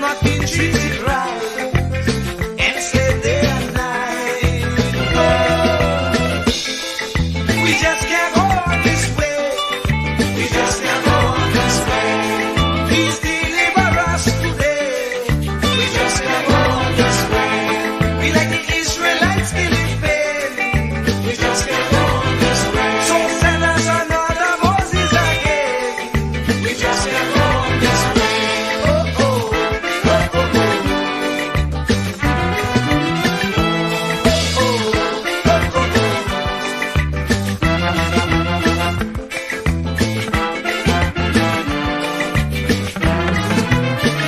not been treated right, enslaved day and night. Oh, we just can't go on this way. We just can't go on this way. Please deliver us today. We just can't go on this way. We like the Israelites killing pain. We just can't go on this way. So send us another Moses again. We just can't go on this way. Oh, oh, oh, oh, oh. Oh, oh, oh, oh.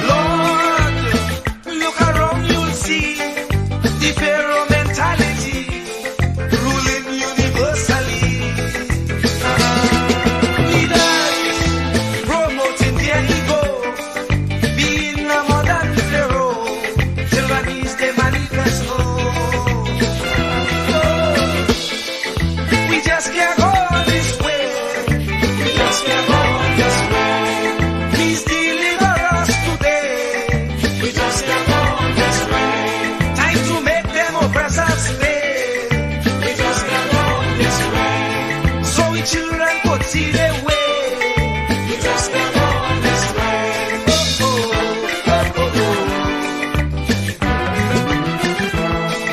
Lord, look around, you'll see the Pharaoh mentality ruling universally. Leaders promoting their ego, being a modern Pharaoh, Tyrannys they manifesto. We just can't go on this way. We just can't go on this way. Please deliver us today. We just can't go on this way. Time to make them oppressors pay. We just can't go on this way. So we children could see their way. We just can't go on this way. Oh, oh, oh, oh, oh.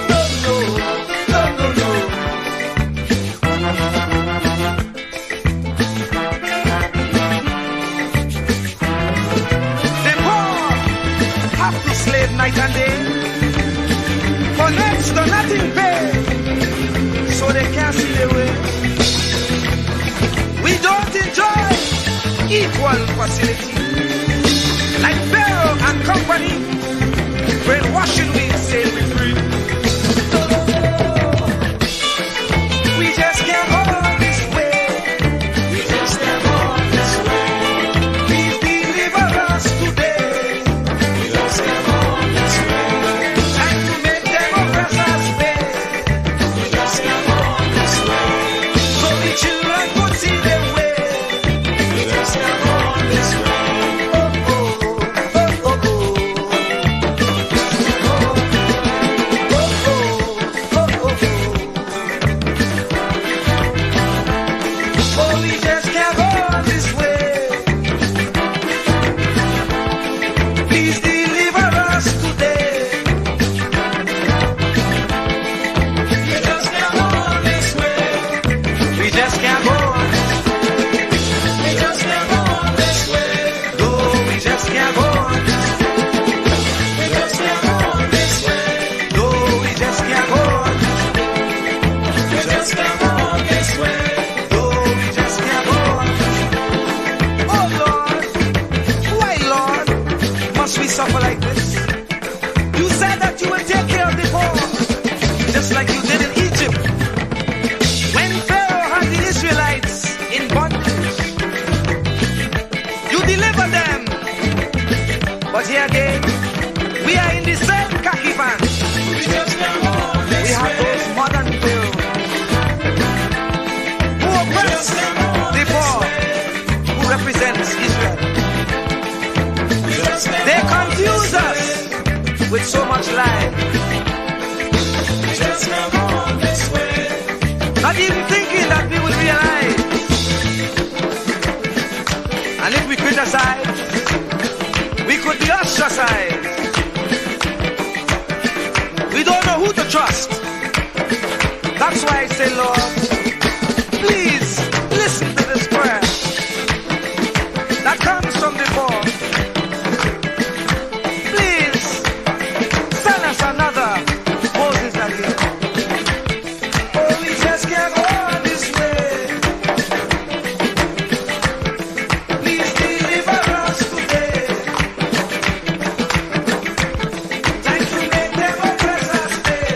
No, no, no, no, no. The poor have to slave night and day. For next to nothing pay, so they can't see their way. We don't enjoy equal facility. Like Pharaoh and company, brainwashing we say we free. We just can't go on this way. We just can't go on this way. Please deliver us today. We just can't go on this way. Time to make them oppressors pay. We just can't go on this way. So the children could see their way. We just can't go on this way. Oh, oh, oh, oh, oh. Oh, we just can't go on this way. Please deliver us today. We just can't go on this way. We just can't go on. We just can't go on this way. No, we just can't go on. We just can't go on this way. No, we just can't go on. We just can't go on this way. No, we just can't go on. Oh Lord, why Lord must we suffer like this? You said that you will take care of the poor, just like you did in Egypt. When Pharaoh had the Israelites in bondage, you delivered them. But here again, we are in the same khaki pants. We have those modern Pharaohs who oppress the poor, who represents Israel. They confuse us with so much lies. Not even thinking that we would realize. And if we criticize, we could be ostracized. We don't know who to trust. That's why I say, Lord, please listen to this prayer that comes from the poor. Please send us another Moses again. Oh, we just can't go on this way. Please deliver us today. Time to make them oppressors pay.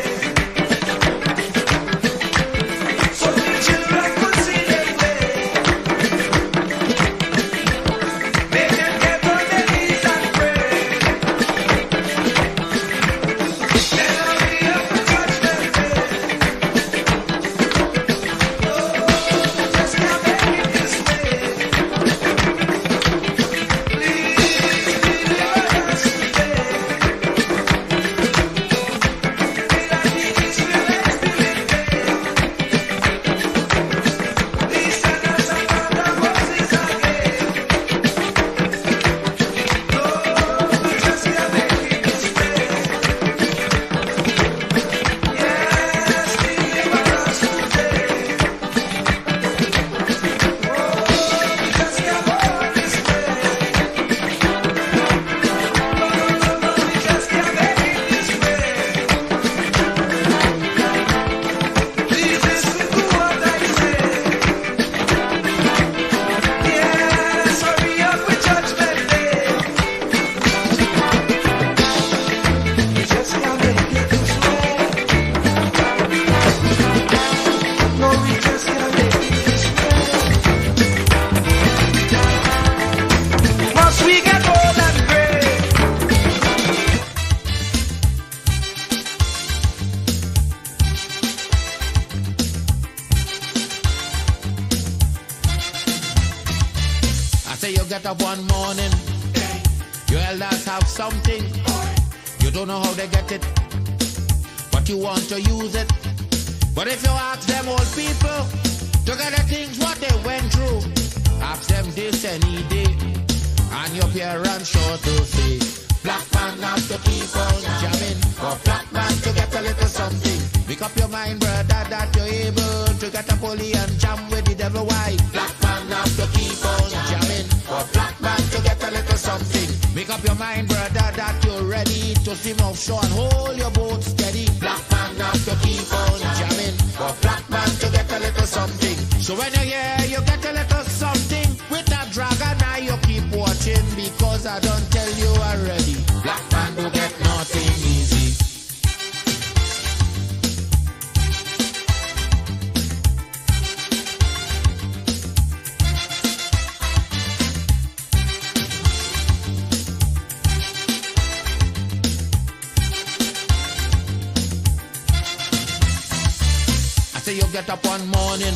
up one morning, your elders have something. You don't know how they get it, but you want to use it. But if you ask them old people to get the things what they went through, ask them this any day, and your parents sure to say, black man have to keep on jamming, for black man to get a little something. Make up your mind, brother, that you're able to get a pulley and jam with the devil. Why? Black man have to keep on jamming, for black man to get a little something. Make up your mind, brother, that you're ready to swim offshore and hold your boat steady. Black man have to keep on jamming, for black man to get a little something. So when you're here, you get a little something. With that dragon, now you keep watching, because I don't tell you already. Black man do get nothing easy. I say you get up one morning,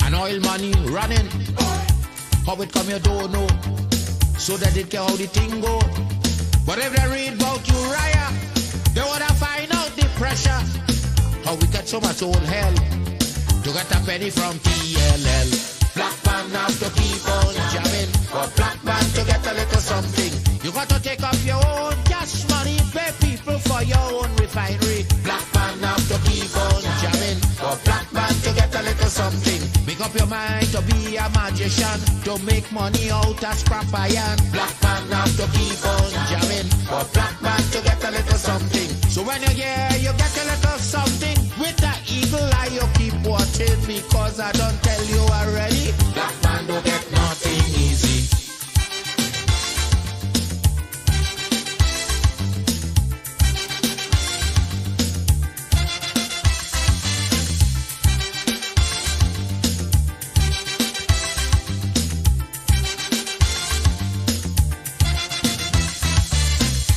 and oil money running. How it come you don't know, so that it can how the thing go. But if they read about Uriah, they wanna find out the pressure. How we get so much old hell to get a penny from TLL. Black man have to keep on jamming, for black man to get a little something. You got to take up your own cash money, pay people for your own refinery. Black man have to keep on jamming, for black man to get a little something. Make up your mind to be a magician, to make money out of scrap iron. Black man have to keep on jamming, for black man to get a little something. So when you're here, you get a little something. With that eagle eye, you keep watching, because I don't tell you already. Black man don't get nothing easy.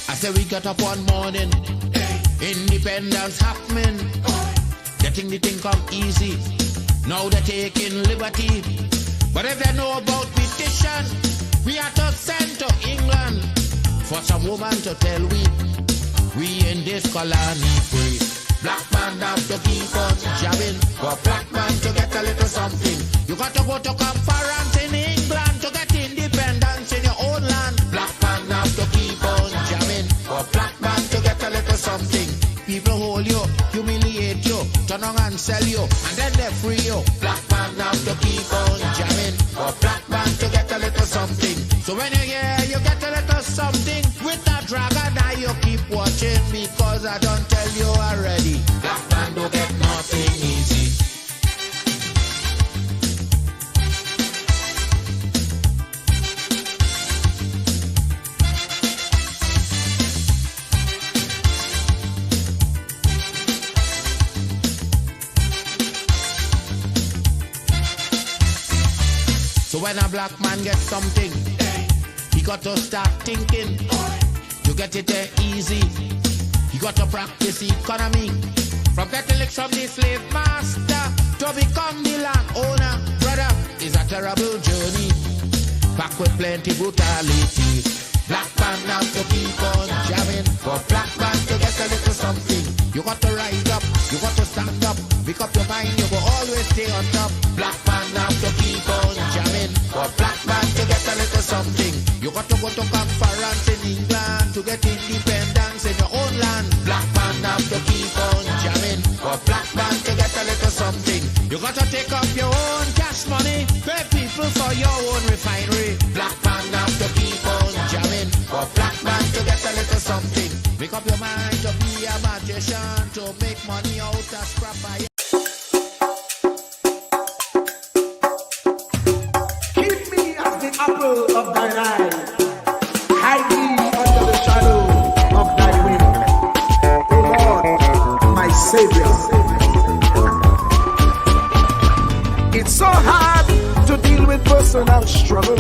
I say we got up one morning, independence happening. Getting the thing come easy, now they're taking liberty. But if they know about petition, we are to send to England for some woman to tell we in this colony free. Black man have to keep on jamming, for black man to get a little something. You got to go to conference in England to get independence in your own land. Black man have to keep on jamming, for black man to get a little something. People hold you, humiliate you, turn on and sell you, and then they free you. Black man have to keep on jamming, for black man to get a little something. So when you're here, you get a little something. With that dragon eye, you keep watching, because I don't tell you already. Black man don't get nothing easy. So when a black man gets something, he got to start thinking. You get it there easy. You got to practice economy. From getting licks from the slave master to become the land owner. Brother, is a terrible journey, back with plenty brutality. Black man have to keep on jamming, for black man to get a little something. You got to rise up, you got to stand up. Make up your mind, you will always stay on top. Black man have to keep on jamming, for black man to get a little something. You got to go to conference in England to get independence in your own land. Black man have to keep on jamming, for black man to get a little something. You got to take up your own cash money, pay people for your own refinery. Black man have to keep on jamming, for black man to get a little something. Make up your mind to be a magician, to make money out of scrap iron. Keep me as the apple of thine eye. Hide me under the shadow of thy wing. O Lord, my Savior. It's so hard to deal with personal struggle.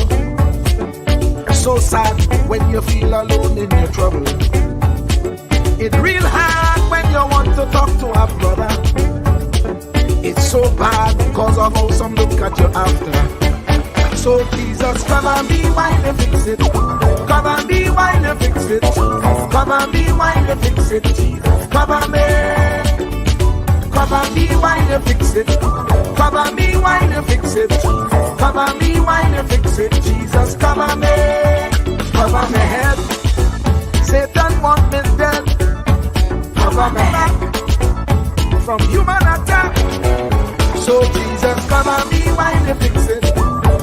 So sad when you feel alone in your trouble. It's real hard when you want to talk to a brother. It's so bad because of how some look at you after. So Jesus, come and be while you fix it. Come and be while you fix it. Come and be while you fix it. Jesus, come and be. Come and be while you fix it. Come and be while you fix it. Come and be while you fix it. Jesus, come and be. Cover my head. Satan want me dead. Cover my back from human attack. So Jesus, come and be while you fix it.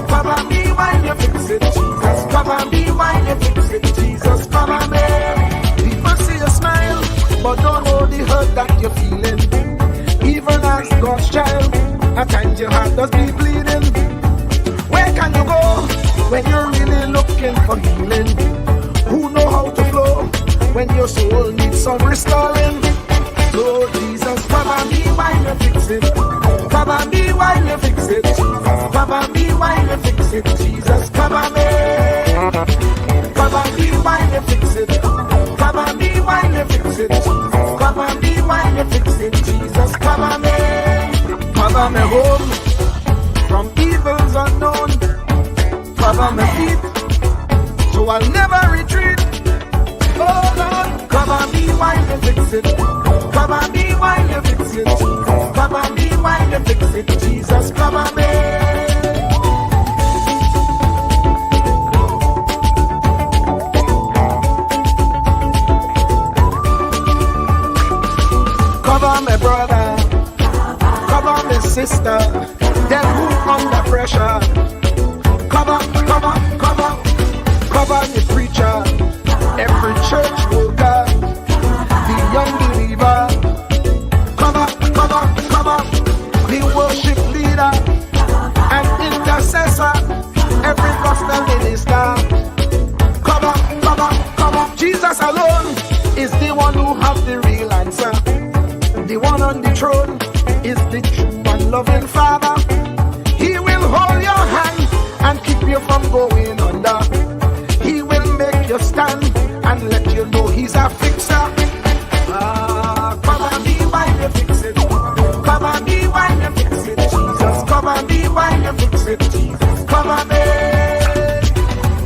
Come and be while you fix it. Jesus, come and be while you fix it. Jesus, come and be. People see you smile, but don't know the hurt that you're feeling. Even as God's child, at times your heart does be bleeding. Where can you go when you're really looking for healing? Who know how to flow when your soul needs some restoring? So Jesus, come and be while you fix it. Come and be while you fix it. Come and be while you fix it. Jesus, come and be. Come and be while you fix it. Come and be while you fix it. Come and be while you fix it. Jesus, come and be. Cover me home from evils unknown. Cover my feet so I'll never retreat. Oh Lord, come and be while you fix it. Come and be while you fix it. Come and be while you fix it. Jesus, come and be. Cover my brother, cover my sister, them who under pressure. Cover the preacher, every church worker, the young believer. Cover the worship leader and intercessor, every gospel minister. Cover. Jesus alone is the one who has the real answer. The one on the throne is the true and loving Father. He will hold your hand and keep you from going under. He will make you stand and let you know he's a fixer. Come and be while you fix it. Come and be while you fix it. Jesus, come and be while you fix it. Jesus, come and be.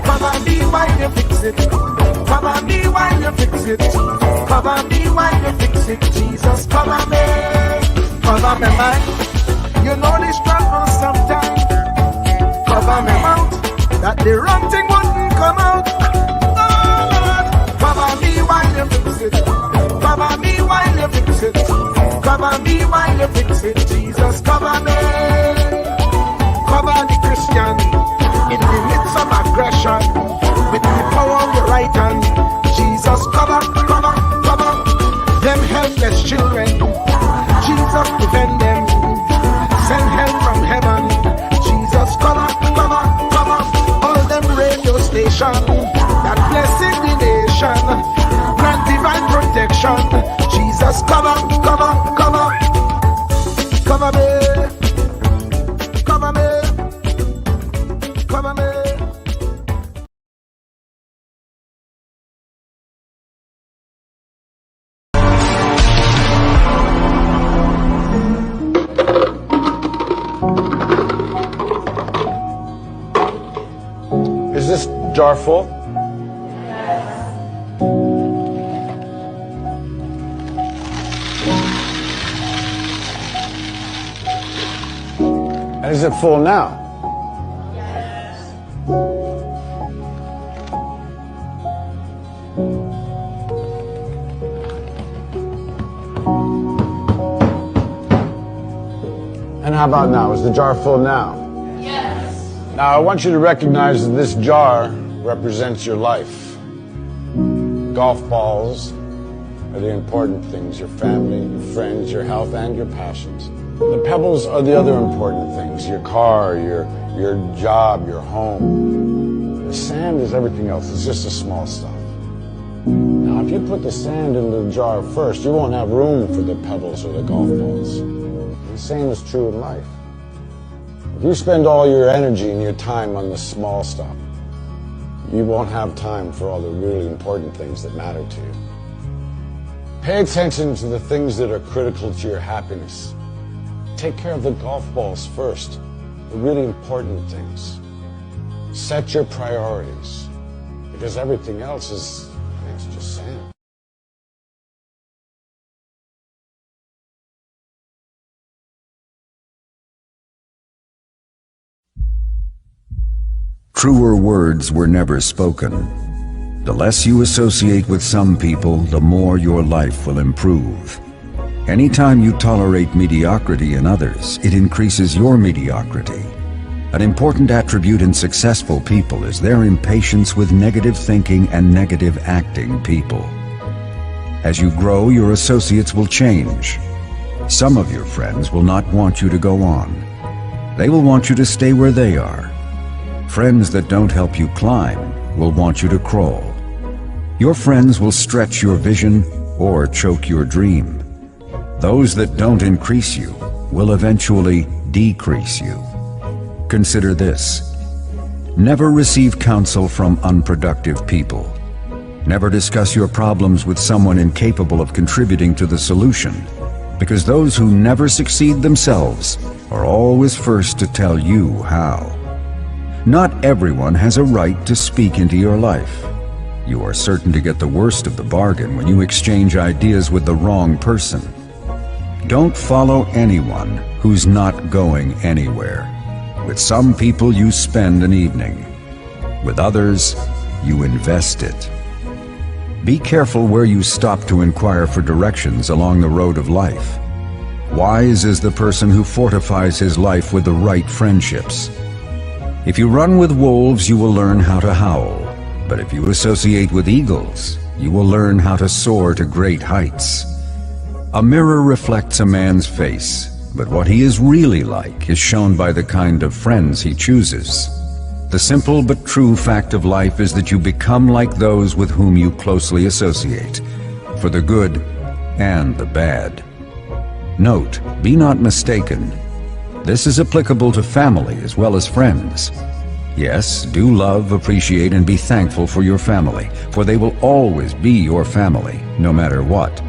Come and be while you fix it. Come and be while you fix it. Come and be while you fix it. Jesus, come and be. Cover my mind. You know the struggle sometimes. Cover my mouth, that the wrong thing wouldn't come out. Oh Lord, cover me while you fix it. Cover me while you fix it. Cover me while you fix it. Jesus, cover me. Cover the Christian in the midst of aggression with the power of your right hand. Jesus, cover them helpless children. Jesus, defend them. Send help from heaven. Jesus, cover all them radio stations that blessing the nation. Grant divine protection. Jesus, cover me. Cover me. Is this jar full? And is it full now? And how about now? Is the jar full now? Now, I want you to recognize that this jar represents your life. Golf balls are the important things, your family, your friends, your health, and your passions. The pebbles are the other important things, your car, your job, your home. The sand is everything else, it's just the small stuff. Now, if you put the sand into the jar first, you won't have room for the pebbles or the golf balls. The same is true in life. If you spend all your energy and your time on the small stuff, you won't have time for all the really important things that matter to you. Pay attention to the things that are critical to your happiness. Take care of the golf balls first, the really important things. Set your priorities, because everything else is, it's just sand. Truer words were never spoken. The less you associate with some people, the more your life will improve. Anytime you tolerate mediocrity in others, it increases your mediocrity. An important attribute in successful people is their impatience with negative thinking and negative acting people. As you grow, your associates will change. Some of your friends will not want you to go on. They will want you to stay where they are. Friends that don't help you climb will want you to crawl. Your friends will stretch your vision or choke your dream. Those that don't increase you will eventually decrease you. Consider this. Never receive counsel from unproductive people. Never discuss your problems with someone incapable of contributing to the solution, because those who never succeed themselves are always first to tell you how. Not everyone has a right to speak into your life. You are certain to get the worst of the bargain when you exchange ideas with the wrong person. Don't follow anyone who's not going anywhere. With some people you spend an evening. With others, you invest it. Be careful where you stop to inquire for directions along the road of life. Wise is the person who fortifies his life with the right friendships. If you run with wolves, you will learn how to howl. But if you associate with eagles, you will learn how to soar to great heights. A mirror reflects a man's face, but what he is really like is shown by the kind of friends he chooses. The simple but true fact of life is that you become like those with whom you closely associate, for the good and the bad. Note, be not mistaken. This is applicable to family as well as friends. Yes, do love, appreciate, and be thankful for your family, for they will always be your family, no matter what.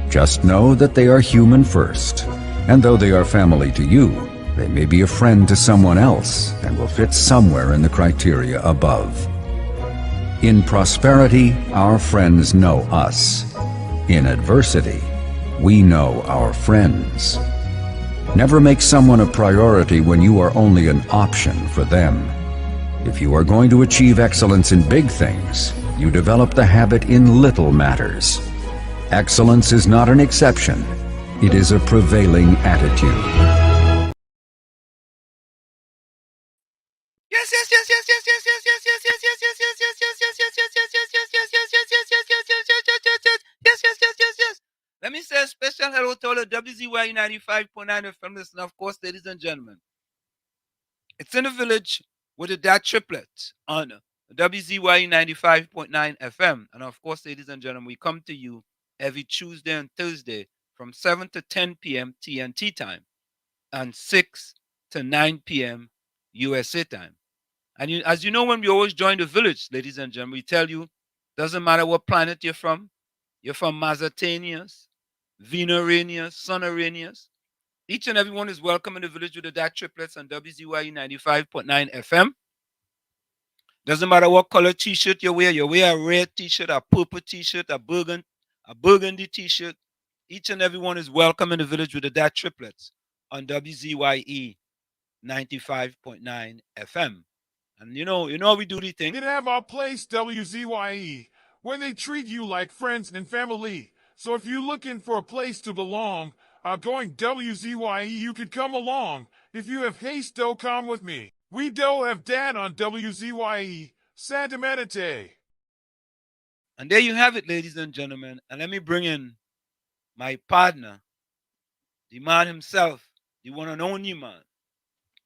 Just know that they are human first, and though they are family to you, they may be a friend to someone else and will fit somewhere in the criteria above. In prosperity, our friends know us. In adversity, we know our friends. Never make someone a priority when you are only an option for them. If you are going to achieve excellence in big things, you develop the habit in little matters. Excellence is not an exception. It is a prevailing attitude. Yes, yes, yes, yes, yes, yes, yes, yes, yes, yes, yes, yes, yes, yes. Let me say a special hello to all the WZYU 95.9 FM listeners, of course, ladies and gentlemen. It's in the village with the dad triplets on WZYU 95.9 FM. And of course, ladies and gentlemen, we come to you every Tuesday and Thursday from 7 to 10 p.m. TNT time and 6 to 9 p.m. USA time. And as you know, when we always join the village, ladies and gentlemen, we tell you, doesn't matter what planet you're from Mazatanius, Venuranius, Sonaranius. Each and everyone is welcome in the village with the dad triplets on WZYU 95.9 FM. Doesn't matter what color t-shirt you wear a red t-shirt, a purple t-shirt, a burgundy t-shirt. Each and everyone is welcome in the village with the dad triplets on WZYE 95.9 FM. And you know we do the thing. We have our place, WZYE, where they treat you like friends and family. So if you're looking for a place to belong, going WZYE, you could come along. If you have haste, do come with me. We do have dad on WZYE, Santa Medite. And there you have it, ladies and gentlemen. And let me bring in my partner, the man himself, the one and only man,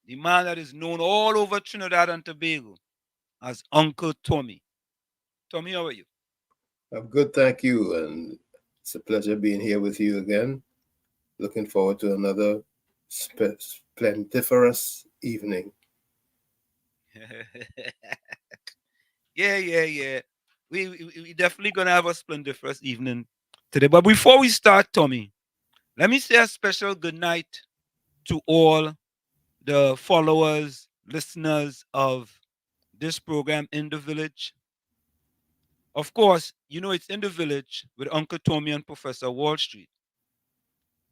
the man that is known all over Trinidad and Tobago as Uncle Tommy. Tommy, how are you? I'm good, thank you. And it's a pleasure being here with you again. Looking forward to another splendiferous evening. Yeah. We definitely going to have a splendiferous evening today. But before we start, Tommy, let me say a special good night to all the followers, listeners of this program in the village. Of course, you know it's in the village with Uncle Tommy and Professor Wall Street.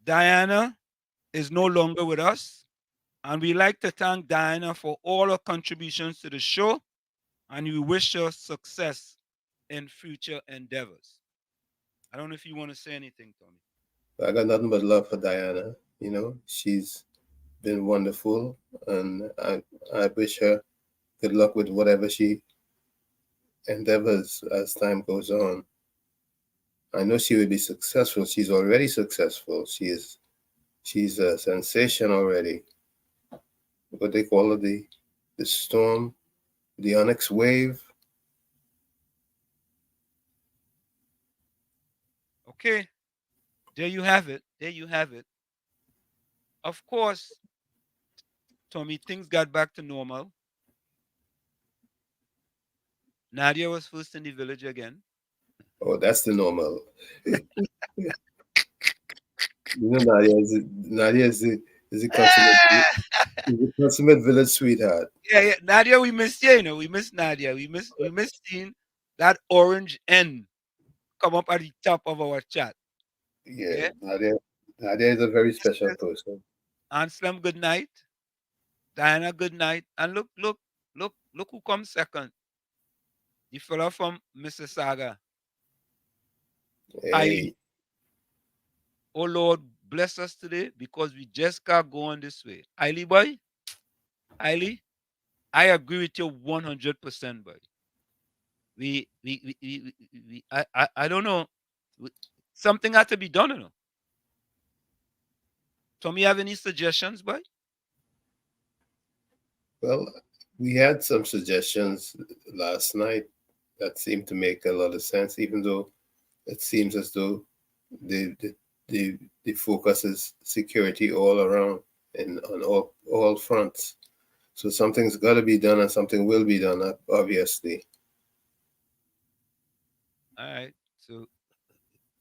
Diana is no longer with us, and we like to thank Diana for all her contributions to the show, and we wish her success in future endeavors. I don't know if you want to say anything, Tommy. I got nothing but love for Diana. You know, she's been wonderful, and I wish her good luck with whatever she endeavors as time goes on. I know she will be successful. She's already successful. She's a sensation already. What they call it, the storm, the Onyx wave. Okay, there you have it. There you have it. Of course, Tommy, things got back to normal. Nadia was first in the village again. Oh, that's the normal. You know, Nadia is the consummate village sweetheart. Yeah, Nadia, we miss you, you know. We miss Nadia. We miss seeing that orange N come up at the top of our chat. Yeah, Nadia is a very special person. Anselm, good night. Diana, good night. And look who comes second. The fella from Mississauga. Hey, Oh Lord, bless us today because we just can't go on this way. Eiley boy, Eiley, I agree with you 100%, boy. I don't know. Something had to be done, you know. Tommy, have any suggestions, boy? well, we had some suggestions last night that seemed to make a lot of sense, even though it seems as though the focus is security all around and on all fronts. So something's got to be done, and something will be done, obviously. All right. So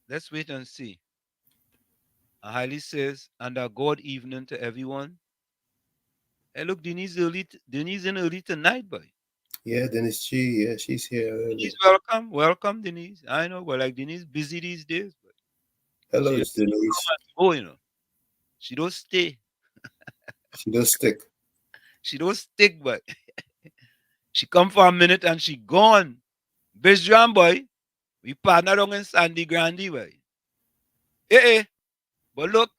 let's wait and see. Hailey says, and a good evening to everyone. Hey, look, Denise in early tonight, boy. Yeah, Dennis G. Yeah, she's here early. Denise, welcome, Denise. I know, but like Denise busy these days, but Hello, she it's Denise. oh, you know, she don't stay. She does stick. She don't stick, but she come for a minute and she gone. Bisram boy, we partner down in Sandy Grande, boy. Eh. But look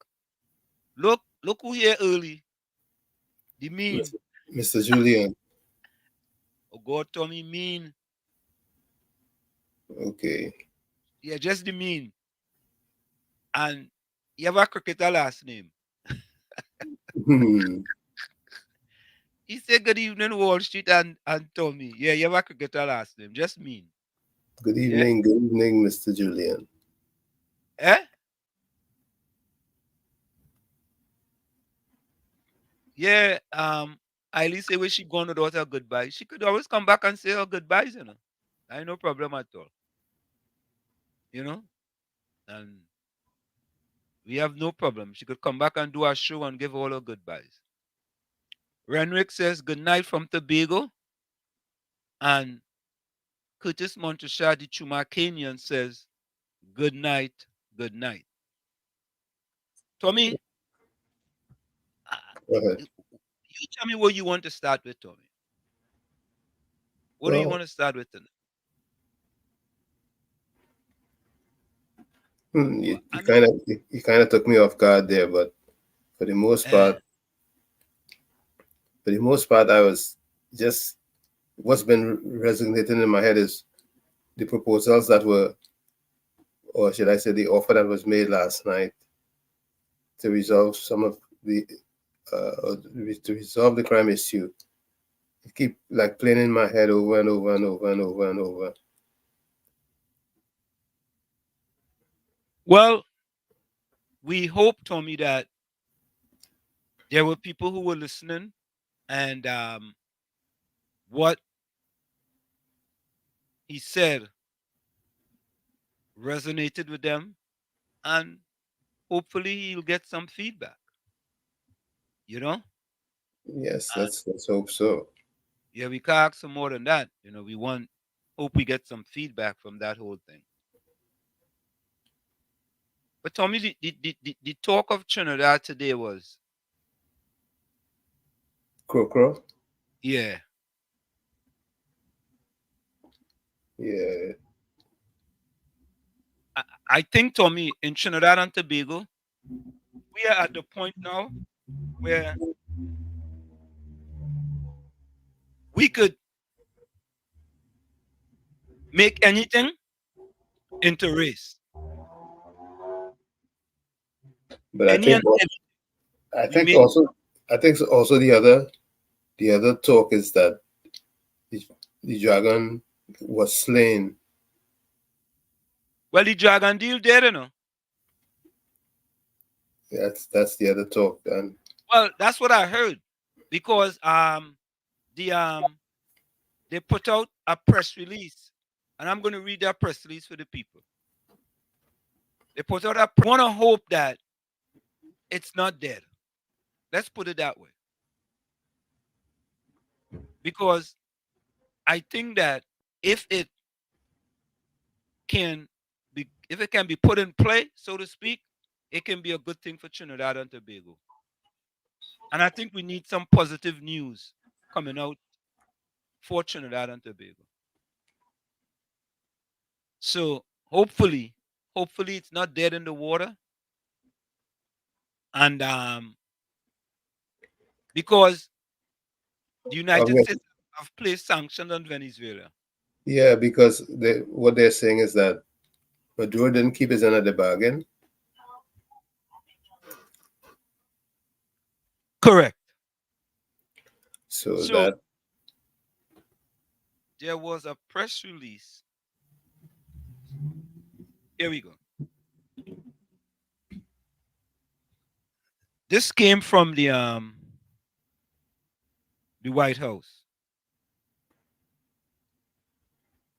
who here early. The mean. Mr. Julian. Oh God, Tommy mean. Okay. Yeah, just the mean. And you have a cricketer last name. He said good evening, Wall Street and Tommy. Yeah, you have a cricketer last name. Just mean. Good evening, Good evening, Mr. Julian. Eh? Yeah, Eileen say when she gone without her goodbye. She could always come back and say her goodbyes, you know. I ain't no problem at all. You know? And we have no problem. She could come back and do our show and give all her goodbyes. Renwick says good night from Tobago. And Curtis Monteshar, the Chumakanian, says good night, good night. Tommy, Go ahead. you tell me what you want to start with, Tommy. What do you want to start with tonight? You kind of took me off guard there, but for the most part, I was just what's been resonating in my head is the proposals that were, or should I say, the offer that was made last night to resolve some of the to resolve the crime issue. It keep like playing in my head over and over and over and over and over. Well, we hope, Tommy, that there were people who were listening and what he said resonated with them, and hopefully he'll get some feedback. You know? Yes, let's hope so. Yeah, we can ask some more than that. We hope we get some feedback from that whole thing. But Tommy, the talk of Trinidad today was, Crow. yeah, Yeah. I think, Tommy, in Trinidad and Tobago, we are at the point now where we could make anything into race. But Any and I we think make also I think also the other talk is that the dragon was slain. well, the dragon deal there, That's the other talk. And Well, that's what I heard, because they put out a press release, and I'm going to read that press release for the people. They put out want to hope that it's not dead. Let's put it that way, because I think that if it can be put in play, so to speak, it can be a good thing for Trinidad and Tobago. And I think we need some positive news coming out for Trinidad and Tobago. So hopefully it's not dead in the water. And because the United Okay. States have placed sanctions on Venezuela. Yeah, because what they're saying is that Maduro didn't keep his end of the bargain. Correct. So So that there was a press release. Here we go. This came from the White House,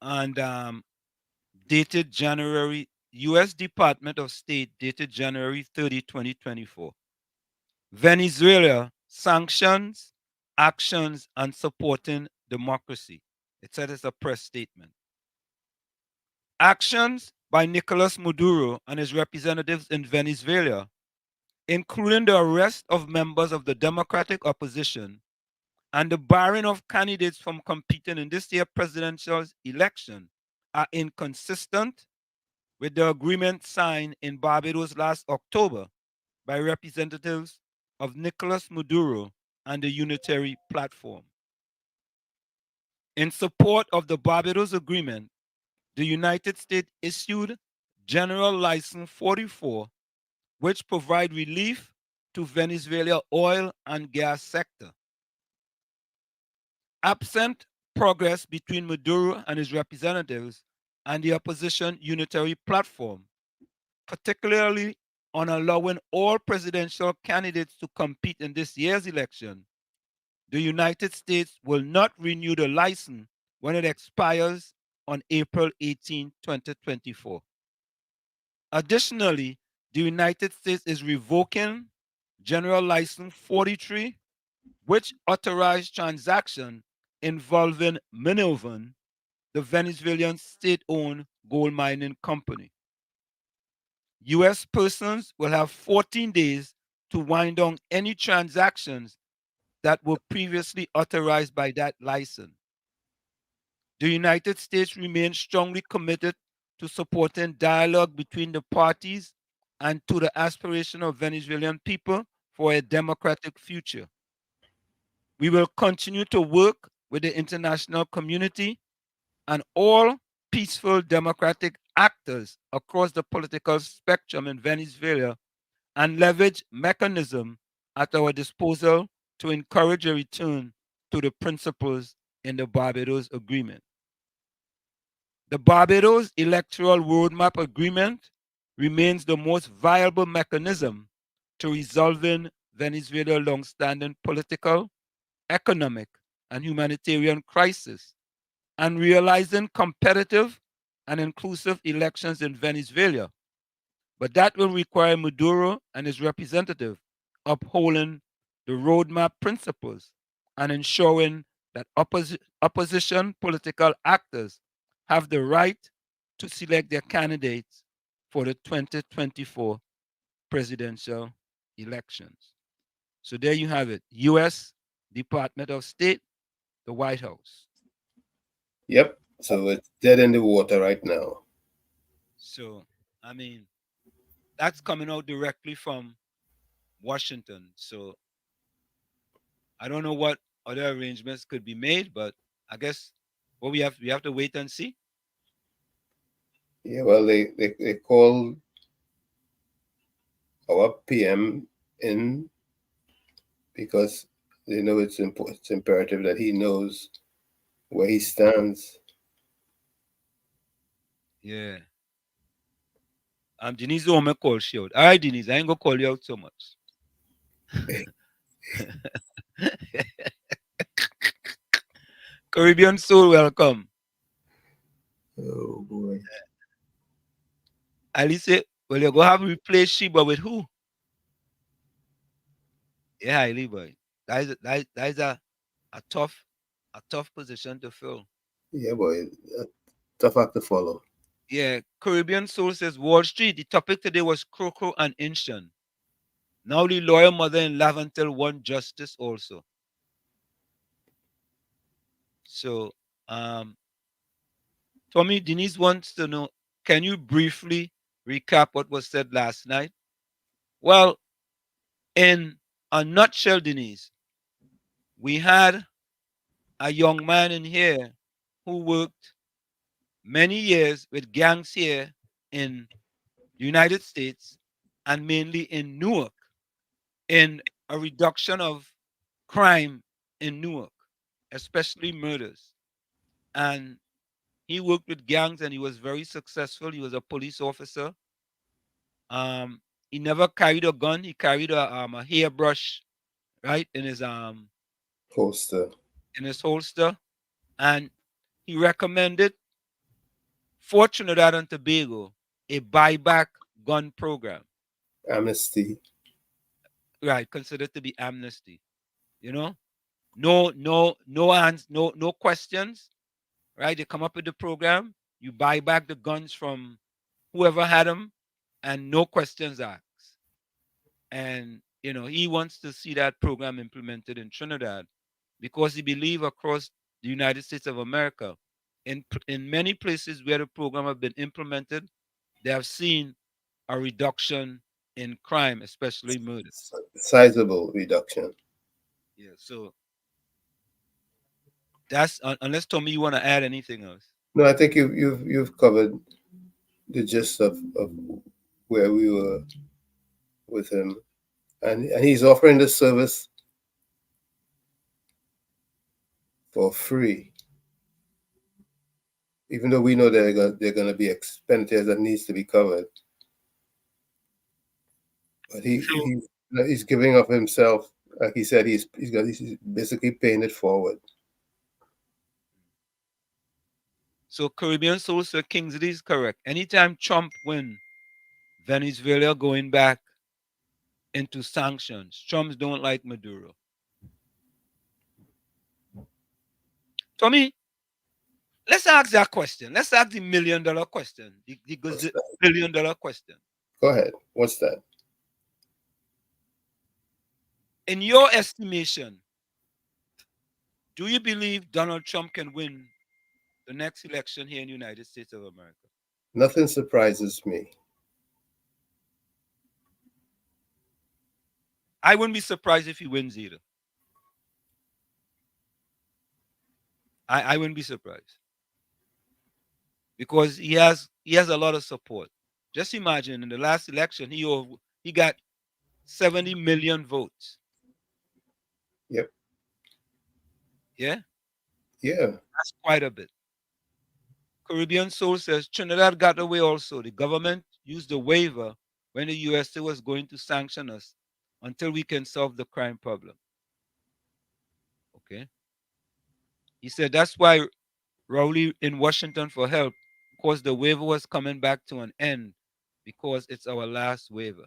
and dated January, U.S. Department of State, dated January 30, 2024. Venezuela sanctions, actions, and supporting democracy. It said it's a press statement. Actions by Nicolas Maduro and his representatives in Venezuela, including the arrest of members of the Democratic opposition and the barring of candidates from competing in this year's presidential election, are inconsistent with the agreement signed in Barbados last October by representatives of Nicolas Maduro and the Unitary Platform. In support of the Barbados Agreement, the United States issued General License 44, which provide relief to Venezuela oil and gas sector. Absent progress between Maduro and his representatives and the opposition Unitary Platform, particularly on allowing all presidential candidates to compete in this year's election, the United States will not renew the license when it expires on April 18, 2024. Additionally, the United States is revoking General License 43, which authorized transactions involving Minovan, the Venezuelan state-owned gold mining company. U.S. persons will have 14 days to wind down any transactions that were previously authorized by that license. The United States remains strongly committed to supporting dialogue between the parties and to the aspiration of Venezuelan people for a democratic future. We will continue to work with the international community and all peaceful democratic actors across the political spectrum in Venezuela and leverage mechanisms at our disposal to encourage a return to the principles in the Barbados Agreement. The Barbados Electoral Roadmap Agreement remains the most viable mechanism to resolving Venezuela's long-standing political, economic, and humanitarian crisis and realizing competitive and inclusive elections in Venezuela. But that will require Maduro and his representative upholding the roadmap principles and ensuring that opposition political actors have the right to select their candidates for the 2024 presidential elections. So there you have it. U.S. Department of State, the White House. Yep. So it's dead in the water right now. So, I mean, that's coming out directly from Washington. So I don't know what other arrangements could be made, but I guess we have to wait and see. Yeah, well, they called our PM in because they know it's imperative that he knows where he stands. Yeah. Denise don't want me call she out. All right, Denise, I ain't gonna call you out so much. Caribbean Soul, welcome. Oh boy. Alice say, well, you're gonna have to replace Sheba with who? Yeah, Hailey boy. That is a tough position to fill. Yeah, boy. Tough act to follow. Yeah, Caribbean Soul says Wall Street. The topic today was Croco and Inshan. Now the lawyer mother in Laventel won justice also. So, Tommy, Denise wants to know, can you briefly recap what was said last night? Well, in a nutshell, Denise, we had a young man in here who worked many years with gangs here in the United States and mainly in Newark in a reduction of crime in Newark, especially murders. And he worked with gangs and he was very successful. He was a police officer. He never carried a gun. He carried a hairbrush, right, in his Holster. holster, and he recommended for Trinidad and Tobago a buyback gun program. Amnesty. Right, considered to be amnesty. You know, no questions. Right, they come up with the program. You buy back the guns from whoever had them, and no questions asked. And he wants to see that program implemented in Trinidad because he believes across the United States of America, in many places where the program have been implemented, they have seen a reduction in crime, especially murder. Sizable reduction. Yeah. So that's unless Tommy, you want to add anything else? No, I think you've covered the gist of where we were with him, and he's offering the service for free, even though we know there are going to be expenditures that needs to be covered. But he's giving of himself, like he said, he's basically paying it forward. So Caribbean Soul Sir Kingsley is correct. Anytime Trump win, Venezuela going back into sanctions. Trumps don't like Maduro. Tommy, let's ask that question. Let's ask the $1 million question. The $1 billion question. Go ahead. What's that? In your estimation, do you believe Donald Trump can win the next election here in the United States of America? Nothing surprises me. I wouldn't be surprised if he wins either. I wouldn't be surprised. Because he has a lot of support. Just imagine in the last election, he got 70 million votes. Yep. Yeah? Yeah. That's quite a bit. Caribbean Soul says Trinidad got away also. The government used the waiver when the USA was going to sanction us until we can solve the crime problem. Okay. He said that's why Rowley in Washington for help, because the waiver was coming back to an end because it's our last waiver.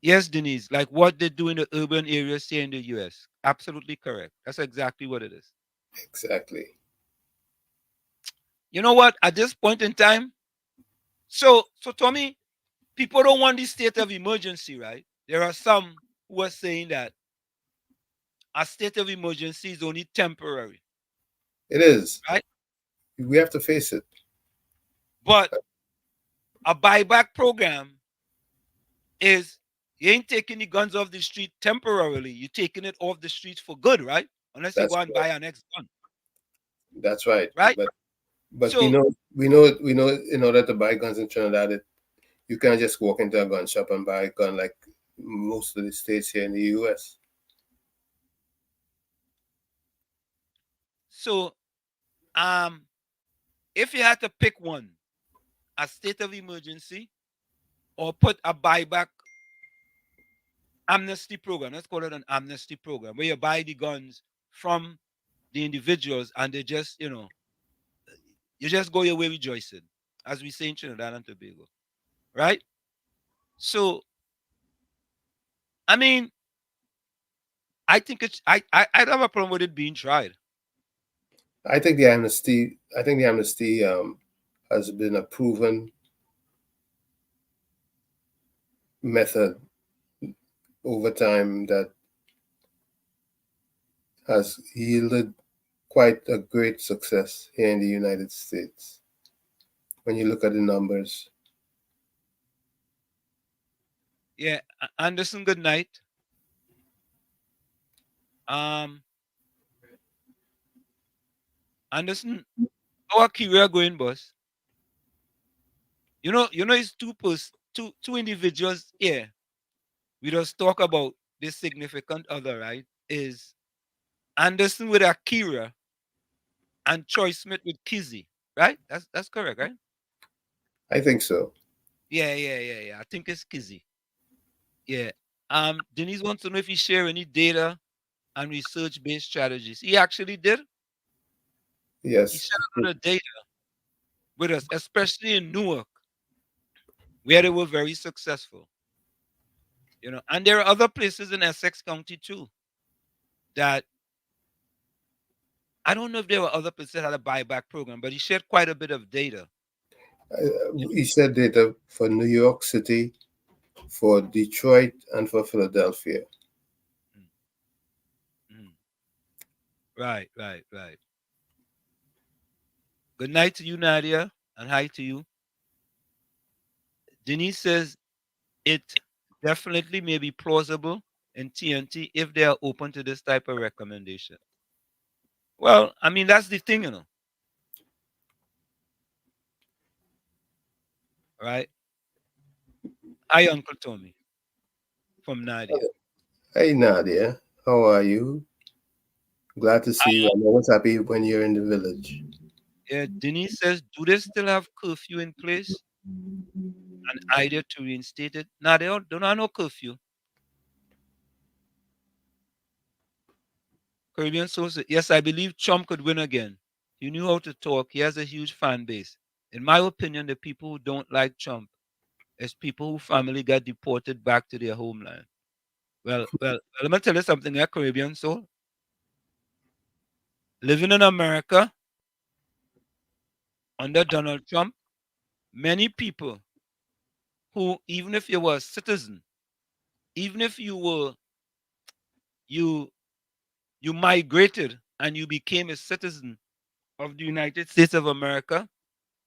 Yes, Denise, like what they do in the urban areas here in the US. Absolutely correct. That's exactly what it is. Exactly. You know what? At this point in time, so Tommy, people don't want this state of emergency, right? There are some who are saying that a state of emergency is only temporary, It is. right? We have to face it. But a buyback program is you ain't taking the guns off the street temporarily. You're taking it off the streets for good, right? Unless you That's go and correct. buy an next gun, That's right. right? But we So know in order to buy guns in Trinidad, you can't just walk into a gun shop and buy a gun like most of the states here in the US. so if you had to pick one, a state of emergency or put a buyback amnesty program, let's call it an amnesty program, where you buy the guns from the individuals and they just, you just go your way rejoicing, as we say in Trinidad and Tobago, right? So, I mean, I think I don't have a problem with it being tried. I think the amnesty has been a proven method over time that has yielded quite a great success here in the United States. When you look at the numbers, Yeah, Anderson, good night. Anderson, how are career going, boss? It's two individuals here. We just talk about this significant other, right? Is Anderson with Akira and Troy Smith with Kizzy, right? That's correct, right? I think so. Yeah. I think it's Kizzy. Yeah. Denise wants to know if he share any data and research-based strategies. He actually did. He Yes, shared a lot of data with us, especially in Newark, where they were very successful. And there are other places in Essex County too that I don't know if there were other places that had a buyback program, but he shared quite a bit of data. he said data for New York City, for Detroit, and for Philadelphia. Right. Good night to you, Nadia, and hi to you. Denise says it definitely may be plausible in TNT if they are open to this type of recommendation. Well, I mean, that's the thing, right? Hi, Uncle Tommy from Nadia. Hey Nadia, how are you? Glad to see you. I'm always happy when you're in the village. Yeah, Denise says, do they still have curfew in place? An idea to reinstate it? No, they don't have no curfew. Caribbean source, yes, I believe Trump could win again. He knew how to talk. He has a huge fan base. In my opinion, the people who don't like Trump is people whose family got deported back to their homeland. Well, let me tell you something, Caribbean soul. Living in America under Donald Trump, many people who, even if you were a citizen, even if you migrated and you became a citizen of the United States of America,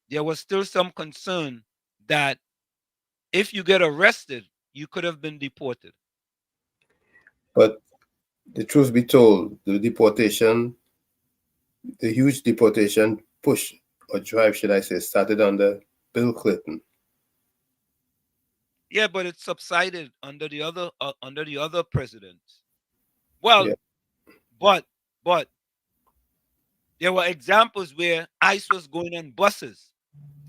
there was still some concern that if you get arrested, you could have been deported. But the truth be told, the huge deportation push or drive, should I say, started under Bill Clinton. Yeah, but it subsided under the other presidents. Well, Yeah. but there were examples where ICE was going on buses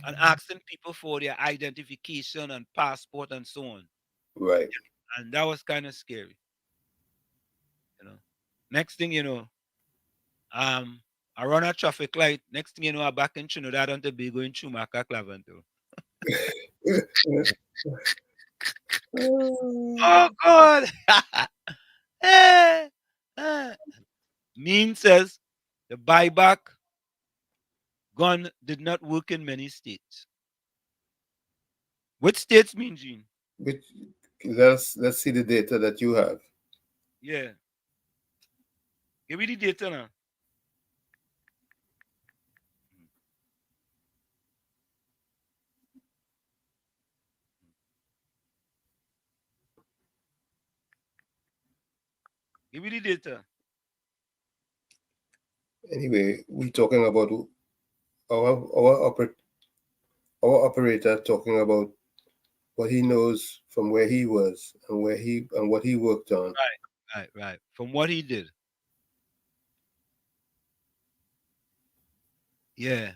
and asking people for their identification and passport and so on. Right. And that was kind of scary. Next thing you know, I run a traffic light. Next thing you know, I'm back in Trinidad and Tobago in Chumaka, Clavanto. Oh God. Eh, eh. Mean says the buyback gun did not work in many states. Which states, Mean Gene? Which, let's see the data that you have. Yeah. Give me the data now. Give me the data. Anyway, we talking about our operator talking about what he knows from where he was and what he worked on. Right. From what he did. Yeah.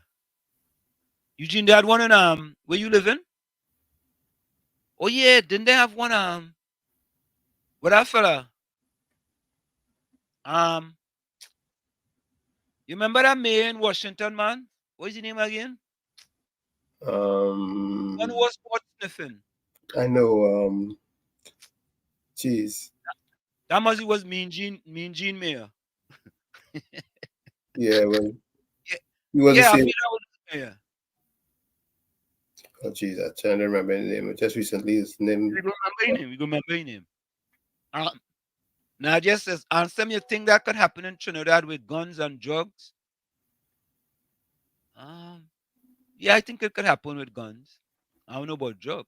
Eugene, they had one in where you living? Oh yeah, didn't they have one with that fella? You remember that mayor in Washington, man? What is his name again? One who was caught sniffing. I know. Geez. That must was Mean Gene Mayor. Yeah. Well, Yeah, he was the yeah, I same. mean, that was the mayor. Oh, geez, I'm trying to remember his name. Just recently, his name. We remember his name. Now, just says, answer me, you think that could happen in Trinidad with guns and drugs? Yeah, I think it could happen with guns. I don't know about drugs.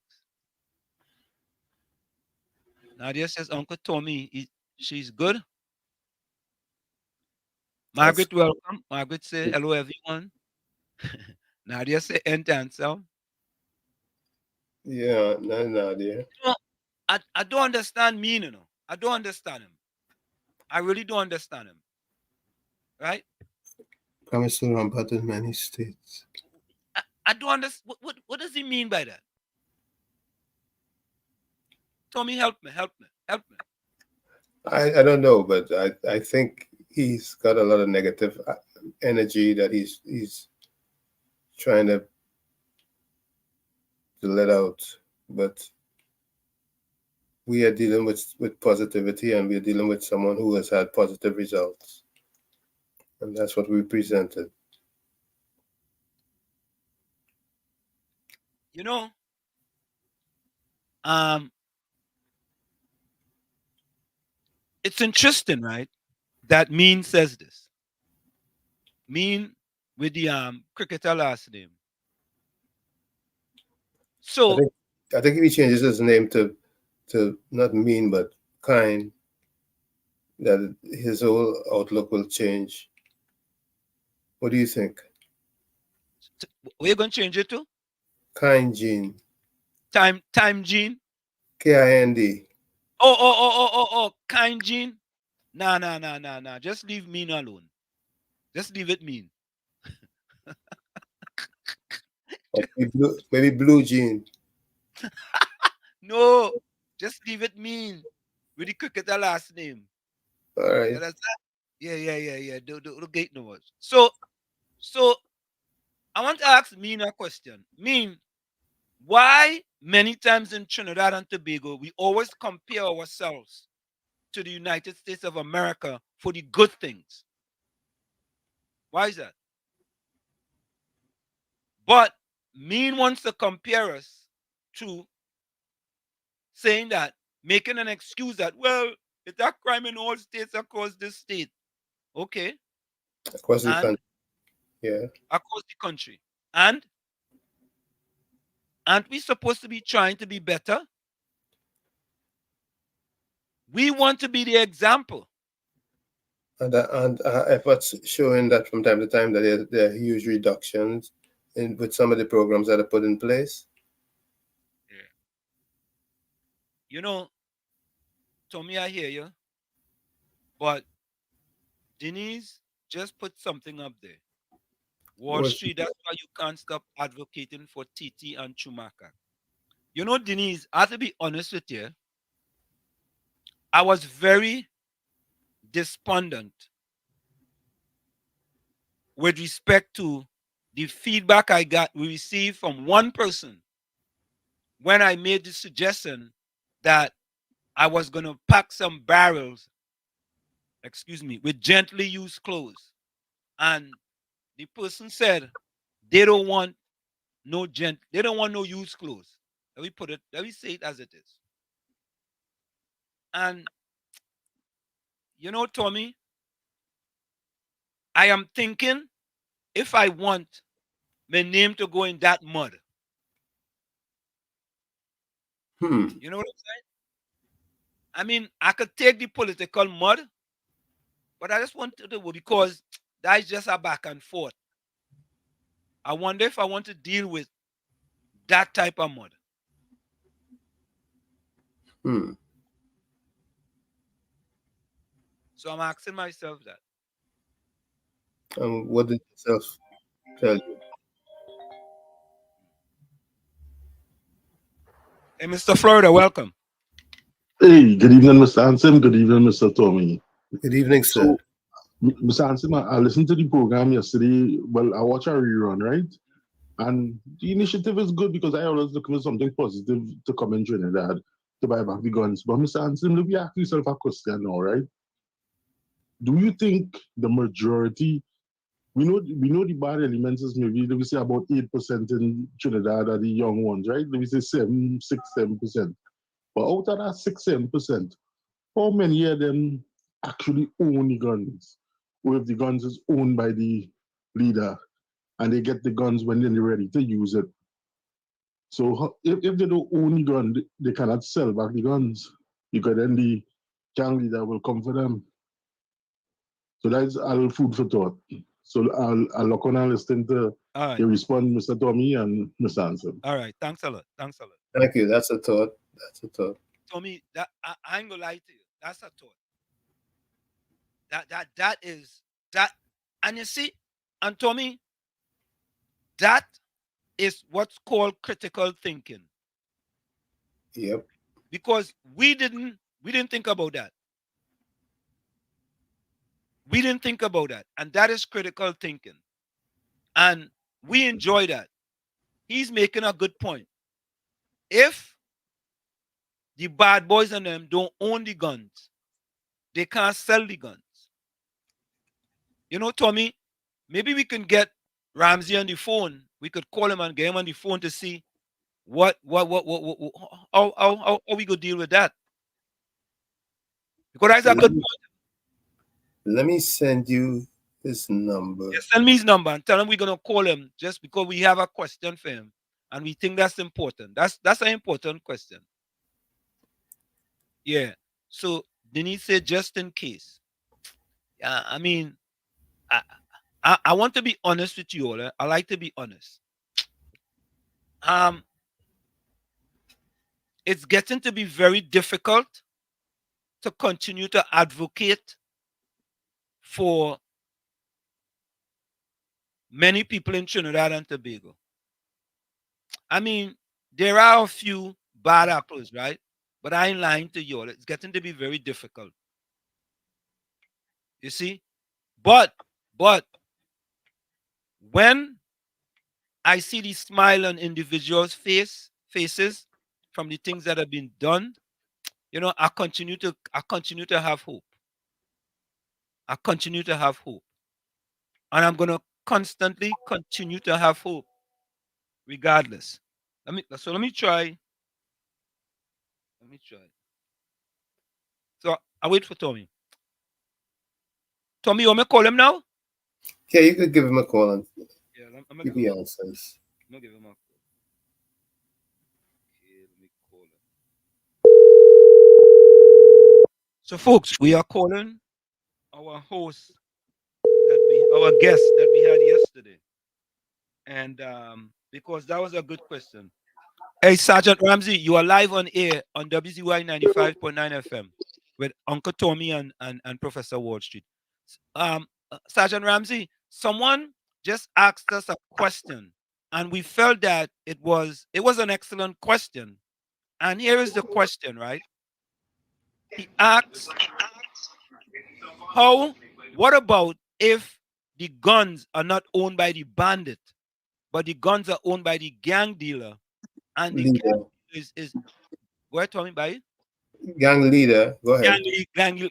Nadia says, Uncle Tommy, she's good. Margaret, welcome. Margaret say, hello, everyone. Nadia say, end answer. Yeah, Nadia. You know, I don't understand Mean, you know. I don't understand him. I really don't understand him. Right? Promise to run part in many states. I don't understand. What does he mean by that? Tommy, help me. I don't know, but I think he's got a lot of negative energy that he's trying to let out. But we are dealing with positivity, and we are dealing with someone who has had positive results, and that's what we presented. You know, it's interesting, right? That Mean says this. Mean with the cricketer last name. So I think if he changes his name to not Mean but Kind, that his whole outlook will change. What do you think? Where you gonna change it to? Kind Gene. Time Gene. Kind. Oh, Kind Gene. Nah. Just leave Mean alone. Just leave it Mean. Maybe Blue Gene. No, just leave it Mean with the cricketer last name. All right. Yeah. Don't get no much. So I want to ask Mean a question. Mean, why many times in Trinidad and Tobago we always compare ourselves to the United States of America for the good things? Why is that? But Mean wants to compare us to saying that, making an excuse that, well, it's a crime in all states across this state. Okay. Across the country. Yeah. Across the country. And aren't we supposed to be trying to be better? We want to be the example. And our efforts showing that from time to time that there are huge reductions with some of the programs that are put in place. Yeah. You know, Tommy, I hear you. But Denise just put something up there. Wall Street, that's why you can't stop advocating for TT and Chumaka. You know, Denise, I have to be honest with you. I was very despondent with respect to the feedback we received from one person when I made the suggestion that I was going to pack some barrels, with gently used clothes. And the person said they don't want they don't want no used clothes. Let me say it as it is. And you know, Tommy, I am thinking if I want my name to go in that mud. You know what I'm saying? I mean, I could take the political mud, but I just want to do it because that's just a back and forth. I wonder if I want to deal with that type of mud. So I'm asking myself that. What did yourself tell you? Hey, Mr. Florida, welcome. Hey, good evening, Mr. Ansim. Good evening, Mr. Tommy. Good evening, sir. So, Mr. Ansim, I listened to the program yesterday. Well, I watched a rerun, right? And the initiative is good because I always look for something positive to come in Trinidad to buy back the guns. But Mr. Ansim, let me ask yourself a question now, right? Do you think the majority, we know the bad elements is maybe, let me say about 8% in Trinidad are the young ones, right? Let me say 6, 7%. But out of that 6, 7%, how many of them actually own the guns? Or if the guns is owned by the leader and they get the guns when they're ready to use it. So if they don't own the gun, they cannot sell back the guns because then the gang leader will come for them. So that's all food for thought. So I'll look on and listen to your response, Mr. Tommy and Mr. Anson. All right. Thanks a lot. Thank you. That's a thought. Tommy, that I ain't gonna lie to you. That's a thought. That is that, and you see, and Tommy, that is what's called critical thinking. Yep. Because we didn't think about that. We didn't think about that. And that is critical thinking. And we enjoy that. He's making a good point. If the bad boys and them don't own the guns, they can't sell the guns. You know, Tommy, maybe we can get Ramsey on the phone. We could call him and get him on the phone to see how we could deal with that. Because that's a good point. Let me send you his number. Yeah, send me his number and tell him we're gonna call him just because we have a question for him and we think that's important. That's an important question. Yeah. So Denise said just in case. Yeah, I mean, I want to be honest with you all. I like to be honest. It's getting to be very difficult to continue to advocate for many people in Trinidad and Tobago. I mean, there are a few bad apples, right? But I ain't lying to you all. It's getting to be very difficult. You see? But when I see the smile on individuals' faces from the things that have been done, you know, I continue to have hope. I continue to have hope. And I'm gonna constantly continue to have hope regardless. Let me try. So I wait for Tommy. Tommy, you want me to call him now? Yeah, you could give him a call and I'm give the answers. I'm gonna give him a call. Okay, let me call him. So folks, we are calling our host our guest that we had yesterday. And because that was a good question. Hey, Sergeant Ramsey, you are live on air on WZY 95.9 FM with Uncle Tommy and Professor Wall Street. Sergeant Ramsey, someone just asked us a question, and we felt that it was an excellent question. And here is the question, right? He asks, what about if the guns are not owned by the bandit, but the guns are owned by the gang dealer, and the gang is where Tommy by? gang leader. Go ahead. gang.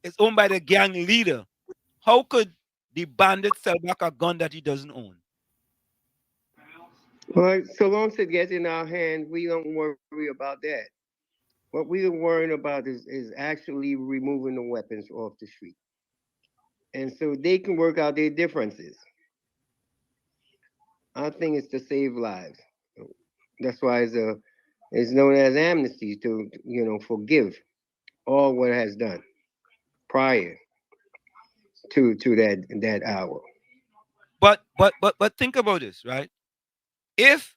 It's owned by the gang leader. How could the bandit sell back a gun that he doesn't own? Well, so long as it gets in our hand, we don't worry about that. What we're worrying about is actually removing the weapons off the street. And so they can work out their differences. Our thing is to save lives. That's why it's known as amnesty, to forgive all what has done prior to that hour. But think about this, right? If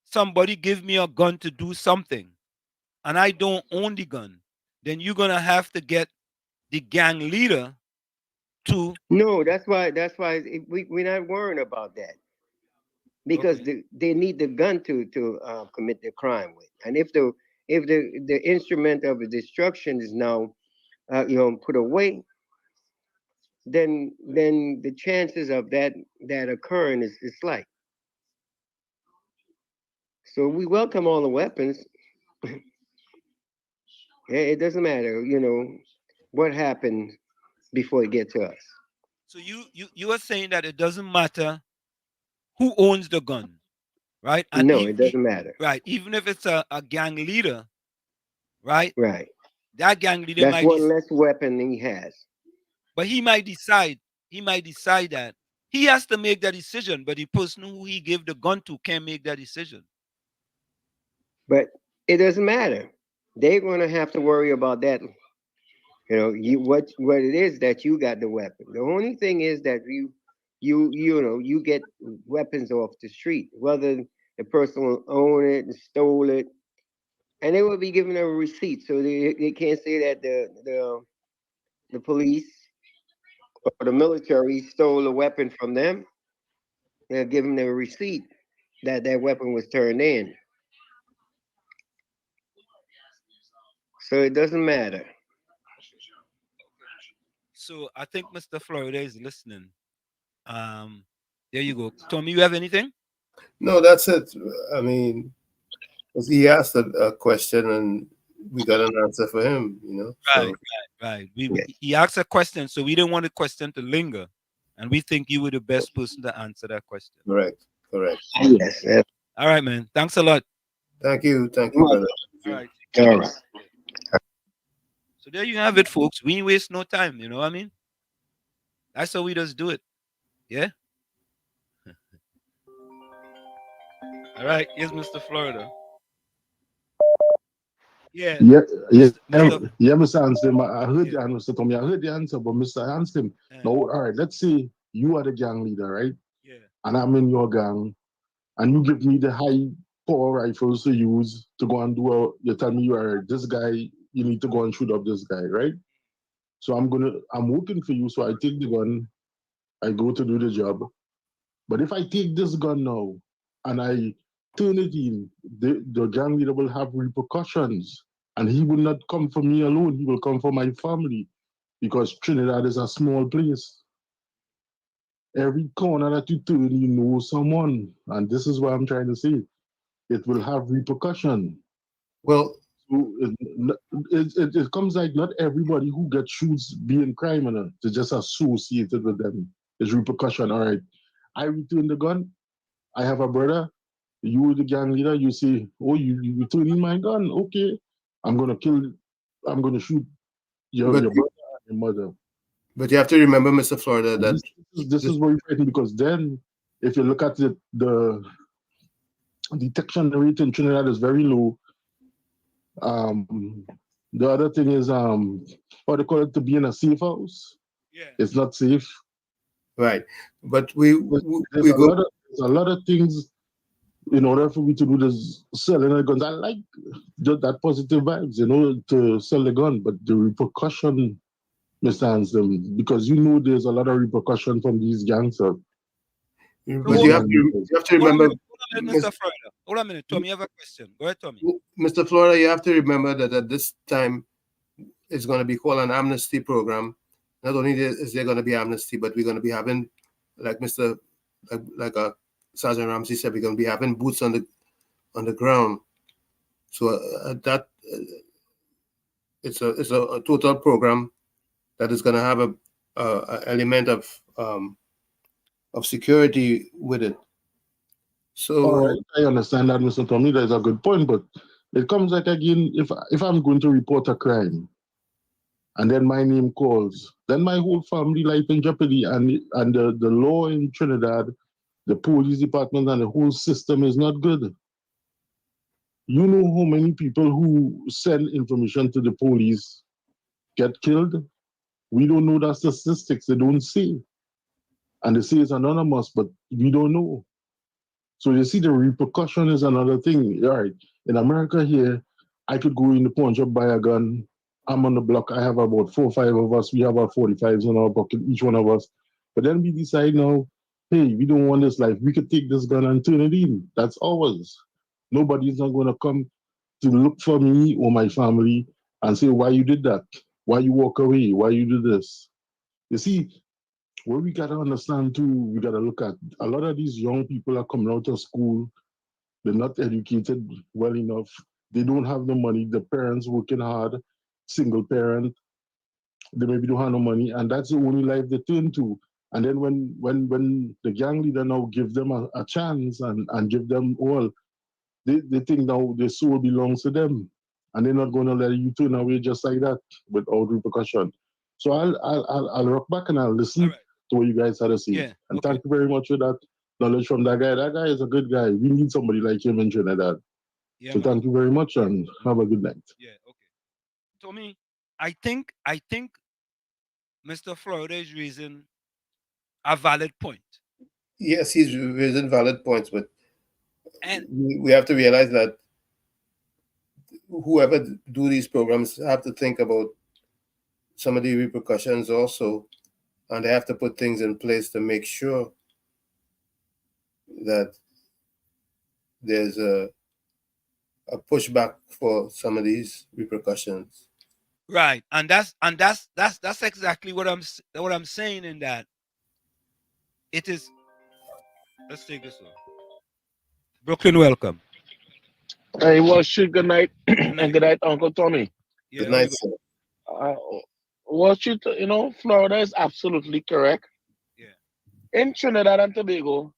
somebody give me a gun to do something and I don't own the gun, then you're gonna have to get the gang leader to. No, that's why we're not worrying about that, because they need the gun to commit the crime with. And if the instrument of the destruction is now put away, then the chances of that occurring is slight. So we welcome all the weapons. It doesn't matter, what happened before it gets to us. So you are saying that it doesn't matter who owns the gun, right? And no, it doesn't matter. Right. Even if it's a gang leader, right? Right. That gang leader That's might one less weapon he has. But he might decide that he has to make that decision, but the person who he gave the gun to can't make that decision. But it doesn't matter. They're going to have to worry about that. What it is that you got the weapon. The only thing is that you get weapons off the street, whether the person will own it and stole it, and they will be given a receipt, so they can't say that the police or the military stole a weapon from them. They'll give them a receipt that weapon was turned in. So it doesn't matter. So I think Mr. Florida is listening. There you go. Tommy, you have anything? No, that's it. I mean, he asked a question and we got an answer for him, Right. He asked a question, so we didn't want the question to linger. And we think you were the best person to answer that question. Correct. Yes. All right, man. Thanks a lot. Thank you, brother. All right. All right. So there you have it, folks. We ain't waste no time, you know what I mean? That's how we just do it. Yeah? All right, here's Mr. Florida. Yeah, Mr. Hansen. I heard the answer, Tommy. I heard the answer, but Mr. Hansen, now, all right, let's say you are the gang leader, right? Yeah. And I'm in your gang, and you give me the high power rifles to use to go and you tell me you are this guy, you need to go and shoot up this guy, right? So I'm working for you, so I take the gun, I go to do the job. But if I take this gun now and I turn it in, the gang leader will have repercussions. And he will not come for me alone, he will come for my family, because Trinidad is a small place. Every corner that you turn, you know someone. And this is what I'm trying to say. It will have repercussion. Well, so it comes like not everybody who gets shoots being criminal to just associated with them. There's repercussion. All right, I return the gun. I have a brother. You the gang leader. You say, oh, you returning my gun? Okay, I'm gonna shoot your brother and your mother. But you have to remember, Mr. Florida, that this is very frightening, because then if you look at the detection rate in Trinidad is very low. The other thing is what they call it, to be in a safe house. Yeah, it's not safe. Right, but there's a lot of things in order for me to do this selling the guns. I like that positive vibes, to sell the gun, but the repercussion, Mr. Hansen, because there's a lot of repercussion from these gangsters. But you have to remember. Hold on a minute, Tommy, you have a question. Go ahead, Tommy. Mr. Florida, you have to remember that at this time it's going to be called an amnesty program. Not only is there going to be amnesty, but we're going to be having, like Sergeant Ramsey said, we're going to be having boots on the ground. So it's a total program that is going to have a element of security with it. So All right, I understand that, Mr. Tommy. That is a good point, but it comes like again, if I'm going to report a crime, and then my name calls, then my whole family life in jeopardy, and the law in Trinidad, the police department, and the whole system is not good. You know how many people who send information to the police get killed? We don't know the statistics. They don't say. And they say it's anonymous, but we don't know. So you see, the repercussion is another thing. All right, in America here, I could go in the pawn shop, buy a gun. I'm on the block. I have about 4 or 5 of us. We have our 45s in our pocket, each one of us. But then we decide now, hey, we don't want this life. We could take this gun and turn it in. That's ours. Nobody's not going to come to look for me or my family and say, why you did that? Why you walk away? Why you do this? You see, what we got to understand too, we got to look at a lot of these young people are coming out of school. They're not educated well enough. They don't have the money. The parents working hard, single parent. They maybe don't have no money, and that's the only life they turn to. And then when the gang leader now give them a chance and give them all, they think now their soul belongs to them, and they're not going to let you turn away just like that without repercussion. So I'll rock back and I'll listen to what you guys had to say. Yeah, and okay. thank you very much for that knowledge from that guy. That guy is a good guy. We need somebody like him in Trinidad. Yeah, So man. thank you very much and have a good night. Yeah, okay. Tommy, I think Mr. Florida is raising a valid point. yes, he's raising valid points, but And we have to realize that whoever do these programs have to think about some of the repercussions also, and they have to put things in place to make sure that there's a pushback for some of these repercussions. right, and that's exactly what I'm saying in that it is. Let's take this one. Brooklyn, welcome. Hey, well, shit, good night. Good And night. good night, Uncle Tommy. Yeah, Good how you night, sir. Florida is absolutely correct. Yeah. In Trinidad and Tobago,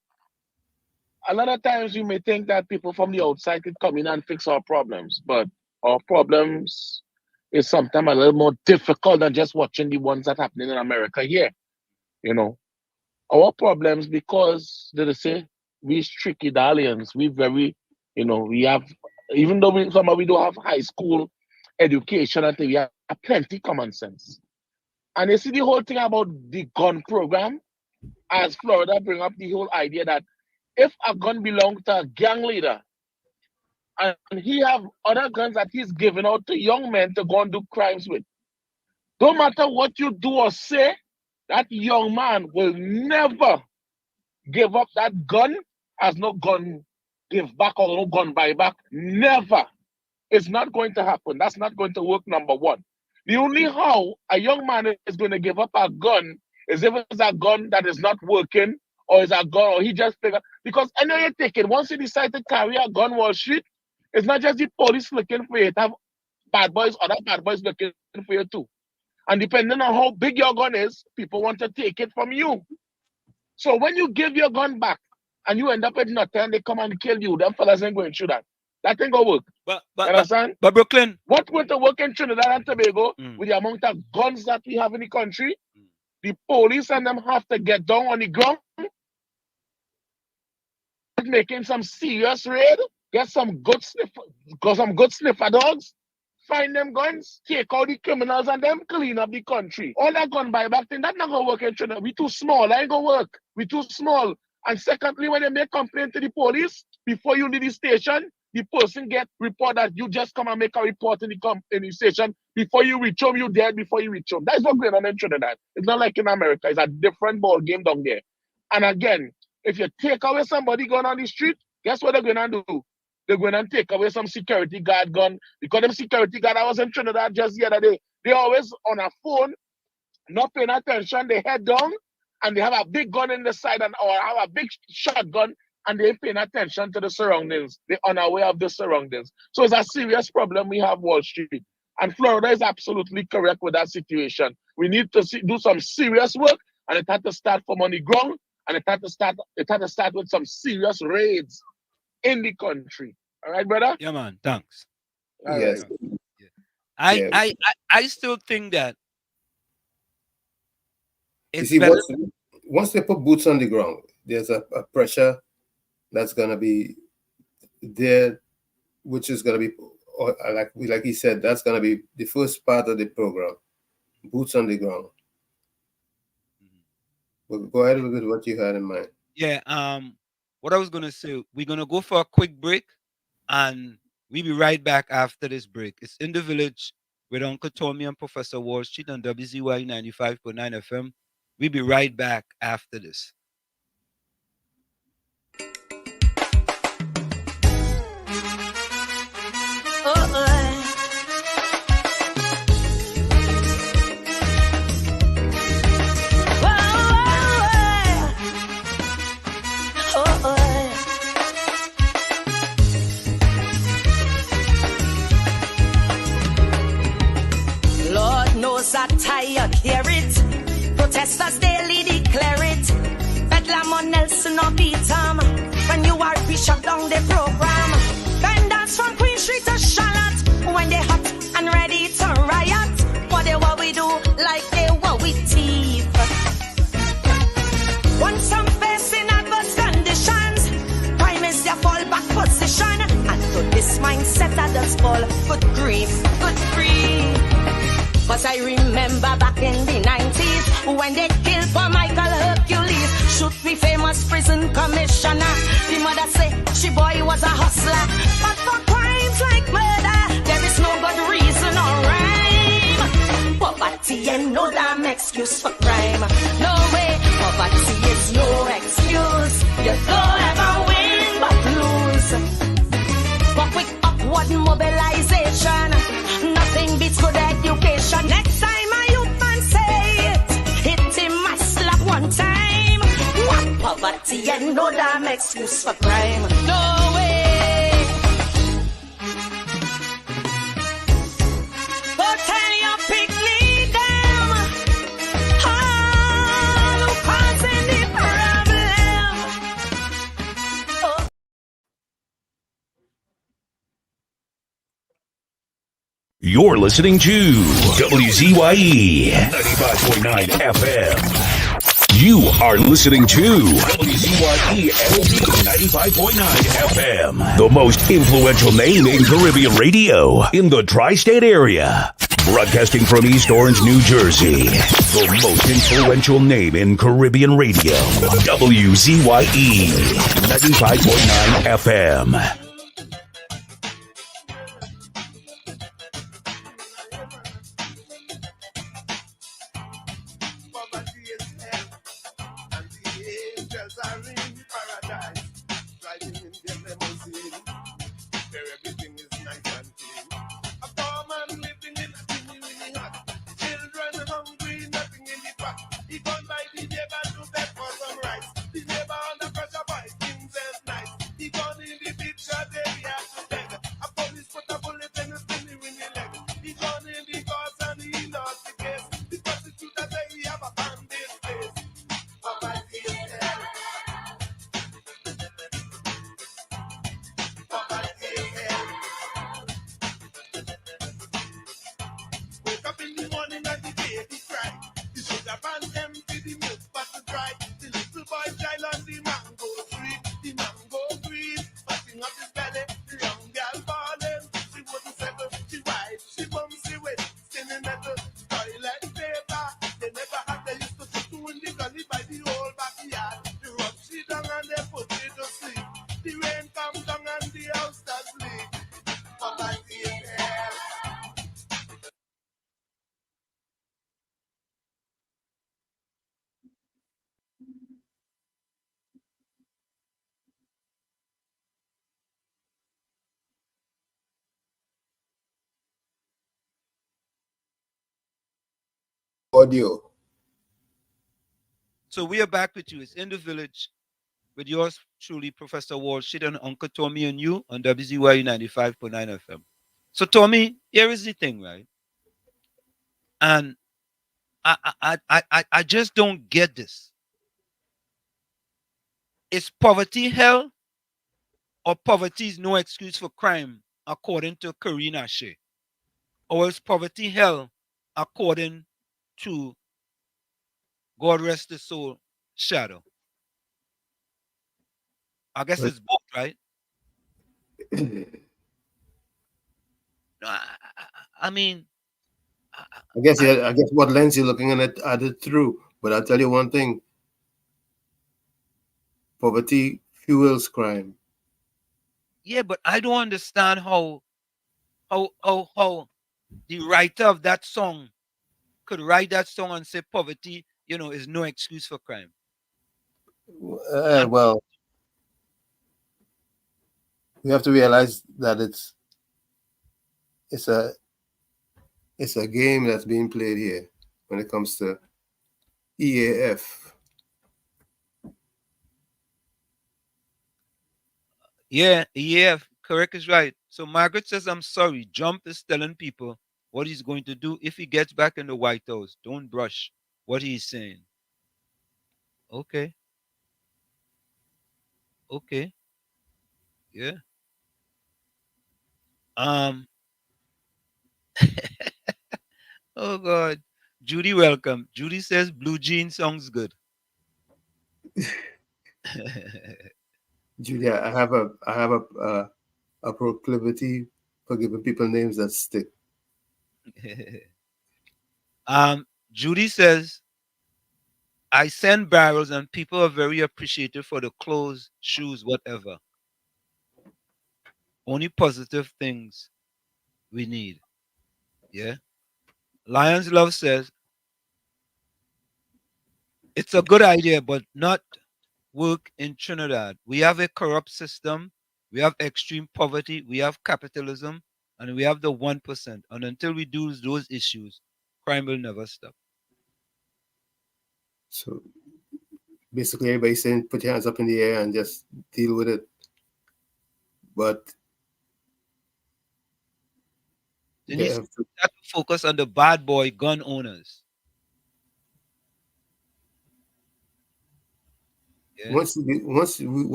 a lot of times you may think that people from the outside could come in and fix our problems, but our problems is sometimes a little more difficult than just watching the ones that happening in America here. You know, our problems, because they say we tricky Italians, we very, we have, even though we don't have high school education, and we have plenty common sense. And you see the whole thing about the gun program, as Florida bring up the whole idea that if a gun belongs to a gang leader and he have other guns that he's giving out to young men to go and do crimes with, no matter what you do or say, that young man will never give up that gun as no gun give back or no gun buy back. Never. It's not going to happen. That's not going to work, number one. The only how a young man is going to give up a gun is if it's a gun that is not working, or is a gun, or he just pick up. Because anyway you take it, once you decide to carry a gun Wall Street, it's not just the police looking for you. It have bad boys, other bad boys looking for you too. And depending on how big your gun is, people want to take it from you. So when you give your gun back and you end up with nothing, they come and kill you. Them fellas ain't going through that. That ain't gonna work. But understand? But Brooklyn, what going to work in Trinidad and Tobago with the amount of guns that we have in the country? The police and them have to get down on the ground, making some serious raid, get some good sniffer dogs, find them guns, take out the criminals and them clean up the country. All that gun buyback thing, that not gonna work in Trinidad. We too small, that ain't gonna work. We too small. And secondly, when they make complaint to the police, before you leave the station, the person get report that you just come and make a report in the station. Before you reach home, you dead before you reach home. That's what's going on in Trinidad. It's not like in America. It's a different ball game down there. And again, if you take away somebody gun on the street, guess what they're going to do? They're going to take away some security guard gun. Because them security guard, I was in Trinidad just the other day, they always on a phone, not paying attention, they head down, and they have a big gun in the side or have a big shotgun and they ain't paying attention to the surroundings. They're unaware of the surroundings. So it's a serious problem we have Wall Street. And Florida is absolutely correct with that situation. We need to do some serious work, and it had to start from on the ground, and it had to start with some serious raids in the country. All right, brother? Yeah, man. Thanks. All Yes. right. I still think that You it's see, better. once they put boots on the ground, there's a pressure that's gonna be there, which is gonna be like he said, that's gonna be the first part of the program, boots on the ground. Well, go ahead with what you had in mind. Yeah. What I was gonna say, we're gonna go for a quick break, and we'll be right back after this break. It's In the Village with Uncle Tommy and Professor Wall Street on WZY 95.9 FM. We'll be right back after this. Lord knows I'm tired, hear it. Protesters daily declare it. Bedlam on Nelson or Beatam. When you are shut down the program. Vendors from Queen Street to Charlotte. When they hot and ready to riot. What they what we do like they what we thief. Once I'm facing adverse conditions, crime is their fallback position. And to this mindset I just fall. Good grief, good grief. But I remember back in the 90s when they killed for Michael Hercules, shoot the famous prison commissioner. The mother say she boy was a hustler. But for crimes like murder, there is no good reason or rhyme. Poverty ain't no damn excuse for crime. No way, poverty is no excuse. You don't ever win but lose. But with upward mobilization, nothing beats good education. Next time a youth man say it, hit him a slap one time. What poverty and no damn excuse for crime. No way. But can you pick me down? All who causing the problem. Oh. You're listening to WZYE 95.9 FM. You are listening to WZYE LP 95.9 FM, the most influential name in Caribbean radio in the tri-state area. Broadcasting from East Orange, New Jersey, the most influential name in Caribbean radio. WZYE 95.9 FM. Audio. So we are back with you. It's In the Village with yours truly, Professor Walsh, and Uncle Tommy and you on WZYU 95.9 FM. So, Tommy, here is the thing, right? And I just don't get this. Is poverty hell, or poverty is no excuse for crime, according to Karina Shea? Or is poverty hell, according to God rest his soul, Shadow? I guess it's both, right? I mean, I guess what lens you're looking at it through. But I'll tell you one thing: poverty fuels crime. yeah, but I don't understand how the writer of that song could write that song and say poverty, is no excuse for crime. Well, we have to realize that it's a game that's being played here when it comes to EAF. Yeah, correct is right. So Margaret says, I'm sorry. Jump is telling people what he's going to do if he gets back in the White House. Don't brush what he's saying. Okay. Yeah. Oh God. Judy, welcome. Judy says Blue Jean sounds good. Julia, I have a proclivity for giving people names that stick. Judy says, I send barrels and people are very appreciative for the clothes, shoes, whatever. Only positive things we need. Yeah. Lions Love says, it's a good idea, but not work in Trinidad. We have a corrupt system. We have extreme poverty. We have capitalism. And we have the 1%. And until we do those issues, crime will never stop. So basically, everybody's saying put your hands up in the air and just deal with it. But Then you have to focus on the bad boy gun owners. Yeah. Once there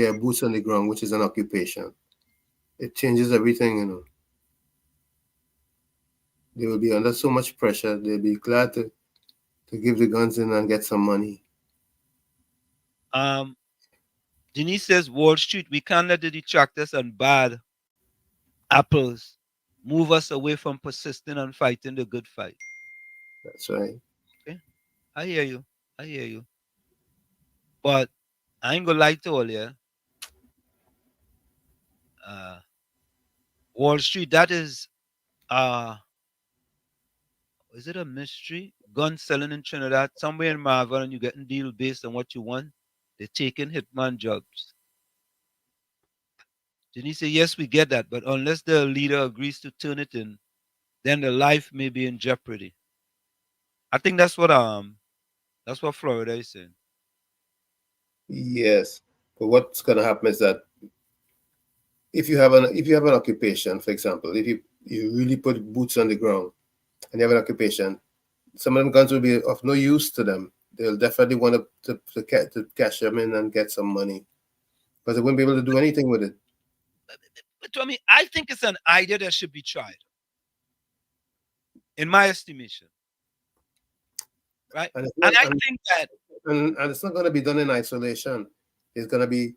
are boots on the ground, which is an occupation, it changes everything. They will be under so much pressure. They'll be glad to give the guns in and get some money. Denise says, Wall Street, we can't let the detractors and bad apples move us away from persisting and fighting the good fight. That's right. Okay. I hear you. But I ain't gonna lie to all you. Wall Street, that is it a mystery? Gun selling in Trinidad, somewhere in Marvel, and you're getting deal based on what you want. They're taking hitman jobs. Denise said, yes, we get that, but unless the leader agrees to turn it in, then the life may be in jeopardy. I think that's what Florida is saying. Yes, but what's going to happen is that if you have an occupation, for example, if you really put boots on the ground and you have an occupation, some of them guns will be of no use to them. They'll definitely want to cash them in and get some money, because they wouldn't be able to do anything with it. But I mean, I think it's an idea that should be tried, in my estimation. Right? And I think that... And it's not going to be done in isolation. It's going to be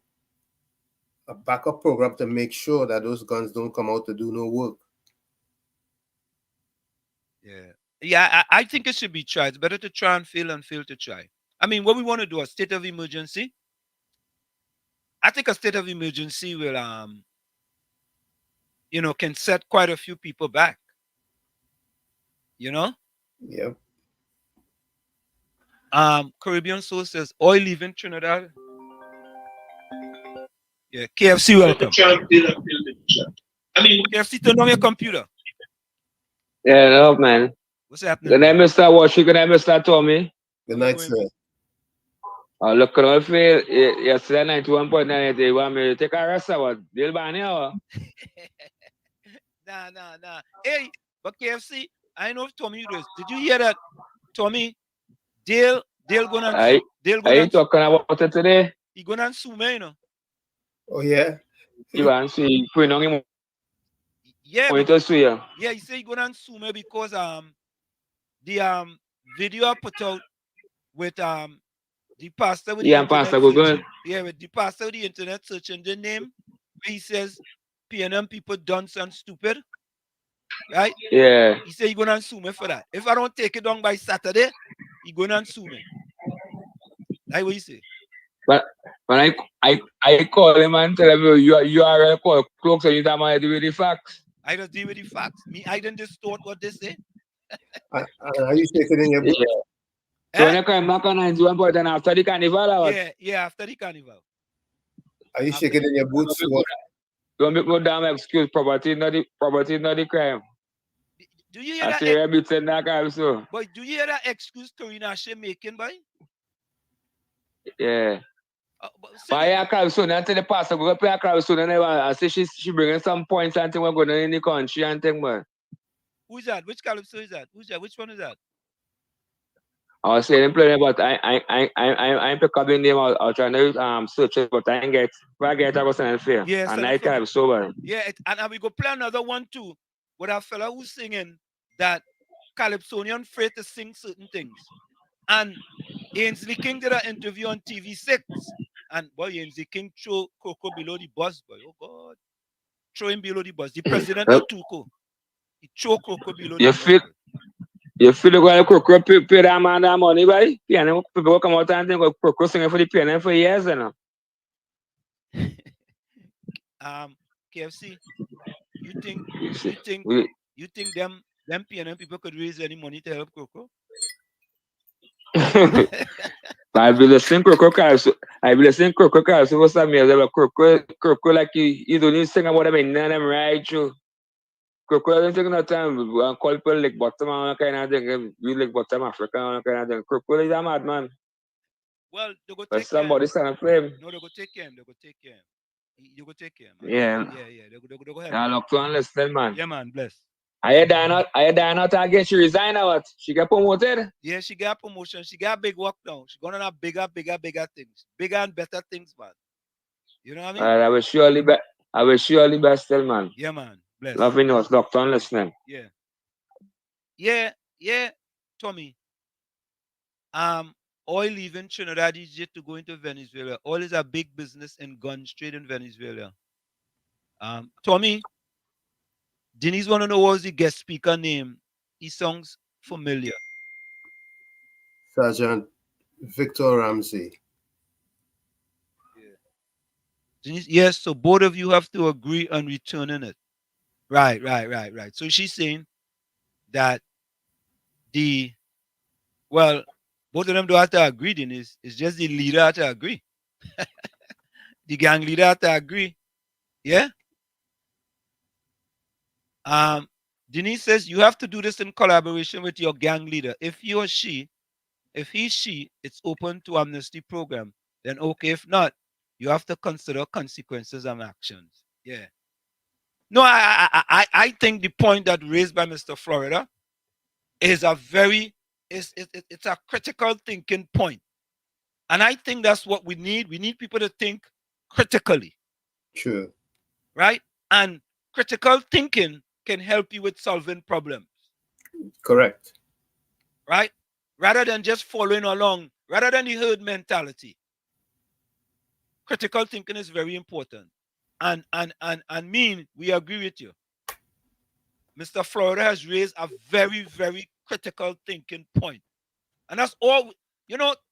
a backup program to make sure that those guns don't come out to do no work. Yeah, I think it should be tried. It's better to try and fail to try. I mean, what we want to do, a state of emergency. I think a state of emergency will, can set quite a few people back. Yep. Caribbean Soul says, oil leaving Trinidad. Yeah, KFC, welcome. KFC, turn on your computer. Yeah, no, man. What's happening? Good night, Mr. Washi. Good night, Mr. Tommy. Good night, sir. Look at feel yesterday 91.9 they want me to take a rest or they'll ban you. Nah. Hey, but KFC, I know Tommy Rose. Did you hear that? Tommy, Dale gonna Are you talking about it today? he gonna sue me, you know. Oh yeah. You want to see putting on him? Yeah, Point to see you. yeah, he say he gonna sue me because the video I put out with the pastor with Yeah, the and Pastor internet Google. search, yeah, with the pastor with the internet search engine name, where he says PNM people dunce and stupid, right? Yeah. He say he gonna sue me for that. If I don't take it down by Saturday, he gonna sue me. Like what you say? But when I call him and tell him you are call clerks and you tell me I do with the facts. I don't deal with the facts. I didn't distort what they say. Are you shaking in your boots? Yeah. So when I come back on 91.9 after the carnival or what? Yeah, after the carnival. Are you shaking in your boots? Don't make no damn excuse. Property not the crime. Do you hear I that? say rabbits in that crime so. But do you hear that excuse Karina Ashe making, boy? Yeah. But I crime soon until the pastor go play a crime soon and I say she bringing some points and thing we're going on in the country and thing, man. Who's that? Which calypso is that? Who's that? Which one is that? I was saying playing, but I pick up the name. I'll try to search it, but I ain't get. If I get, I was saying fair. Yeah, and I can't so bad. Yeah, and we go play another one too, with a fella who's singing that Calypsonian afraid to sing certain things. And Ainsley King did an interview on TV6, and boy, Ainsley King throw Coco below the bus, boy. Oh God, throw him below the bus. The president of Tuco, he throw Coco below the bus. You feel like Coco pay that man that money, boy? PNM people come out and think Coco singing for the PNM for years, you know. KFC, you think them PNM people could raise any money to help Coco? I be listening Coco cars. I be listening Coco cars. So what's that mean? Coco like you don't need to sing about them in them right through. Coco doesn't take no time. We call people like bottom and kind of thing. We like bottom Africa and kind of thing. Coco is a madman. Well, they go But take somebody stand for him. No, they go take care. They go take care. You go take care, man. Yeah. They go help. Yeah, look to and listen, man. Yeah, man. Bless. I Diana again. She resigned or what? She got promoted? Yeah, she got promotion. She got big work now. She's gonna have bigger things. Bigger and better things, man. You know what I mean? I will surely best still, man. Yeah, man. Bless. Loving us, doctor and listening. Yeah, Tommy. Oil leaving Trinidad Egypt to go into Venezuela. Oil is a big business in guns trade in Venezuela. Tommy, Denise want to know what's the guest speaker name. He sounds familiar. Sergeant Victor Ramsey. Denise, yes, so both of you have to agree on returning it. Right. So she's saying that both of them don't have to agree, Denise. It's just the leader have to agree. The gang leader have to agree. Yeah? Denise says you have to do this in collaboration with your gang leader. If she, it's open to amnesty program, then okay. If not, you have to consider consequences and actions. Yeah. No, I think the point that raised by Mr. Florida is it's a critical thinking point. And I think that's what we need. We need people to think critically. True. Right? And critical thinking can help you with solving problems. Correct. Right? Rather than just following along, rather than the herd mentality. Critical thinking is very important. And we agree with you. Mr. Florida has raised a very, very critical thinking point. And that's all,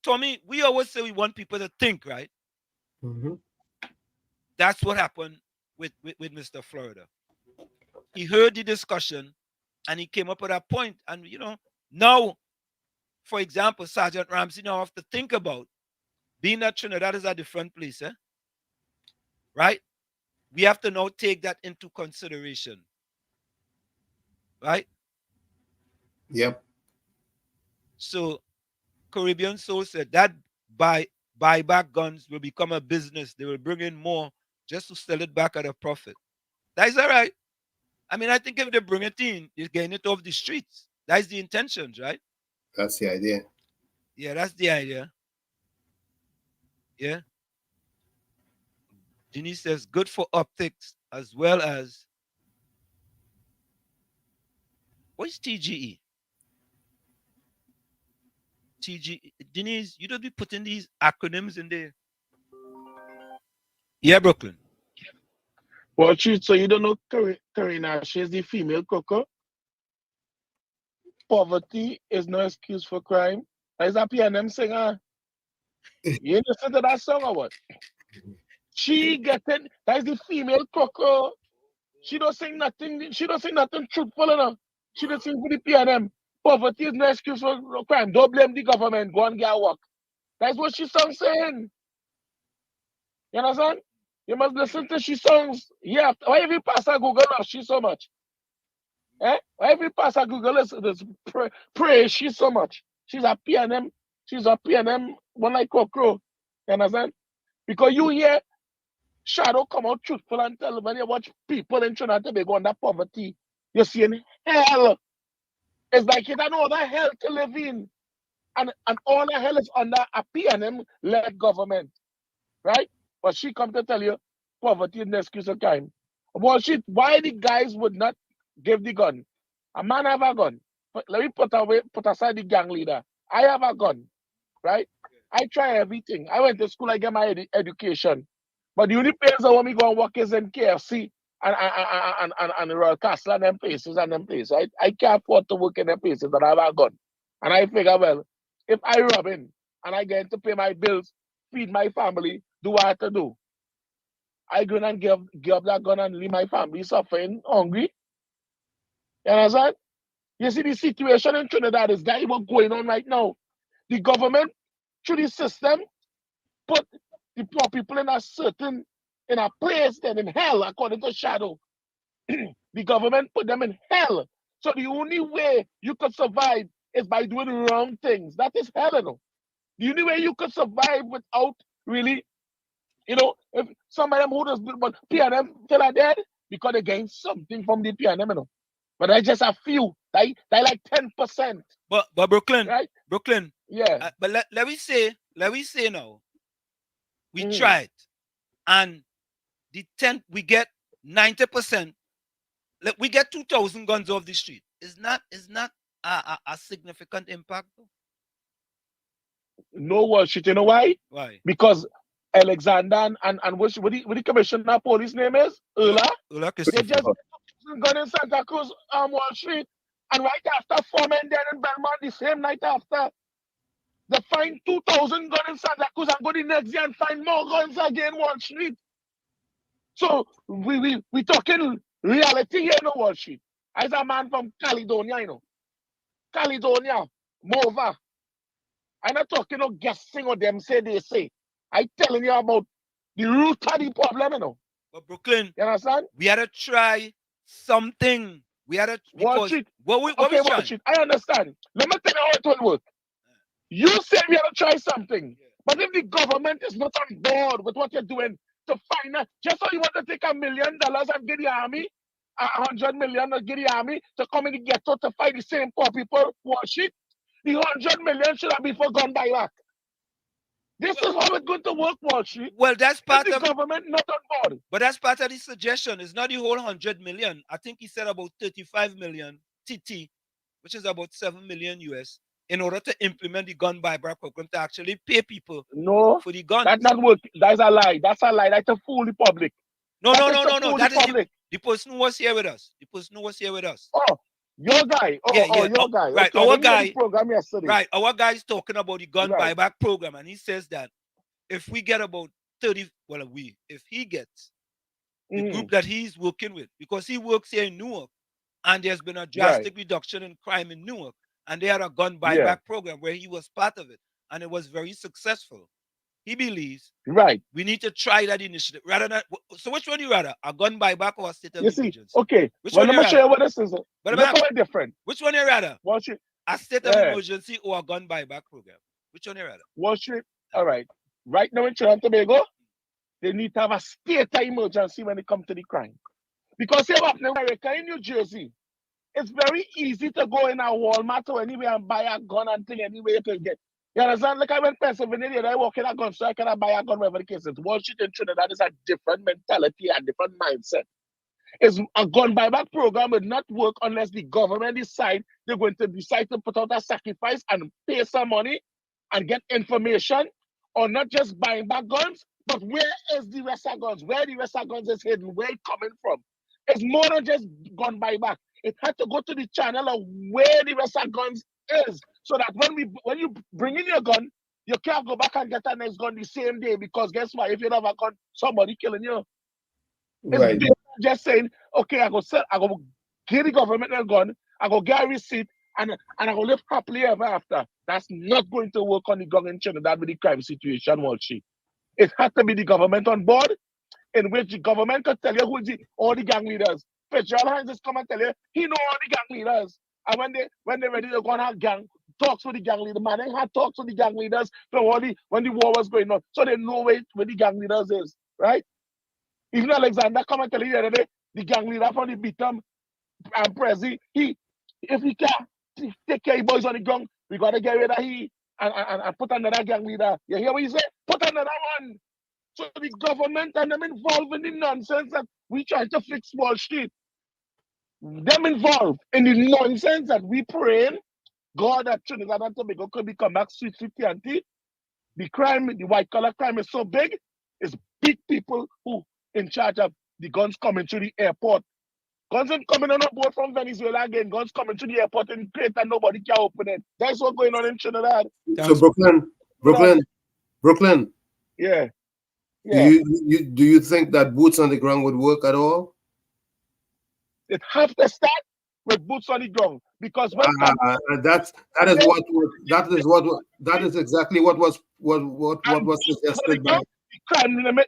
Tommy, we always say we want people to think, right? Mm-hmm. That's what happened with Mr. Florida. He heard the discussion and he came up with a point. And, now, for example, Sergeant Ramsey now have to think about being that Trinidad is a different place, right? We have to now take that into consideration. Right? Yep. So Caribbean Soul said that by buyback guns will become a business. They will bring in more just to sell it back at a profit. That is all right. I mean, I think if they bring it in, you're getting it off the streets. That's the intentions, right? That's the idea. Yeah, that's the idea. Yeah. Denise says good for optics as well as what is TGE? TG Denise, you don't be putting these acronyms in there. Yeah, Brooklyn. Well, so you don't know Karina, she's the female coco. Poverty is no excuse for crime. Is that PNM singer? You listen to that song or what? She getting, that's the female coco. She don't sing nothing, truthful enough. She don't sing for the PNM. Poverty is no excuse for crime. Don't blame the government. Go and get work. That's what she song saying. You understand? You must listen to she songs. Yeah. Why every pass I Google her, she so much? Eh? Why every pass I Google is pray she so much? She's a PNM. She's a PNM one like Crow. You understand? Because you hear Shadow come out truthful and tell when you watch people in Trinidad and Tobago under poverty, you're seeing hell. It's like you don't know the hell to live in. And all the hell is under a PNM-led government. Right? But she come to tell you poverty is an excuse of crime. Well, why the guys would not give the gun? A man have a gun. But let me put aside the gang leader. I have a gun. Right? I try everything. I went to school, I get my education. But the only place I want me go and work is in KFC and Royal Castle and them places. Right? I can't afford to work in them places that I have a gun. And I figure, well, if I rob in and I get to pay my bills, feed my family, do what I have to do, I go and give up that gun and leave my family suffering, hungry. You understand? You see the situation in Trinidad is that what's going on right now. The government, through the system, put the poor people in a place then in hell, according to Shadow. The government put them in hell. So the only way you could survive is by doing wrong things. That is hell, you know. The only way you could survive without really, you know, if some of them who does, but PNM till are dead because they gain something from the PNM, you know. But I just a few. They like 10%. But Brooklyn, right? Brooklyn. Yeah. But let me say now, we tried, and we get 90%. We get 2,000 guns off the street. It's not a significant impact. No worship. You know why? Why? Because Alexander and what the commissioner police name is? Ula. They just gun in Santa Cruz on Wall Street, and right after 4 men dead in Belmont the same night after. They find 2,000 guns in Santa Cruz and go the next year and find more guns again Wall Street. So we talking reality here in Wall Street. As a man from Caledonia, you know. Caledonia, Mova. I'm not talking no guessing or them say they say. I telling you about the root of the problem, you know. But Brooklyn, you understand? We had to try something. We had to Wall Street. Wall Street. I understand. Let me tell you how it will work. You say we have to try something, but if the government is not on board with what you're doing to find out, just so you want to take $1 million and give the army, 100 million and give the army to come in the ghetto to fight the same poor people, watch it. The 100 million should have been for gun buyback. This is how it's going to work, Wall Street. Well, that's part of the government not on board. But that's part of the suggestion. It's not the whole 100 million. I think he said about 35 million TT, which is about 7 million US, in order to implement the gun buyback program to actually pay people for the guns. That's not work. That's a lie. That's a lie. That's to fool the public. No. That is the person who was here with us. Oh, your guy. Your guy. Right, okay, our guy. Program yesterday. Right, our guy is talking about the gun buyback program, and he says that if we get about 30, if he gets the group that he's working with, because he works here in Newark, and there's been a drastic reduction in crime in Newark, and they had a gun buyback program where he was part of it, and it was very successful. He believes we need to try that initiative rather than. So which one do you rather, a gun buyback or a state of emergency? Okay. Which well, one let me show you what this is. But different. Which one you rather? Wall Street. A state of emergency or a gun buyback program? Which one you rather? Wall Street. All right. right now in Trinidad and Tobago, they need to have a state of emergency when it comes to the crime. Because here in America, in New Jersey, it's very easy to go in a Walmart or anywhere and buy a gun and thing anywhere you can get. You understand? Like I went to Pennsylvania, I walk in a gun store, I can buy a gun, whatever the case is. Wall Street in Trinidad is a different mentality and different mindset. Is a gun buyback program would not work unless the government decide they're going to decide to put out a sacrifice and pay some money and get information, or not just buying back guns, but where is the rest of guns? Where the rest of guns is hidden? Where it coming from? It's more than just gun buyback. It had to go to the channel of where the rest of guns is, so that when you bring in your gun, you can't go back and get a next gun the same day, because guess what? If you don't have a gun, somebody killing you. It's Right. just saying, okay, I go give the government a gun, I go get a receipt, and I go live happily ever after. That's not going to work on the gun in Trinidad with the crime situation, Walshy. It has to be the government on board, in which the government could tell you who is all the gang leaders. Fitzgerald Hines just come and tell you he know all the gang leaders. And when they're ready to go and have gang talks with the gang leader, man, they had talks with the gang leaders when the war was going on. So they know where the gang leaders is, right? Even Alexander come and tell you the other day, the gang leader from the Beatum and Prezi, if he can't take care of boys on the ground, we gotta get rid of he and put another gang leader. You hear what he say? Put another one. So the government and them involved in the nonsense that we try to fix Wall Street. Them involved in the nonsense that we praying, God, that Trinidad and Tobago could become back sweet 50. The crime, the white collar crime is so big, it's big people who in charge of the guns coming to the airport. Guns ain't coming on a boat from Venezuela again. Guns coming to the airport in Crete and nobody can open it. That's what's going on in Trinidad. So Brooklyn. Yeah. Do you think that boots on the ground would work at all? It have to start with boots on the ground, because that is exactly what was suggested by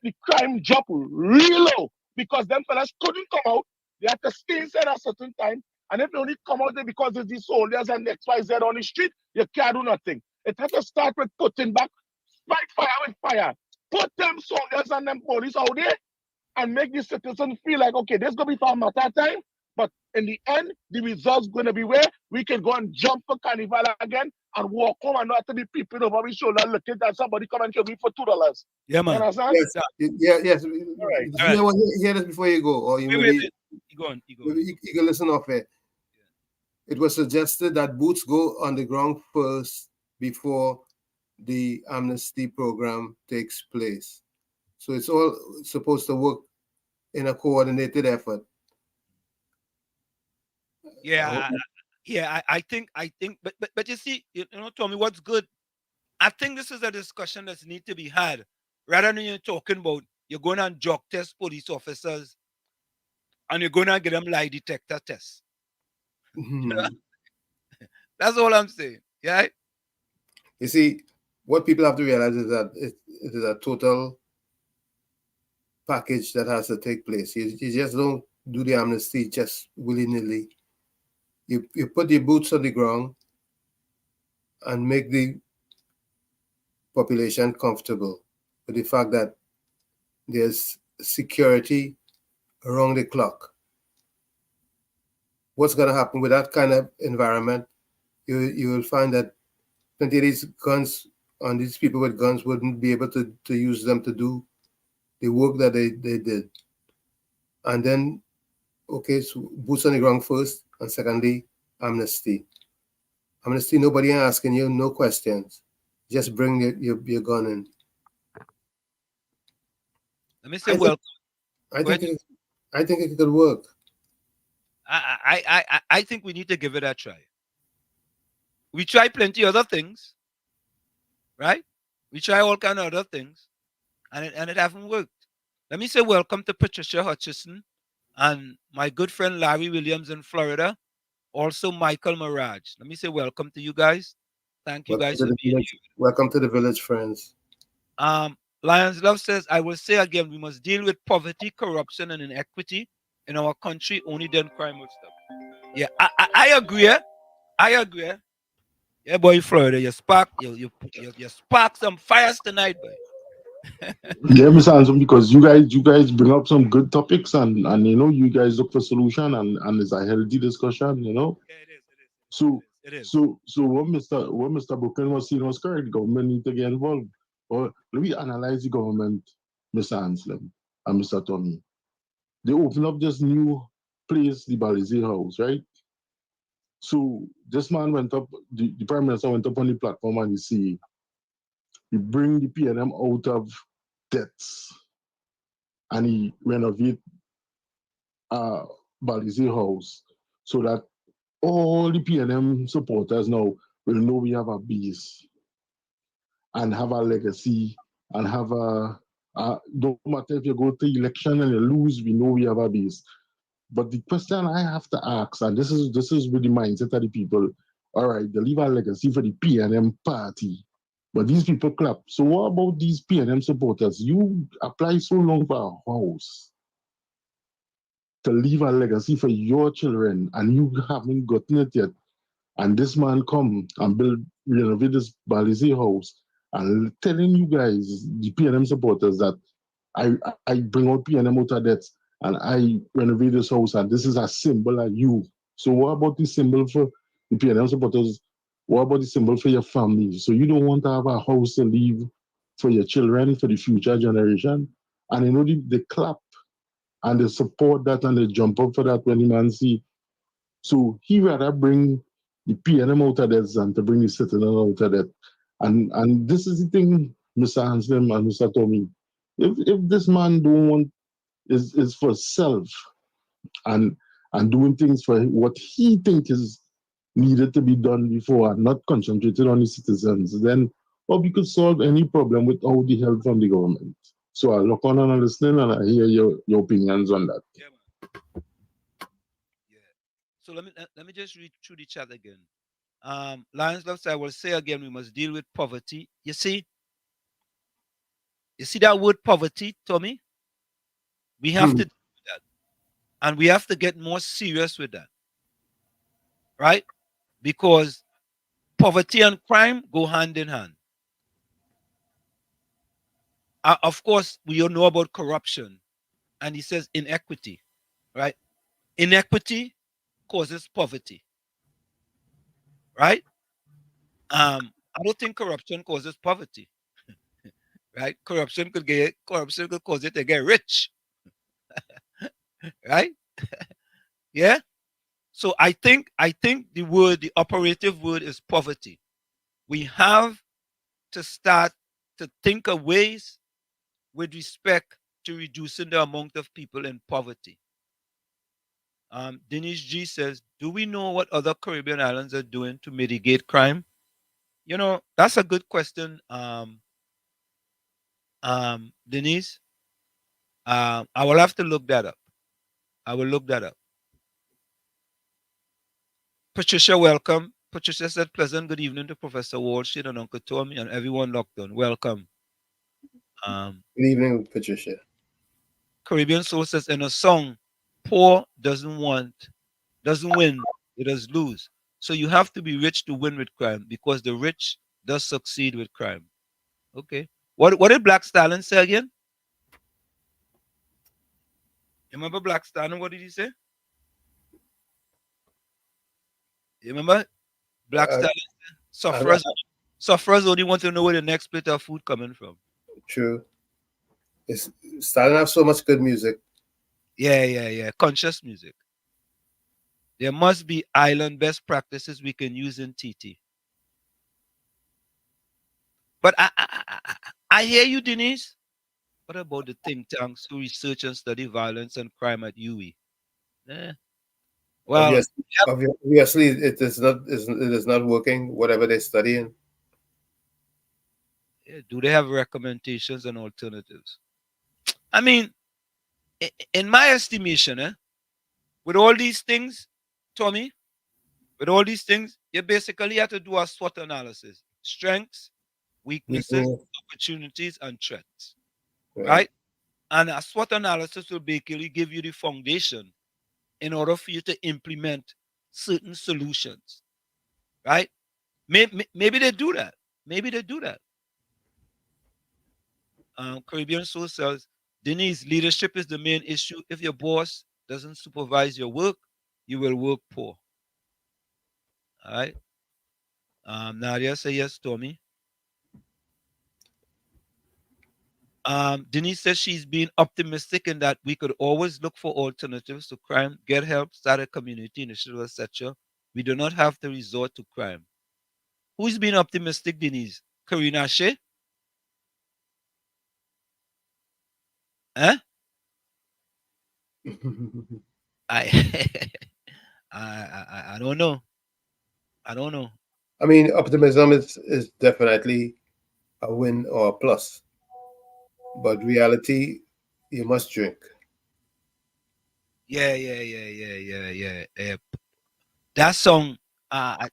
the crime drop real low, because them fellas couldn't come out. They had to stay inside at a certain time, and if they only come out there because it's the soldiers and XYZ on the street, you can't do nothing. It had to start with putting back, fight fire with fire. Put them soldiers and them police out there and make the citizens feel like, okay, this is going to be for a matter of time, but in the end, the result's going to be where we can go and jump for carnival again and walk home and not have to be peeping over my shoulder looking at somebody come and kill me for $2. Yeah, man. You understand? Yes. All right. You hear this before you go, or you maybe you go on. You can listen off it. It was suggested that boots go on the ground first before the amnesty program takes place. So it's all supposed to work in a coordinated effort. I think, but you see, Tommy, what's good? I think this is a discussion that needs to be had, rather than you talking about you're going to drug test police officers and you're going to get them lie detector tests. That's all I'm saying. Yeah. You see, what people have to realize is that it is a total package that has to take place. You just don't do the amnesty just willy-nilly. You put your boots on the ground and make the population comfortable with the fact that there's security around the clock. What's going to happen with that kind of environment? You will find that plenty of these guns and these people with guns wouldn't be able to use them to do the work that they did. And then, okay, so boots on the ground first, and secondly, amnesty. Amnesty, nobody asking you, no questions. Just bring your gun in. Let me say, I think it could work. I think we need to give it a try. We try plenty other things, right? We try all kind of other things, and it haven't worked. Let me say welcome to Patricia Hutchison and my good friend Larry Williams in Florida. Also Michael Mirage. Let me say welcome to you guys. Thank you guys for being here. Welcome to the village, friends. Lions Love says, I will say again, we must deal with poverty, corruption, and inequity in our country. Only then crime will stop. Yeah, I agree. I agree. Yeah, boy, Florida, you spark some fires tonight, boy. Yeah, Mr. Anson, because you guys bring up some good topics and you guys look for solution and it's a healthy discussion, Yeah, it is. It is. So It is. so what Mr. Brooklyn was saying was correct. Government need to get involved. Or let me analyze the government, Mr. Anselm and Mr. Tommy. They open up this new place, the Balize House, right? So this man went up, the Prime Minister went up on the platform and he bring the PNM out of debts and he renovate Balize House so that all the PNM supporters now will know we have a base and have a legacy and have don't matter if you go to election and you lose, we know we have a base. But the question I have to ask, and this is with the mindset of the people, all right, they leave a legacy for the PNM party. But these people clap. So what about these PNM supporters? You apply so long for a house to leave a legacy for your children and you haven't gotten it yet. And this man come and renovate this Balize house and telling you guys, the PNM supporters, that I bring out PNM out of debt and I renovate this house and this is a symbol of you. So what about the symbol for the PNM supporters? What about the symbol for your family? So you don't want to have a house to leave for your children, for the future generation? And they clap and they support that and they jump up for that when the man see. So he rather bring the PNM out of that than to bring the citizen out of that. And this is the thing, Mr. Hansen and Mr. Tommy. If this man don't want is for self and doing things for what he think is needed to be done before and not concentrated on the citizens, then we could solve any problem without the help from the government. So I look on and listen and I hear your opinions on that. Yeah, man. Yeah. So let me just read through the chat again. Lions Love, I will say again, we must deal with poverty. You see that word poverty, Tommy? We have to do that. And we have to get more serious with that. Right? Because poverty and crime go hand in hand. Of course, we all know about corruption. And he says inequity. Right? Inequity causes poverty. Right? I don't think corruption causes poverty. Right? Corruption could cause it to get rich. Right? Yeah. So I think the operative word is poverty. We have to start to think of ways with respect to reducing the amount of people in poverty. Denise G says, do we know what other Caribbean islands are doing to mitigate crime? That's a good question, Denise. I will have to look that up. I will look that up. Patricia, welcome. Patricia said, pleasant good evening to Professor Walsh and Uncle Tommy and everyone locked on. Welcome. Good evening, Patricia. Caribbean Soul says, in a song, poor doesn't win, it does lose. So you have to be rich to win with crime because the rich does succeed with crime. Okay. What did Black Stalin say again? You remember Black Stalin? What did he say? You remember? Black Stalin? Sufferers only want to know where the next plate of food coming from. True. It's starting to have so much good music. Yeah. Conscious music. There must be island best practices we can use in TT. But I hear you, Denise. What about the think tanks who research and study violence and crime at UWI? Well, obviously, it is not working. Whatever they're studying. Do they have recommendations and alternatives? I mean, in my estimation, with all these things, Tommy, with all these things, you basically have to do a SWOT analysis: strengths, weaknesses, opportunities, and threats. Right? And a SWOT analysis will basically give you the foundation in order for you to implement certain solutions. Right? Maybe they do that. Maybe they do that. Caribbean Soul says, Denise, leadership is the main issue. If your boss doesn't supervise your work, you will work poor. All right. Nadia say yes, Tommy. Denise says she's being optimistic in that we could always look for alternatives to crime, get help, start a community initiative, etc. We do not have to resort to crime. Who's being optimistic, Denise? Karina Shea? Huh? I, I don't know. I don't know. I mean, optimism is definitely a win or a plus. But reality, you must drink. Yeah. That song, I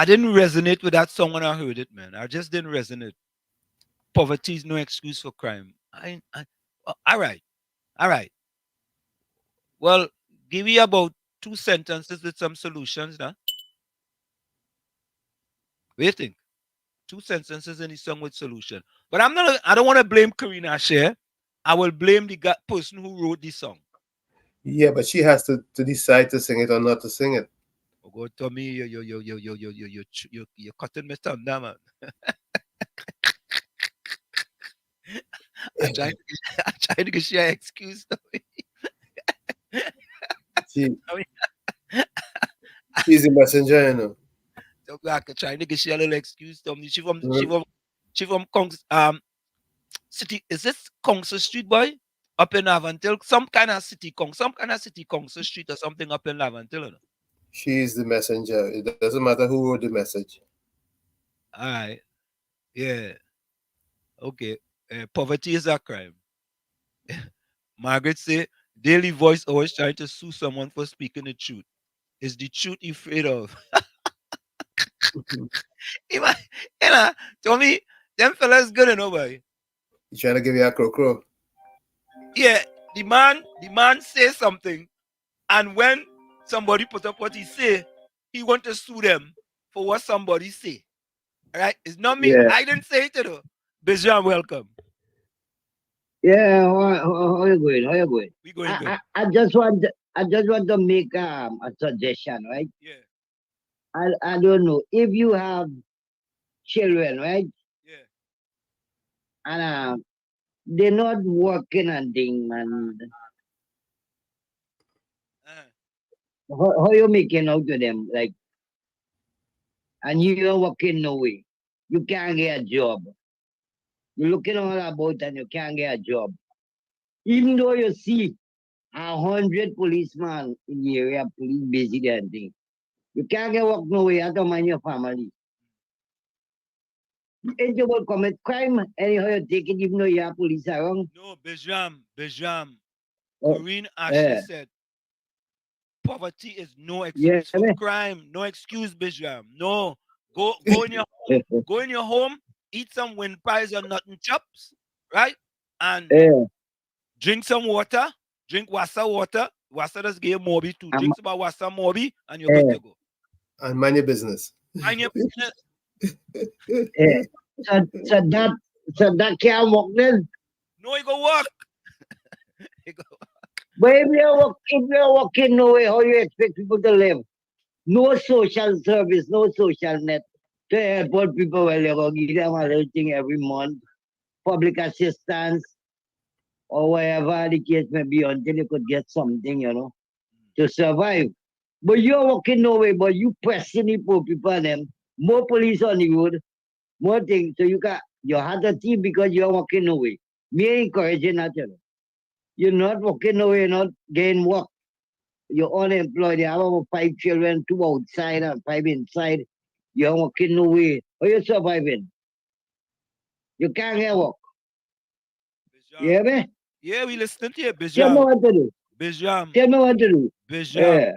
didn't resonate with that song when I heard it, man. I just didn't resonate. Poverty is no excuse for crime. All right. Well, give me about 2 sentences with some solutions, now. What do you think? 2 sentences in the song with solution. But I don't want to blame Karina Shea. I will blame the person who wrote the song. Yeah, but she has to decide to sing it or not to sing it. Oh God, Tommy, you're cutting me thunder, man. I'm trying to get you an excuse. She's the messenger, you know. Trying to get you a little excuse, Tommy. She from city. Is this Council Street, boy? Up in Laventille, some kind of city Council Street or something up in Laventille. You know? She is the messenger. It doesn't matter who wrote the message. All right. Yeah. Okay. Poverty is a crime. Margaret say, Daily Voice always trying to sue someone for speaking the truth. Is the truth you afraid of? Tommy, them fellas good enough, boy. You trying to give you a crow? Yeah, the man say something, and when somebody put up what he say, he want to sue them for what somebody say. All right, it's not me. Yeah. I didn't say it, though. Bijan, welcome. Yeah, how you going? How you going? We going good. I just want to make a suggestion, right? Yeah. I don't know if you have children, right? Yeah. And they're not working and thing, man. How you making out to them, like? And you are working no way. You can't get a job. You're looking all about and you can't get a job. Even though you see 100 policemen in the area, police busy and thing. You can't get work no way. You have to mind your family. If you will commit crime, anyhow you take it even though you have police around. No, Bijam. Marine actually said, poverty is no excuse for crime. No excuse, Bijam. No. Go in your home. Go in your home, eat some wind pies or nothing chops, right? And drink some water. Drink Wassa water. Wassa does give you Moby too. Drink some Wassa Moby and you're good to go. And mind your business. Mind your business. So that can't work then. No, it go work. But if you're working no way, how you expect people to live? No social service, no social net to help people while you're going to give them a little thing every month. Public assistance or whatever the case may be until you could get something, to survive. But you're working no way, but you pressing the poor people and them. More police on the road, more things. So you had a team because you're working no way. Me encouraging that, You're not working no way, you're not getting work. You're unemployed. You have about 5 children, 2 outside and 5 inside. You're working no way. How you surviving? You can't get work. You hear me? Yeah, we listen to you, Bijam. Tell me what to do. Bijam. Tell me what to do. Bijam. Yeah.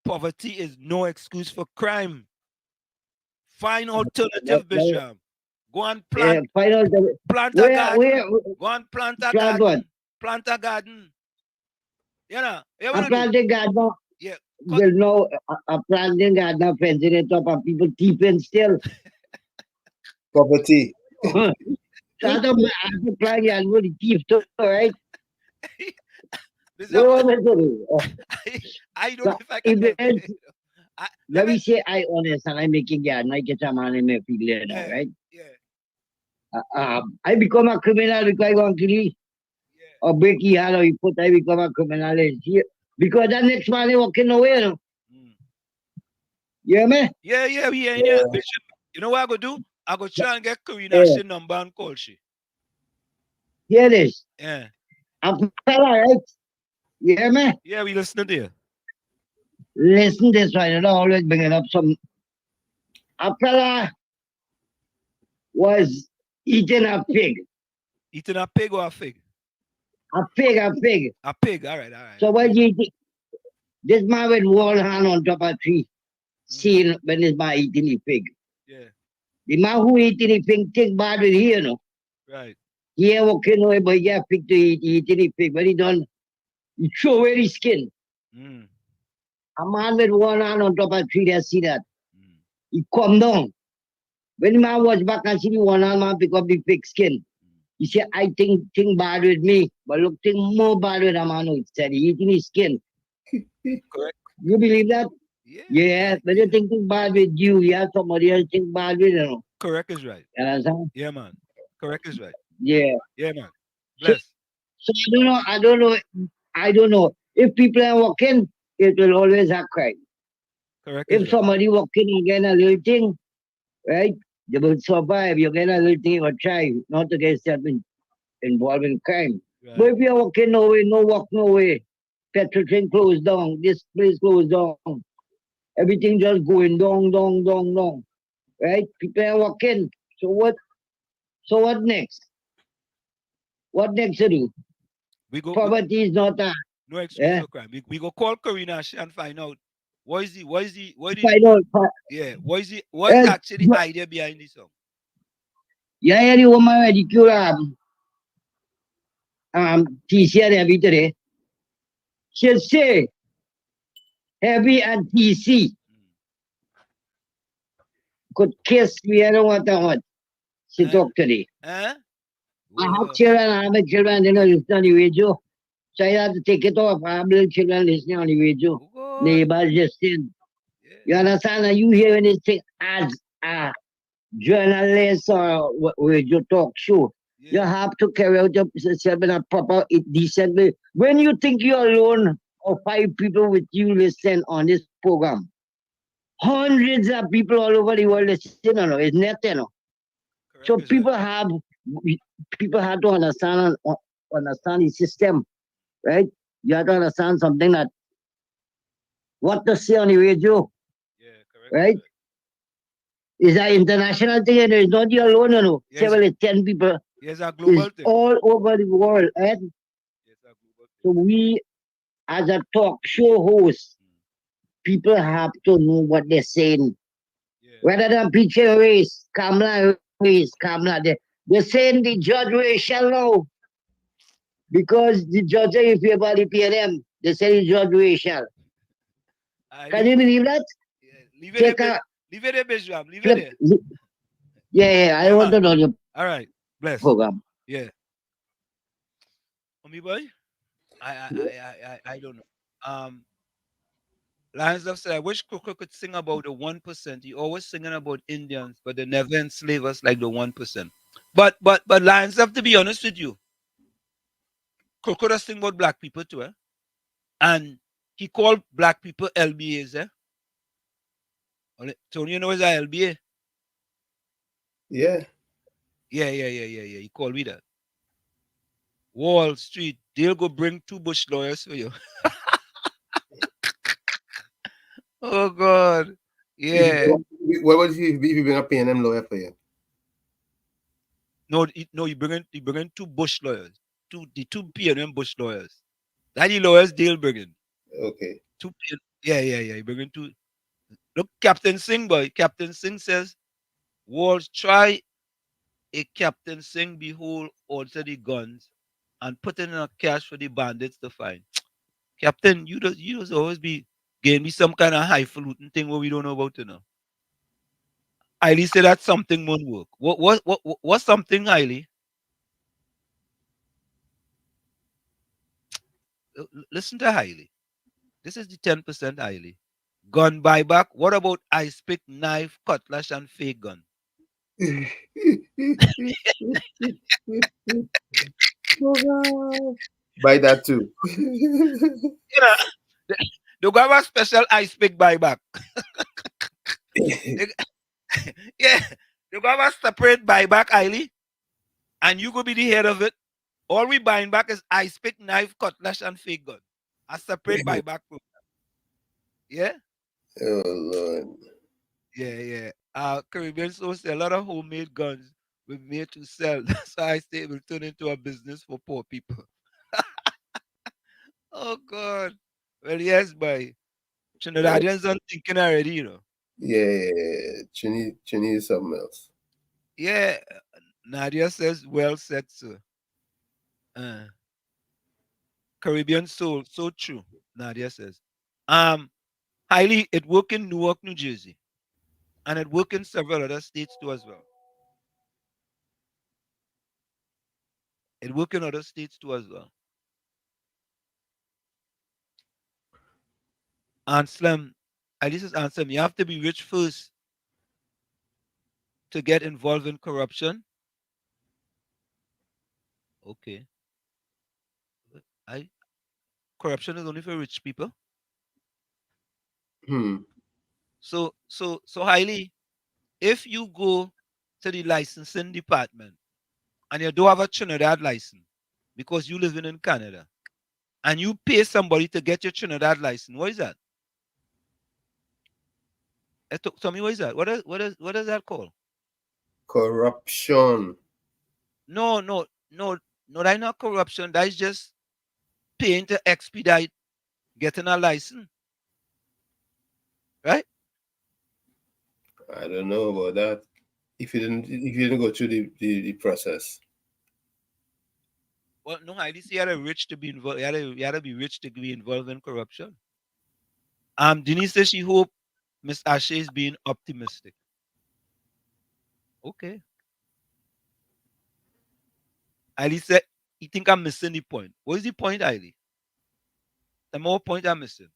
Poverty is no excuse for crime. Find alternative, Bijam. Go and plant. Yeah, plant a garden. Go and plant a garden. Plant a garden. A planting garden. Yeah. There's no a planting garden fencing it up and people keeping still. Poverty. So I don't plan you with the thief too, right? This What do you up- want me to do? I don't So know if I can if help it- you. I, let me say I honest and I making it, I get some money me feel it now, yeah, right? yeah, I become a criminal because I want to kill you. Or break your hand or you put I become a criminal here. Because that next man is walking away, no? You hear me? yeah, yeah. Bishop, you know what I go do? I go try and get Karina Yeah. she number and call she. Hear this. Yeah, I'm fella, right? You hear me? yeah, we listen to you. Listen this one, you know, always bringing up some. A fella was eating a pig. Eating a pig or a fig? A pig, a pig. A pig. All right, all right. So when you eat this man with one hand on top of a tree, seeing when this man eating the pig. Yeah, The man who eating the pig think bad with here, no? right. He ain't walking away, but he get pig to eat, he eating the pig. When he done, he throw away the skin. Mm. A man with one hand on top of a tree, they see that. He come down. When the man watch back and see the one hand man pick up the pig skin, he said, I think bad with me, but look, think more bad with a man who said he eating his skin. Correct. You believe that? Yeah. Yeah, but you think bad with you, you have somebody else think bad with you. Correct is right. You understand? Yeah, man. Correct is right. Yeah. Yeah, man. So, Bless. so I don't know. If people are walking, it will always have crime. Correct is If right. somebody walking and get a little thing, right, they will survive. You get a little thing or try not to get yourself involved in crime. Right. But if you're walking no way, no walk no way, petrol train closed down, this place closed down, everything just going down, right? People are walking. So what? So what next? What next to do? We go. Poverty is not a. No excuse Yeah. for crime. We go call Karina and find out what is Find out. yeah, what is actually the idea behind this song? Yeah, the woman ridicule TC and heavy today. She'll say heavy and TC could kiss me. I don't want that one. She talk today. Huh? I have children, I have children, they don't listen on the radio. So I have to take it off. I have little children listening on the radio. Neighbors just saying. You understand? And you hearing this thing as a journalist or radio talk show. You have to carry out yourself in a proper, decent way. When you think you're alone or 5 people with you listen on this program, hundreds of people all over the world listen, you know, it's net, you know. So people have to understand the system, right? You have to understand something that what to say on the radio, right? It's an international thing, and it's not you alone, you know. Yes. 7 or 10 people. Yes, a global It's thing. all over the world, right? So we, as a talk show host, people have to know what they're saying. Rather than preaching race, Kamala, they're saying the judge race shall know. Because the judge, if you body pay them, they say the judge race shall. Can you believe that? Leave it there, leave it there, Bishop. Leave it there. Yeah, I want to know your All right. Bless. program. Yeah. Me boy? I don't know. Lions of said, I wish Coco could sing about the 1%. He always singing about Indians, but they never enslave us like the 1%. But Lions have to be honest with you. Coco does sing about black people too, eh? And he called black people LBAs, eh? Tony, you know what's a LBA? Yeah. Yeah. He called me that. Wall Street, they'll go bring 2 Bush lawyers for you. Oh God. Yeah. What would you bring a PNM lawyer for you? No, you bring in 2 Bush lawyers. The 2 PNM Bush lawyers. That the lawyers they'll bring in. Okay. 2 Yeah. You bring in 2. Look, Captain Singh, boy. Captain Singh says, Walls try a Captain Singh behold also the guns and put in a cash for the bandits to find. Captain, you just always be giving me some kind of highfalutin thing what we don't know about, you know. Hailey said that something won't work. What's something, Hailey? Listen to Hailey. This is the 10% Hailey. Gun buyback. What about ice pick, knife, cutlass, and fake gun? Buy that too. You know, they go have a special ice pick buyback. Yeah, they go have a separate buyback, Hailey, and you go be the head of it. All we buying back is ice pick, knife, cutlass, and fake gun. A separate buyback program. Yeah? Oh Lord. Yeah. Caribbean Soul say a lot of homemade guns were made to sell. That's why I say it will turn into a business for poor people. Oh God. Well, yes, boy. Trinidadians are thinking already, you know. Yeah. Chini is something else. Yeah. Nadia says, well said, sir. Caribbean Soul, so true. Nadia says. Hailey, it work in Newark, New Jersey. And it work in several other states too as well. It work in other states too as well. Anselm, this is Anselm. You have to be rich first to get involved in corruption. Okay. Corruption is only for rich people. So Hailey, if you go to the licensing department and you don't have a Trinidad license because you living in Canada, and you pay somebody to get your Trinidad license, what is that? Tell me, what is that? What is that called? Corruption. No, that's not corruption. That's just paying to expedite getting a license. Right? I don't know about that. If you didn't go through the process. Well, no, I didn't say you had to rich to be involved. You had to be rich to be involved in corruption. Denise says she hope Miss Ashe is being optimistic. Okay. Hailey said, you think I'm missing the point. What is the point, Hailey? The more point I'm missing.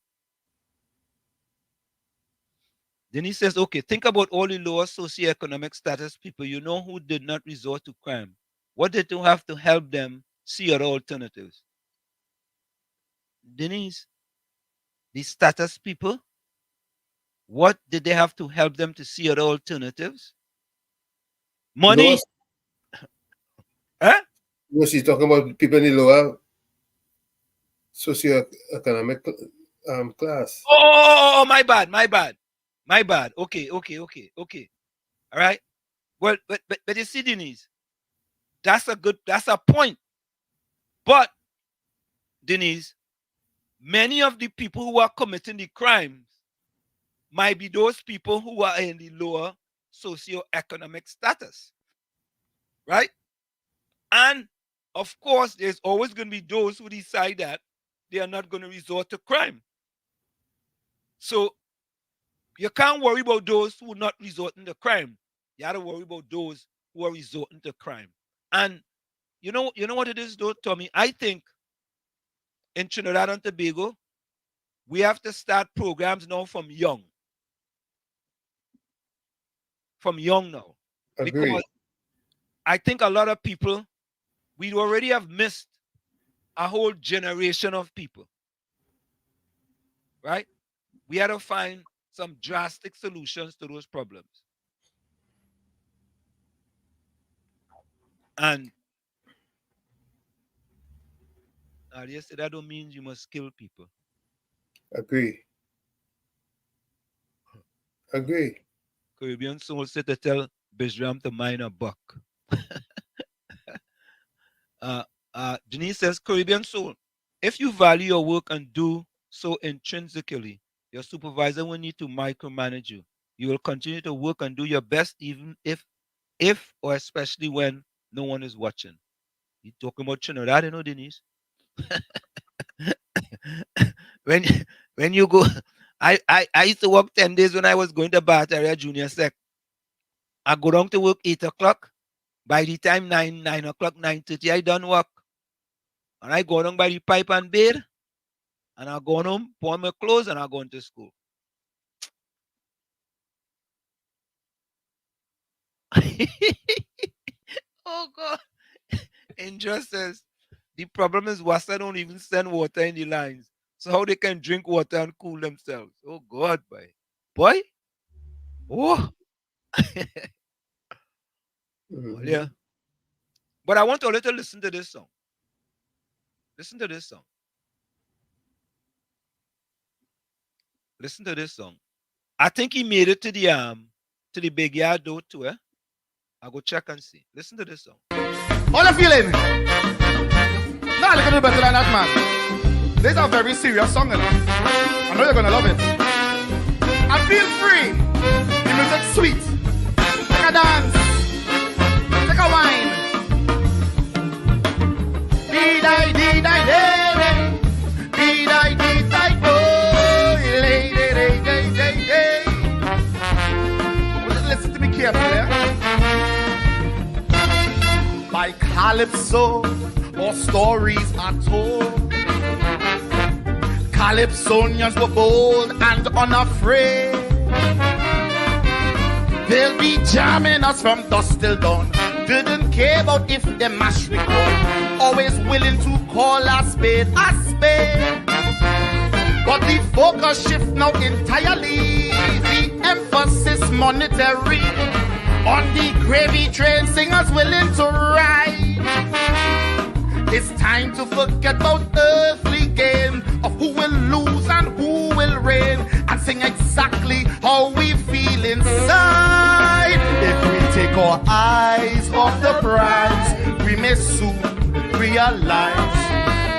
Then he says, okay, think about all the lower socioeconomic status people you know who did not resort to crime. What did you have to help them see other alternatives? Denise, the status people, what did they have to help them to see other alternatives? Money. Huh? No, she's talking about people in the lower socioeconomic class. Oh, my bad. Okay. All right. Well, but you see, Denise, that's a point. But Denise, many of the people who are committing the crimes might be those people who are in the lower socioeconomic status. Right? And of course, there's always going to be those who decide that they are not going to resort to crime. So you can't worry about those who are not resorting to crime. You have to worry about those who are resorting to crime. And you know what it is, though, Tommy? I think in Trinidad and Tobago, we have to start programs now from young. From young now. Agreed. Because I think a lot of people, we already have missed a whole generation of people. Right? We had to find some drastic solutions to those problems. And Nadia said that don't mean you must kill people. Agree. Caribbean Soul said to tell Bijram to mine a buck. Denise says, Caribbean Soul, if you value your work and do so intrinsically, your supervisor will need to micromanage you. You will continue to work and do your best even if or especially when no one is watching. You talking about Trinidad, you know, Denise? when you go, I used to work 10 days when I was going to Barataria Junior Sec. I go down to work 8 o'clock. By the time 9 o'clock, 9:30, I done work. And I go down by the pipe and bed. And I go home, put on my clothes, and I go into school. Oh, God. Injustice. The problem is Wassa don't even send water in the lines. So how they can drink water and cool themselves? Oh, God, boy. Boy? Oh. Well, yeah. But I want all you to listen to this song. Listen to this song. Listen to this song. I think he made it to the big yard though too, eh? I'll go check and see. Listen to this song. How you feeling? Nah, look a little better than that, man. This is a very serious song, you know. I know you're gonna love it. And feel free. The music's sweet. Take a dance. Take a wine. Dee-die-dee-die-day. Dee-die-dee-die-do. Listen to me carefully, eh? By Calypso, or stories are told. Calypsonians were bold and unafraid. They'll be jamming us from dusk till dawn. Didn't care about if they mash record. Always willing to call a spade a spade. But the focus shift now entirely. The emphasis monetary. On the gravy train, singers willing to ride. It's time to forget about earthly gain, of who will lose and who will reign, and sing exactly how we feel inside. If we take our eyes off the prize, we may soon realize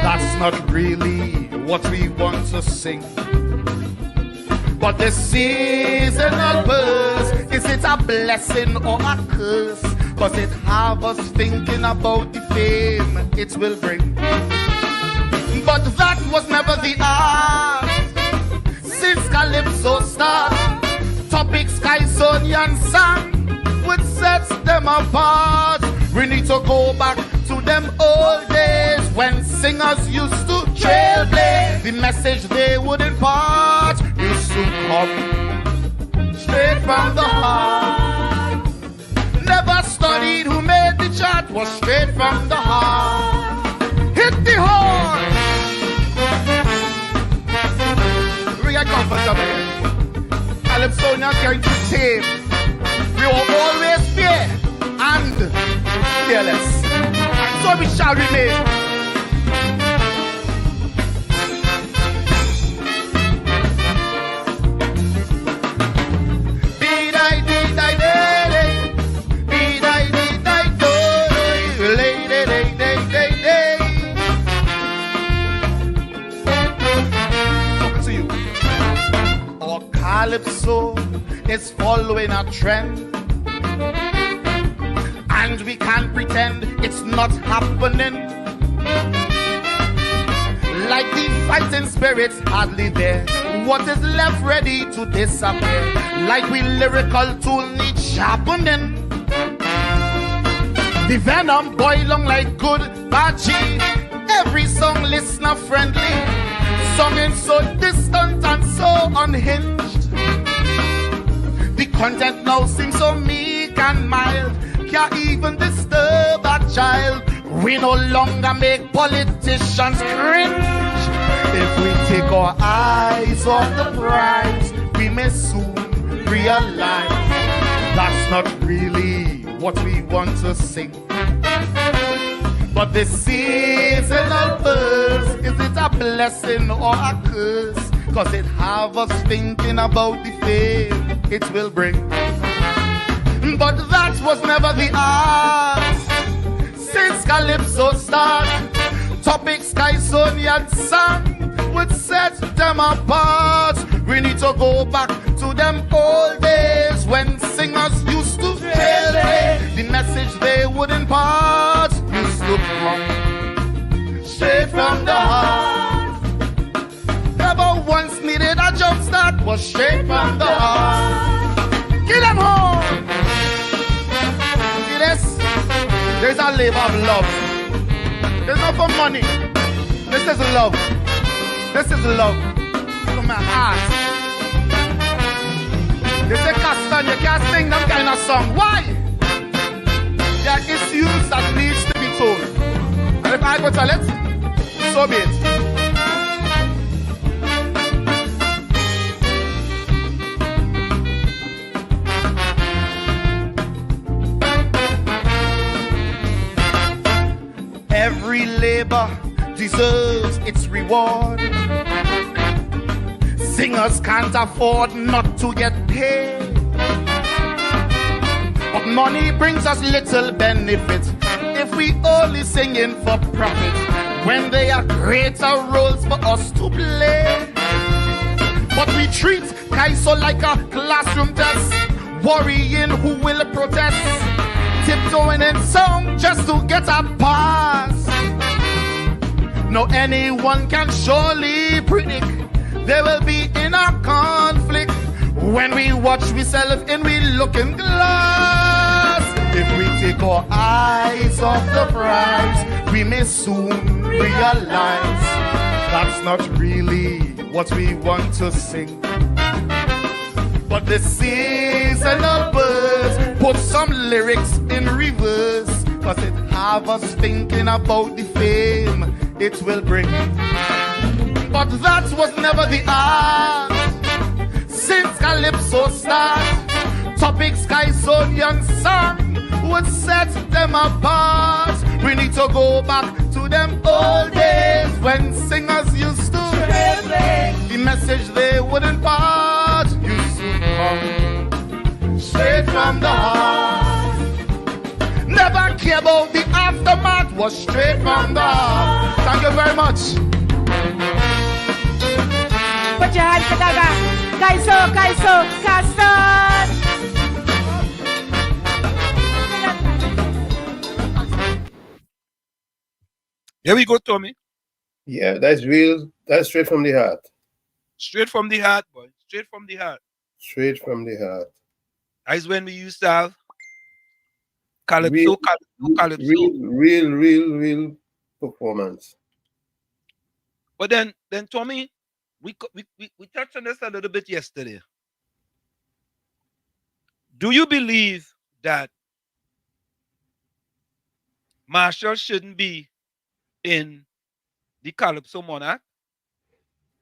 that's not really what we want to sing. But the seasonal buzz, is it a blessing or a curse? Cause it have us thinking about the fame it will bring. But that was never the art. Since Calypso start, Topic Skysonian sang would set them apart. We need to go back to them old days when singers used to trailblaze. The message they would impart used to come straight from the heart. Never studied who made the chart, was straight from the heart. Hit the horn. We are comfortable. Calypsonians going to tame. We will always fear and fearless. And so we shall remain. Calypso is following a trend, and we can't pretend it's not happening. Like the fighting spirits hardly there, what is left ready to disappear? Like we lyrical tool need sharpening. The venom boil on like good bachi. Every song listener friendly, songing so distant and so unhinged. The content now seems so meek and mild, can't even disturb a child. We no longer make politicians cringe. If we take our eyes off the prize, we may soon realize that's not really what we want to sing. But the seasonal buzz, is it a blessing or a curse? Cause it have us thinking about the fame it will bring. But that was never the art. Since Calypso start, Topic Skysonian sang would set them apart. We need to go back to them old days when singers used to tell the message they would impart used to come straight from the heart. Never once needed a jump start, was straight from the heart. Kill them all. There's a labor of love. There's not for money. This is love. This is love. From my heart. They say, Castan, you can't sing them kind of song. Why? There are issues that needs to be told. And if I go tell it, so be it. Every labor deserves its reward. Singers can't afford not to get paid. But money brings us little benefit if we only singing for profit, when there are greater roles for us to play. But we treat Kaiso like a classroom test, worrying who will protest, tiptoeing in song just to get a pass. No, anyone can surely predict there will be inner conflict when we watch ourselves in we looking glass. If we take our eyes off the prize, we may soon realize that's not really what we want to sing. But the seasonal birds put some lyrics in reverse, cause it have us thinking about the fame it will bring. But that was never the art. Since Calypso start, topics Kaiso young song would set them apart. We need to go back to them old days when singers used to the message they would impart used to come straight from the heart. Never care about the aftermath, was straight from the heart. Thank you very much. Put your hands together. Kaiso, Kaiso, Castan. Here we go, Tommy. Yeah, that's real. That's straight from the heart. Straight from the heart, boy. Straight from the heart. Straight from the heart. That's when we used to have Calypso, Calypso. Real performance. But then Tommy, we touched on this a little bit yesterday. Do you believe that Marshall shouldn't be in the Calypso Monarch?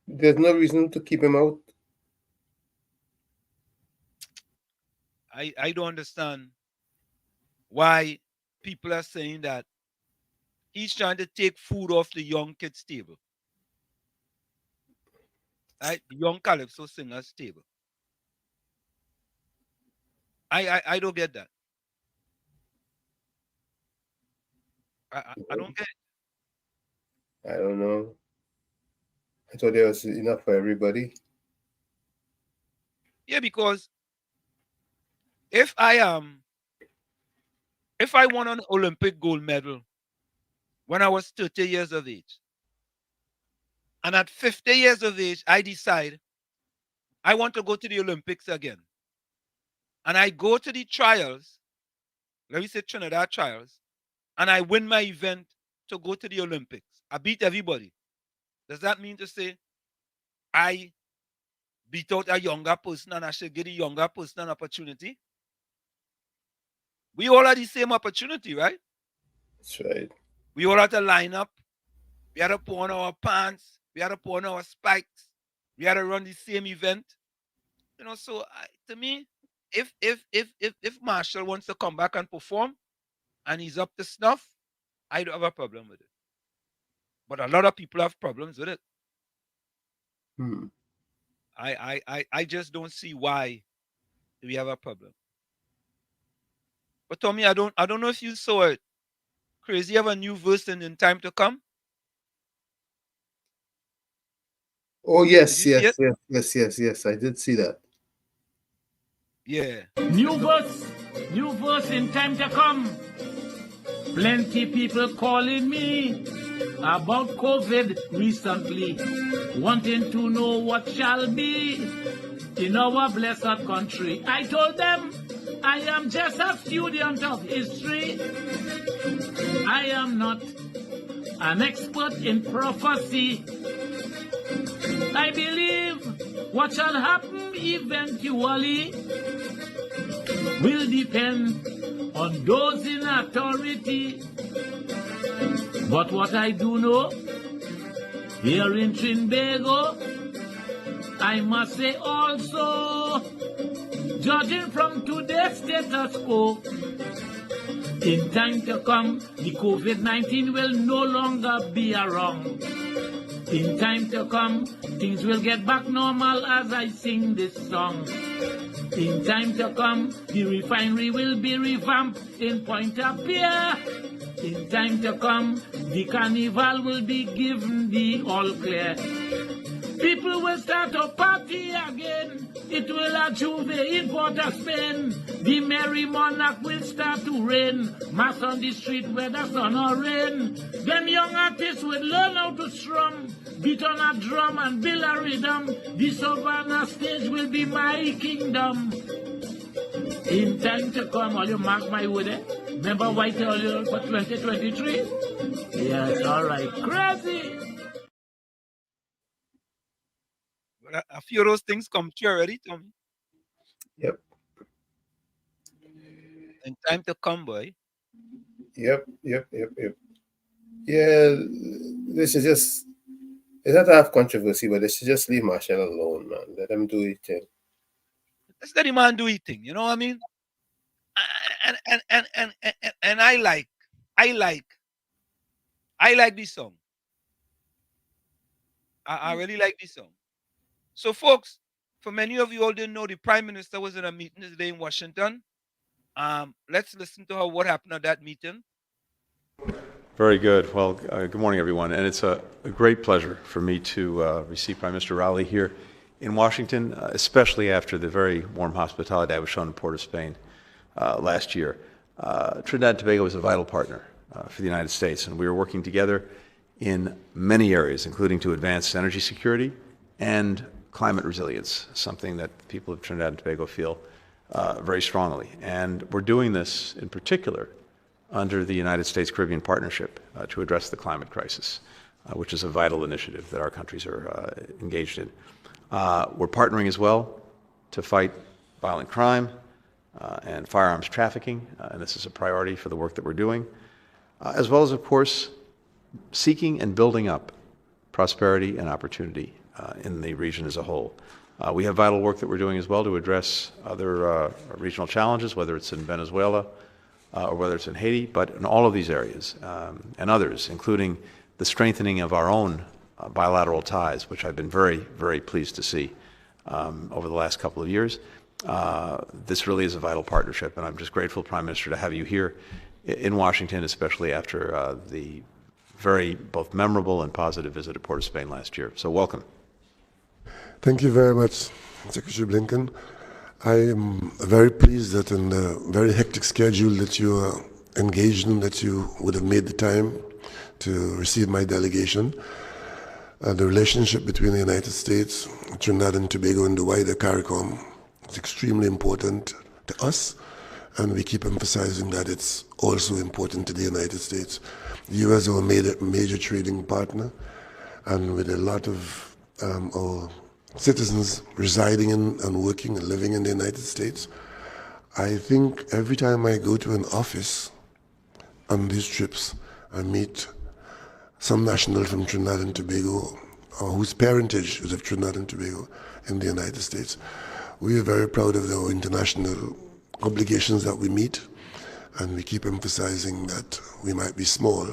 There's no reason to keep him out. I don't understand why people are saying that he's trying to take food off the young kids' table. Right? The young Calypso singers' table. I don't get that. I don't get it. I don't know. I thought there was enough for everybody. Yeah, because if I won an Olympic gold medal when I was 30 years of age, and at 50 years of age, I decide I want to go to the Olympics again, and I go to the trials, let me say Trinidad trials, and I win my event to go to the Olympics. I beat everybody. Does that mean to say I beat out a younger person and I should give the younger person an opportunity? We all have the same opportunity, right? That's right. We all have to line up. We had to put on our pants. We had to put on our spikes. We had to run the same event. You know, so to me, if Marshall wants to come back and perform and he's up to snuff, I don't have a problem with it. But a lot of people have problems with it. I just don't see why we have a problem. But Tommy, I don't know if you saw it. Crazy have a new verse in Time to Come. Oh yes. I did see that. Yeah. New verse in Time to Come. Plenty people calling me about COVID recently, wanting to know what shall be in our blessed country. I told them I am just a student of history. I am not an expert in prophecy. I believe what shall happen eventually will depend on those in authority. But what I do know, here in Trinbago, I must say also, judging from today's status quo, in time to come, the COVID-19 will no longer be around. In time to come, things will get back normal as I sing this song. In time to come, the refinery will be revamped in Point-a-Pierre. In time to come, the carnival will be given the all clear. People will start to party again. It will achieve in Port of Spain. The merry monarch will start to reign. Mass on the street whether sun or rain. Them young artists will learn how to strum, beat on a drum and build a rhythm. The Savannah stage will be my kingdom. In time to come, all you mark my word, eh? Remember what I told you for 2023? Yes, all right. Crazy. But a few of those things come true already, Tommy. Yep. In time to come, boy. Yep. Yeah, this is just, it's not to have controversy, but they should just leave Marshall alone, man. Let him do his thing. Let's let the man do his thing, you know what I mean? And I like this song. I really like this song. So, folks, for many of you all didn't know, the Prime Minister was in a meeting today in Washington. Let's listen to what happened at that meeting. Very good. Well, good morning, everyone. And it's a great pleasure for me to receive Prime Minister Rowley here in Washington, especially after the very warm hospitality I was shown in Port of Spain last year. Trinidad and Tobago is a vital partner for the United States, and we are working together in many areas, including to advance energy security and climate resilience, something that people of Trinidad and Tobago feel very strongly. And we're doing this in particular under the United States Caribbean Partnership to address the climate crisis, which is a vital initiative that our countries are engaged in. We're partnering as well to fight violent crime and firearms trafficking, and this is a priority for the work that we're doing, as well as, of course, seeking and building up prosperity and opportunity in the region as a whole. We have vital work that we're doing as well to address other regional challenges, whether it's in Venezuela or whether it's in Haiti, but in all of these areas and others, including the strengthening of our own bilateral ties, which I've been very, very pleased to see over the last couple of years. This really is a vital partnership, and I'm just grateful, Prime Minister, to have you here in Washington, especially after the very both memorable and positive visit to Port of Spain last year. So welcome. Thank you very much, Secretary Blinken. I am very pleased that in the very hectic schedule that you are engaged in, that you would have made the time to receive my delegation. The relationship between the United States, Trinidad and Tobago, and the wider CARICOM is extremely important to us, and we keep emphasizing that it's also important to the United States. The U.S. is our major trading partner, and with a lot of our citizens residing in and working and living in the United States, I think every time I go to an office on these trips, I meet some national from Trinidad and Tobago, or whose parentage is of Trinidad and Tobago in the United States. We are very proud of our international obligations that we meet, and we keep emphasizing that we might be small,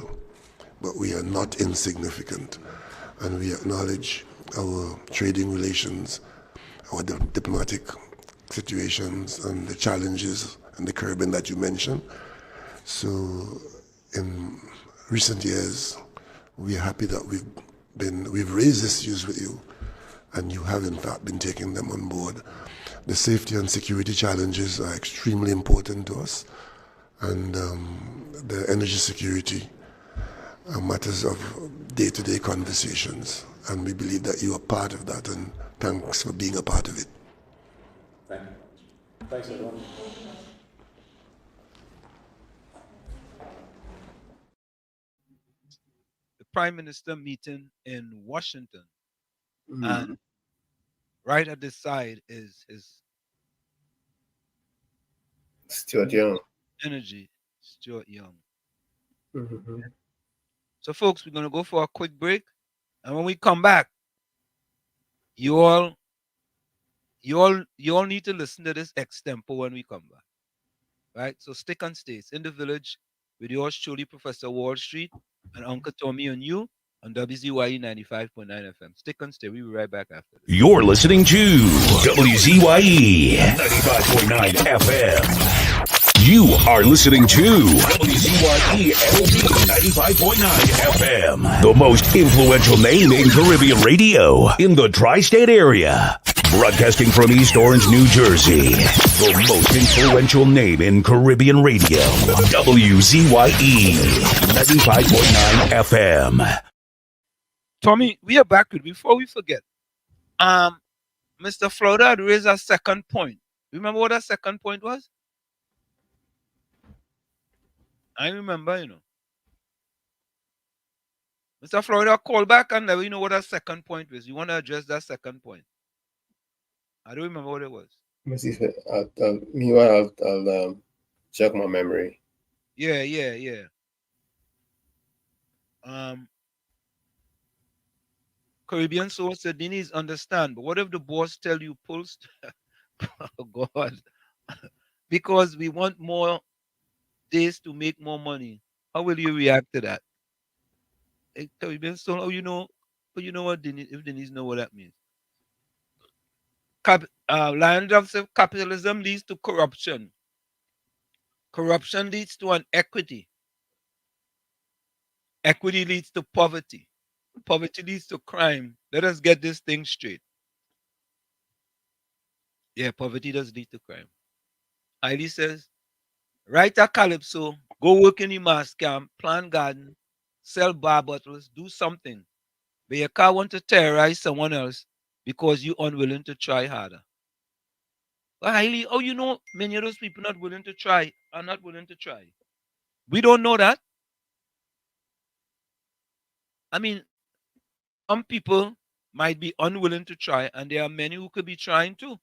but we are not insignificant. And we acknowledge our trading relations, our diplomatic situations, and the challenges and the Caribbean that you mentioned. So in recent years, we are happy that we've raised issues with you, and you have in fact been taking them on board. The safety and security challenges are extremely important to us, and the energy security are matters of day-to-day conversations, and we believe that you are part of that, and thanks for being a part of it. Thank you. Thanks, everyone. prime minister meeting in Washington, Mhm. and right at the side is his Stuart Young. energy, Stuart Young. Mhm. So, folks, we're gonna go for a quick break, and when we come back, you all need to listen to this extempo when we come back. Right? So stick and stay. It's In the Village with yours truly, Professor Wall Street, and Uncle Tommy and you on WZYE 95.9 FM. Stick and stay. We'll be right back after this. You're listening to WZYE 95.9 FM. You are listening to WZYE LP 95.9 FM, the most influential name in Caribbean radio in the tri-state area. Broadcasting from East Orange, New Jersey, the most influential name in Caribbean radio, WZYE 95.9 FM. Tommy, we are back with before we forget. Mr. Florida had raised a second point. Remember what that second point was? I remember, Mr. Florida called back and let me know what that second point was. You want to address that second point? I don't remember what it was. Let me see if meanwhile, I'll jog my memory. Yeah. Caribbean Soul said, Denise, understand, but what if the boss tell you pull? Oh, God. Because we want more days to make more money. How will you react to that? Hey, Caribbean Soul, you know what, Denise, if Denise know what that means. Lion Dove said capitalism leads to corruption. Corruption leads to inequity. Equity leads to poverty. Poverty leads to crime. Let us get this thing straight. Yeah, poverty does lead to crime. Heidi says, write a calypso, go work in the mass camp, plant garden, sell bar bottles, do something. But you can't want to terrorize someone else because you're unwilling to try harder. Well, Hailey, many of those people are not willing to try. We don't know that. I mean, some people might be unwilling to try, and there are many who could be trying too,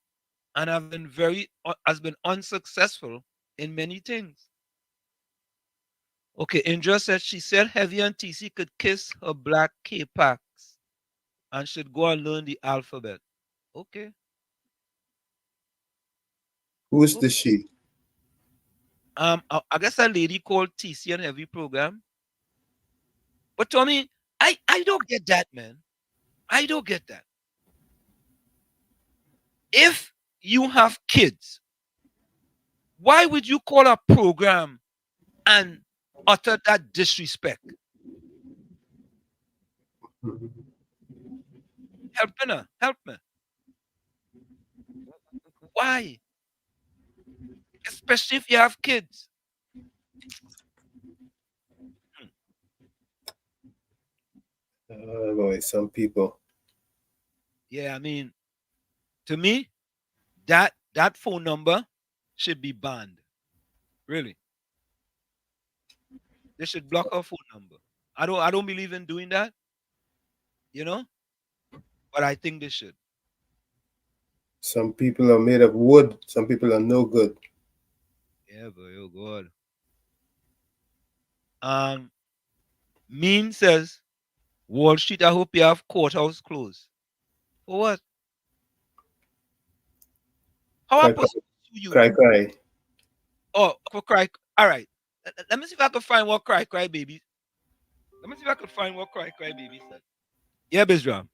and have been unsuccessful in many things. Okay, Indra said she said Heavy and TC could kiss her black K-Pax and should go and learn the alphabet. Okay. Who's the she? I guess a lady called TC on every program. But Tommy, I don't get that, man. I don't get that. If you have kids, why would you call a program and utter that disrespect? Help me. Why? Especially if you have kids. Boy, some people. Yeah, I mean, to me, that phone number should be banned. Really. They should block her phone number. I don't believe in doing that. But I think they should. Some people are made of wood. Some people are no good. Yeah, boy, oh God. Mean says, Wall Street, I hope you have courthouse closed. For what? How am I supposed to sue you? Cry. Oh, for cry. All right. Let me see if I can find what cry baby. Said. Yeah, Bizram.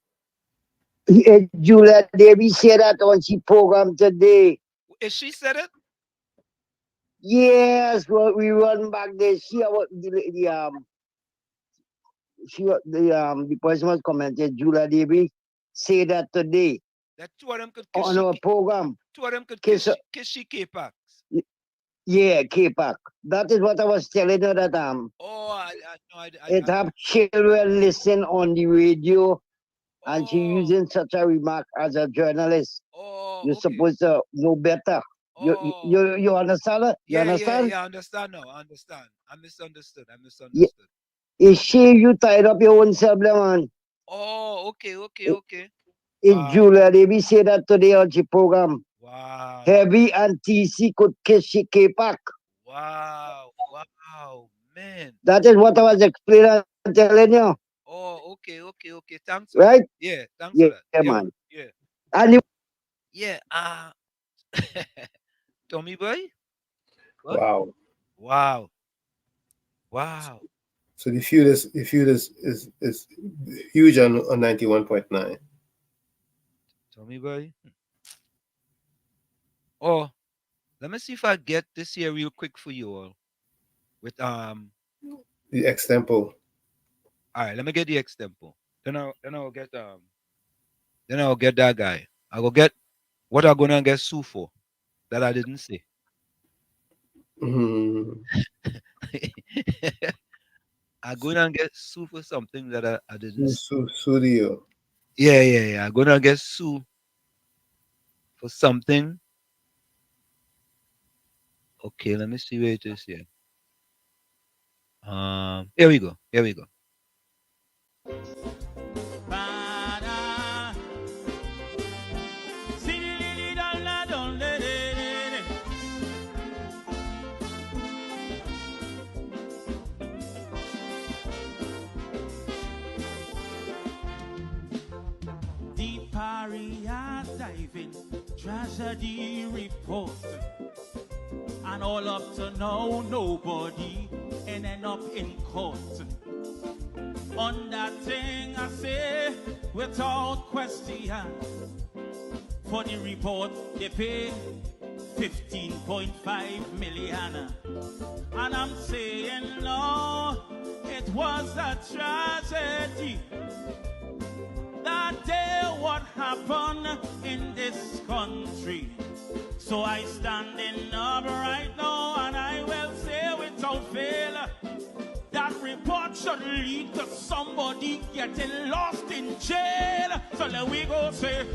Julia Davis said that on she program today. Is she said it? Yes, well, we run back there. The person was commented. Julia Davis said that today. That two of them could kiss on our program. Two of them could kiss she K-Pax. Yeah, K-Pax. That is what I was telling her that it have children listen on the radio, and she using such a remark as a journalist. You're supposed to know better. You understand it? You understand? Yeah, I understand now. I understand. I misunderstood. It's shame you tied up your own self, man. Oh, okay. It's Julia. They be say that today on the program. Wow. Heavy and TC could kiss she back. Wow, man. That is what I was explaining and telling you. Oh, okay. Thanks. Right? Yeah, thanks Yeah, for that. man. Yeah. And you, Yeah, Tommy boy? What? Wow. Wow. So the feud is huge on 91.9. Tommy boy? Oh, let me see if I get this here real quick for you all. With the extempo. Alright, let me get the extempo. Then I'll get that guy. I go get what I'm gonna get sued for that I didn't say. Mm. I'm gonna get sued for something that I didn't say. Studio. Yeah. I'm gonna get sued for something. Okay, let me see where it is here. Here we go. Deep Paria diving, tragedy report. And all up to now, nobody ending up in court. On that thing I say, without question, for the report they pay 15.5 million. And I'm saying no, it was a tragedy. That day what happened in this country. So I standing up right now and I will say without fail, that report should lead to somebody getting lost in jail. So let we go say,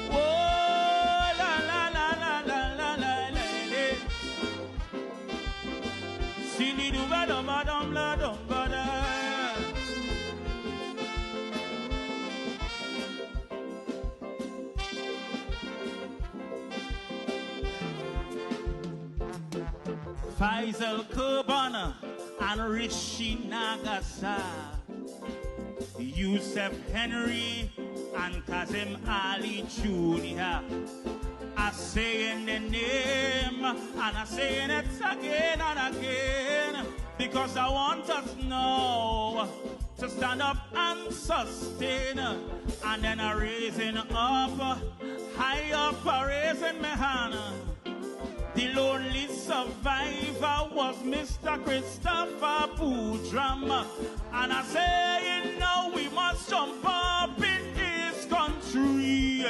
whoa, la la la la la la la la. Silly do badum badum la dum badum. Faisal Kurbana and Rishi Nagasa, Yusuf Henry and Kazim Ali Jr. I saying the name and I saying it again and again because I want us now to stand up and sustain and then a raising up, high up a raising my hand. The lonely survivor was Mr. Christopher Boudram. And I say, you know, we must jump up in this country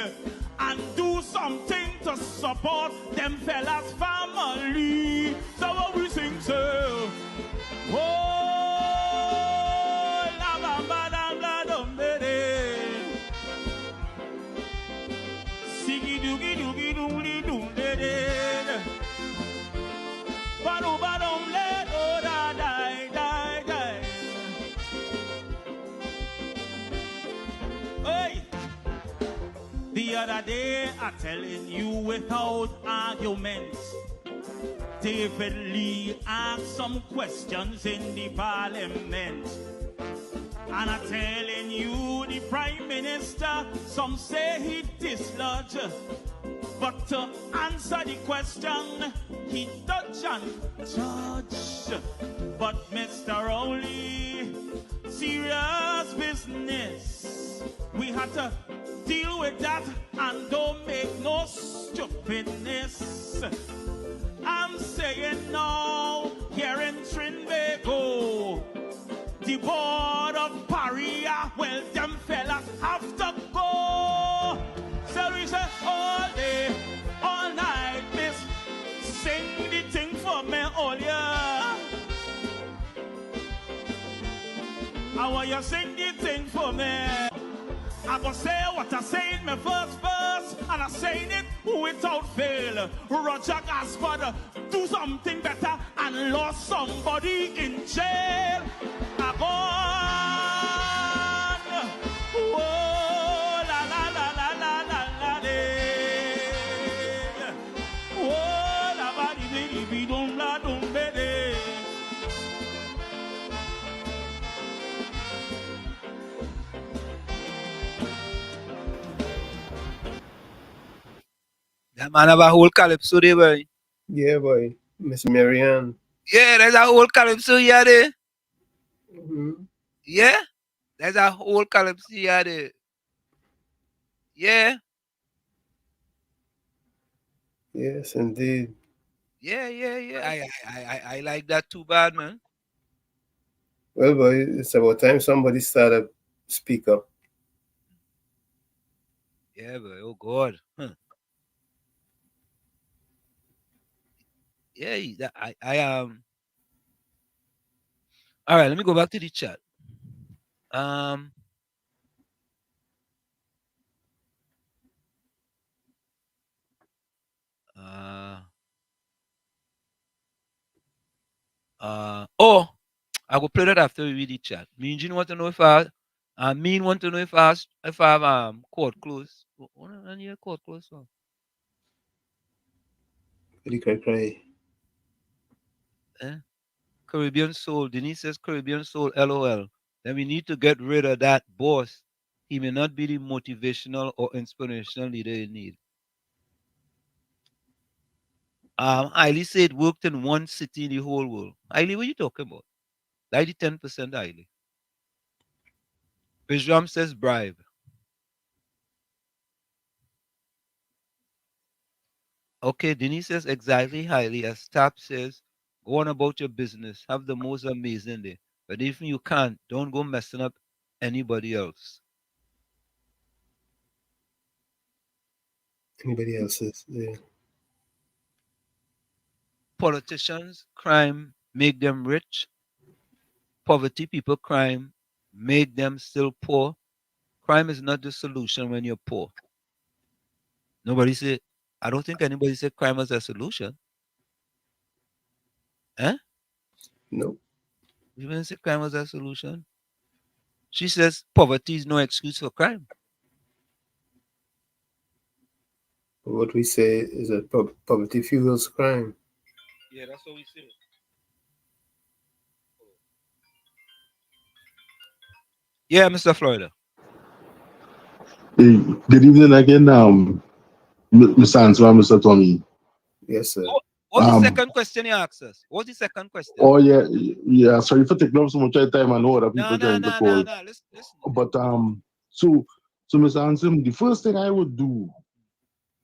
and do something to support them fellas' family. So what we sing, so, oh, la bamba da bla dum de. Siggy doogie doogie doodly doom de. The other day, I'm telling you without arguments, David Lee asked some questions in the parliament. And I'm telling you, the Prime Minister, some say he dislodged. But to answer the question, he dodged and judged. But Mr. Rowley, serious business. We had to deal with that and don't make no stupidness. I'm saying no, here in Trinbago, the board of Paria, well, them fellas have to go. So we say all day, all night, miss, sing the thing for me all year. I want you sing the thing for me. I go say what I say in my first verse, and I saying it without fail. Roger Gaspard, do something better. and lost somebody in jail. I gone. Oh, la la la la la la la day. Oh, la ba di bi dum la dum be day. That man have a whole calypso there, boy. Yeah, boy. Miss Marianne. Yeah, there's a whole calypso here there. Mm-hmm. Yeah, there's a whole calypso here there. Yeah, Yes, indeed. yeah. I like that too bad, man. Well, boy, it's about time somebody started speak up. Yeah, boy. Oh God. Huh. Yeah, I All right, let me go back to the chat. Oh, I will play that after we read the chat. Mean Jean want to know if I Mean want to know if I have court close. What I need court close for? Cry. Caribbean Soul. Denise says Caribbean Soul, LOL. Then we need to get rid of that boss. He may not be the motivational or inspirational leader you need. Hailey said worked in one city in the whole world. Hailey, what are you talking about? 10% Hailey. Vishram says bribe. Okay, Denise says exactly Hailey. As Tap says, go on about your business. Have the most amazing day. But if you can't, don't go messing up anybody else. Anybody else's? Yeah. Politicians, crime make them rich. Poverty, people, crime make them still poor. Crime is not the solution when you're poor. Nobody said, I don't think anybody said crime was a solution. Huh? No. You didn't say crime was a solution. She says poverty is no excuse for crime. What we say is that poverty fuels crime. Yeah, that's what we say. Yeah, Mr. Florida. Hey, good evening again, Mr. Answer and Mr. Tommy. Yes, sir. What's the second question you asked us? What's the second question? Oh yeah. Sorry for taking up so much time. I know other people trying to call. Listen. But so Mr. Ansem, the first thing I would do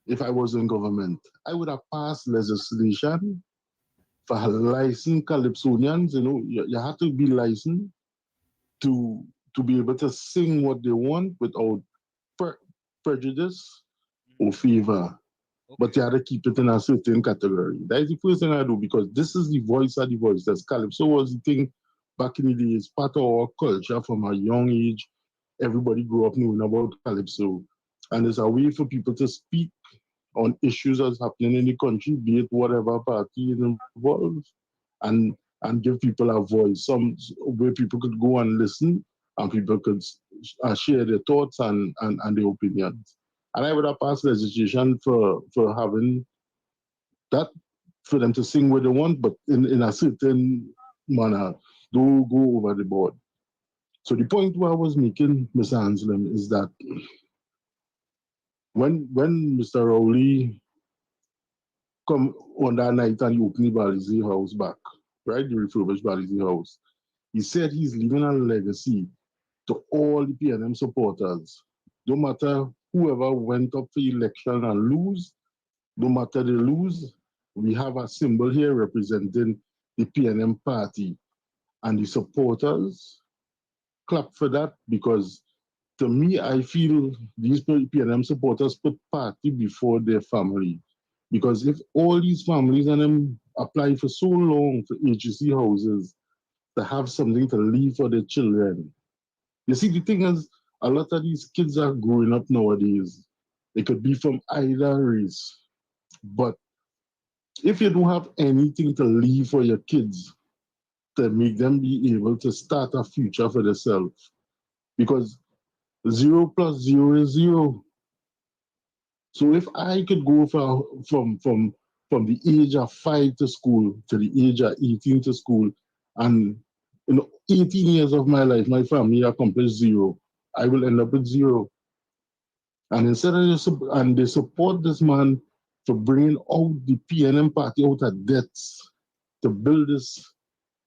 if I was in government, I would have passed legislation for licensed Calypsonians. You know, you have to be licensed to be able to sing what they want without prejudice or favor. But you have to keep it in a certain category. That is the first thing I do, because this is the voice of the voiceless. Calypso was the thing back in the days, part of our culture from a young age. Everybody grew up knowing about Calypso. And it's a way for people to speak on issues that's happening in the country, be it whatever party is involved, and give people a voice, some where people could go and listen, and people could share their thoughts and their opinions. And I would have passed legislation for having that, for them to sing what they want, but in a certain manner, don't go over the board. So the point where I was making, Mr. Anselm, is that when Mr. Rowley come on that night and he opened the Balizi house back, right, the refurbished Balizi house, he said he's leaving a legacy to all the PNM supporters. No matter whoever went up for election and lose, no matter they lose, we have a symbol here representing the PNM party. And the supporters clap for that, because to me, I feel these PNM supporters put party before their family. Because if all these families and them apply for so long for HEC houses to have something to leave for their children. You see, the thing is, a lot of these kids are growing up nowadays. They could be from either race, but if you don't have anything to leave for your kids, to make them be able to start a future for themselves, because 0 plus 0 is 0. So if I could go from the age of 5 to school to the age of 18 to school, and 18 years of my life, my family accomplished 0, I will end up with 0. And instead of and they support this man for bringing out the PNM party out of debts to build this,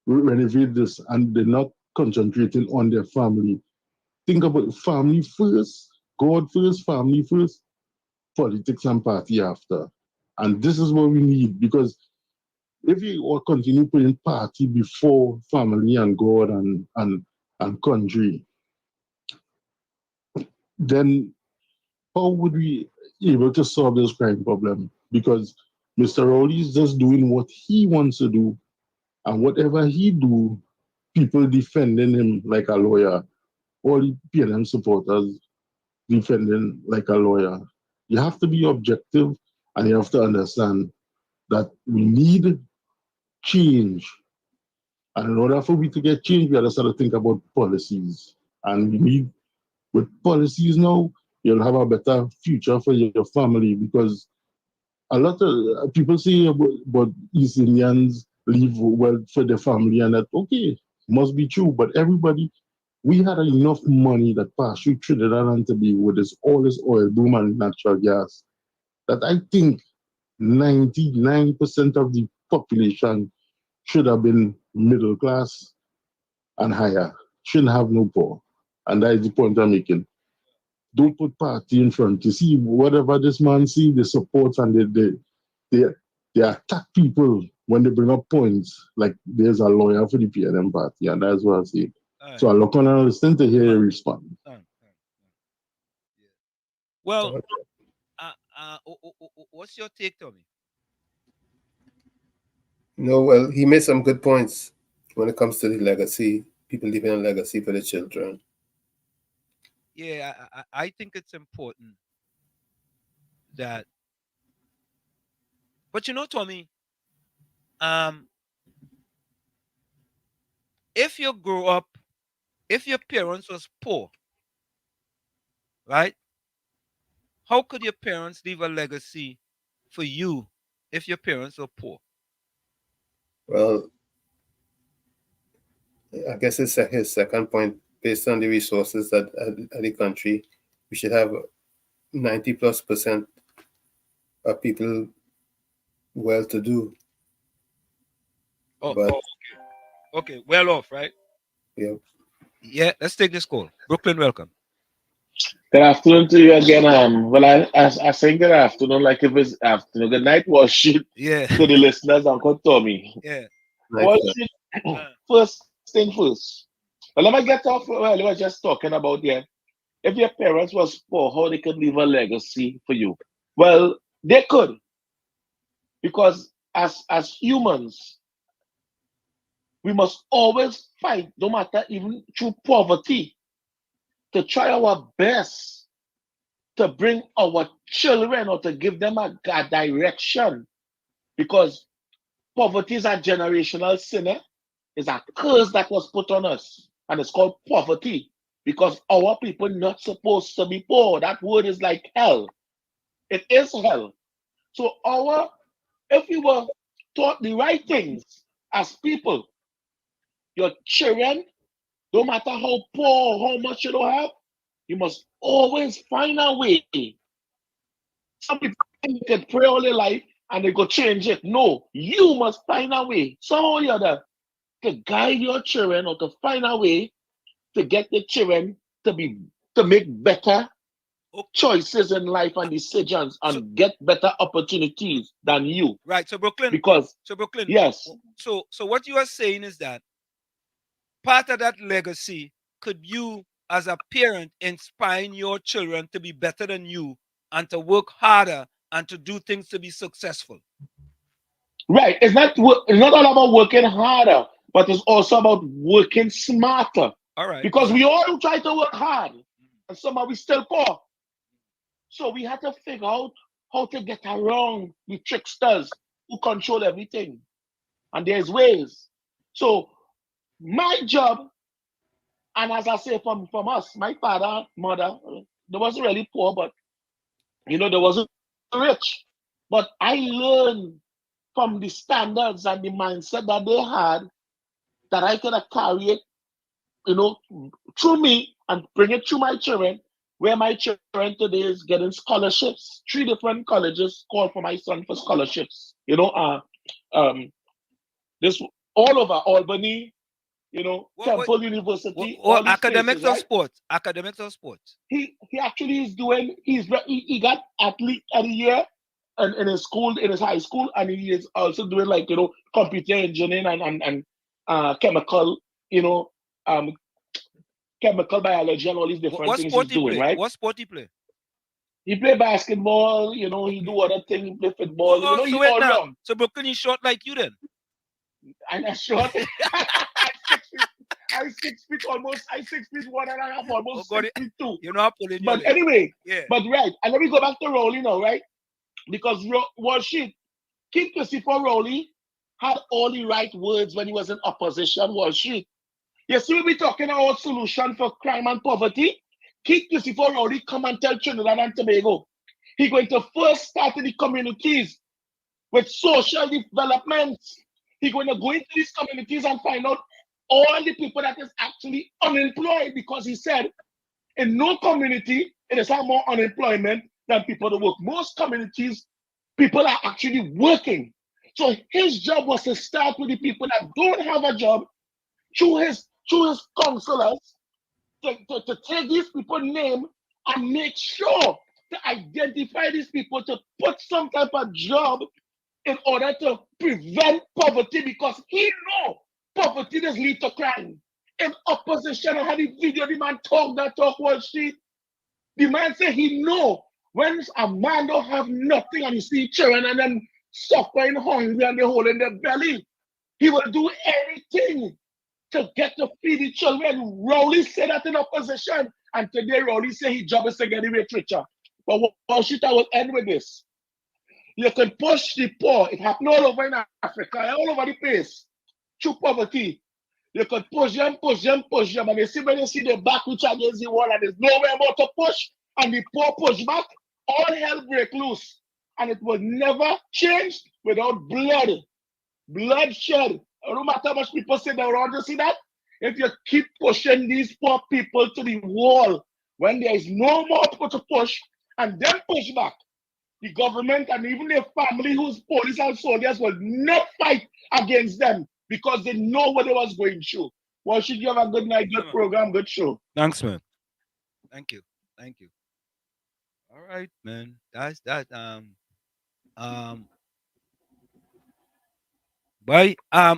renovate this, and they're not concentrating on their family. Think about family first, God first, family first, politics and party after. And this is what we need, because if we all continue putting party before family and God and country, then how would we be able to solve this crime problem? Because Mr. Rowley is just doing what he wants to do, and whatever he do, people defending him like a lawyer. All the PNM supporters defending like a lawyer. You have to be objective, and you have to understand that we need change. And in order for we to get change, we have to start to think about policies. And we need, with policies now, you'll have a better future for your family, because a lot of people say about East Indians leave wealth for their family, and that, okay, must be true, but everybody, we had enough money that passed through Trinidad and Tobago with all this oil boom and natural gas, that I think 99% of the population should have been middle class and higher, shouldn't have no poor. And that is the point I'm making. Don't put party in front. You see, whatever this man see, they support and they attack people when they bring up points. Like there's a lawyer for the PNM party, and that's what I see. So I look on and listen to hear you respond. Well, what's your take, Tommy? No, well, he made some good points when it comes to the legacy, people leaving a legacy for the children. Yeah, I think it's important that, but you know, Tommy, if you grow up, if your parents was poor, right? How could your parents leave a legacy for you if your parents were poor? Well, I guess it's his second point. Based on the resources that the country, we should have 90+% of people well-to-do. Oh, but, okay, well off, right? Yeah. Yeah, let's take this call. Brooklyn, welcome. Good afternoon to you again. Well, I say good afternoon like if it's afternoon. Good night, worship to the listeners, Uncle Tommy. Yeah. Worship, first thing first. Well, let me get off. Well, we were just talking about if your parents was poor, how they could leave a legacy for you. Well, they could, because as humans, we must always fight, no matter even through poverty, to try our best to bring our children or to give them a direction, because poverty is a generational sin. It's a curse that was put on us, and it's called poverty, because our people not supposed to be poor. That word is like hell. It is hell. So if we were taught the right things as people, your children, no matter how poor, how much you don't have, you must always find a way. Some people think they can pray all their life and they go change it. No, you must find a way, somehow or the other, to guide your children or to find a way to get the children to make better choices in life and decisions and get better opportunities than you. Right. So Brooklyn. Brooklyn. Yes. So what you are saying is that part of that legacy could you as a parent inspiring your children to be better than you and to work harder and to do things to be successful. Right. It's not all about working harder, but it's also about working smarter. All right. Because we all try to work hard and somehow we still poor. So we had to figure out how to get around the tricksters who control everything. And there's ways. So my job, and as I say from us, my father, mother, they wasn't really poor, but they wasn't rich. But I learned from the standards and the mindset that they had that I could carry it, through me and bring it to my children, where my children today is getting scholarships. 3 different colleges called for my son for scholarships. This all over Albany, Temple University. Or all these academics places, or right? sports? Academics or sports? He actually is doing. He got athlete of the year in his school, in his high school, and he is also doing computer engineering and chemical, chemical biology and all these different What things sport he's he doing, play? right? What sport he play? He play basketball, he do other things, he play football, So he's wait all now. wrong. So Brooklyn is short like you then? I'm not short. I'm 6 feet almost. I'm 6 feet 1.5, almost 6 feet 2. You know how pulling your But leg. anyway, Yeah. but right, and let me go back to Rowley now, right? Because King Christopher Rowley had all the right words when he was in opposition, was she? You see, we talking about solution for crime and poverty. King Christopher Rowley come and tell Trinidad and Tobago. He's going to first start in the communities with social development. He's going to go into these communities and find out all the people that is actually unemployed, because he said in no community it is more unemployment than people that work. Most communities, people are actually working. So his job was to start with the people that don't have a job through his counselors to take these people's name and make sure to identify these people, to put some type of job in order to prevent poverty, because he know poverty does lead to crime. In opposition, I had a video, the man talk Wall Street. The man say he know when a man don't have nothing and he see children and then suffering hungry and they hole in their belly, he will do anything to get to feed the children. Rowley said that in opposition, and today Rowley say his job is to get the rich richer. But Wall Street, I will end with this. You can push the poor. It happened all over in Africa, all over the place, through poverty. You can push them, and you see when you see the back which against the wall and there's nowhere more to push, and the poor push back, all hell break loose. And it will never change without blood. Bloodshed. No matter how much people say they want to see that, if you keep pushing these poor people to the wall, when there is no more people to push, and then push back, the government and even their family, whose police and soldiers, will not fight against them because they know what they was going through. Well, should you have a good night, good program, good show. Thanks, man. Thank you. Thank you. All right, man. That's that. But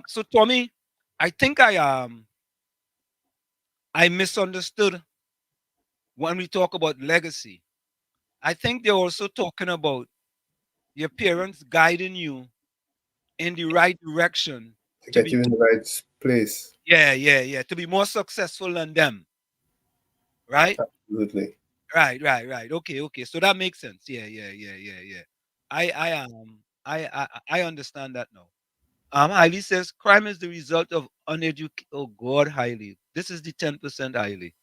so Tommy, I think I misunderstood when we talk about legacy. I think they're also talking about your parents guiding you in the right direction To get you in the right place. Yeah. To be more successful than them. Right? Absolutely. Right. Okay. So that makes sense. Yeah. I understand that now. Hailey says crime is the result of uneducated. Oh God, Hailey. This is the 10% Hailey.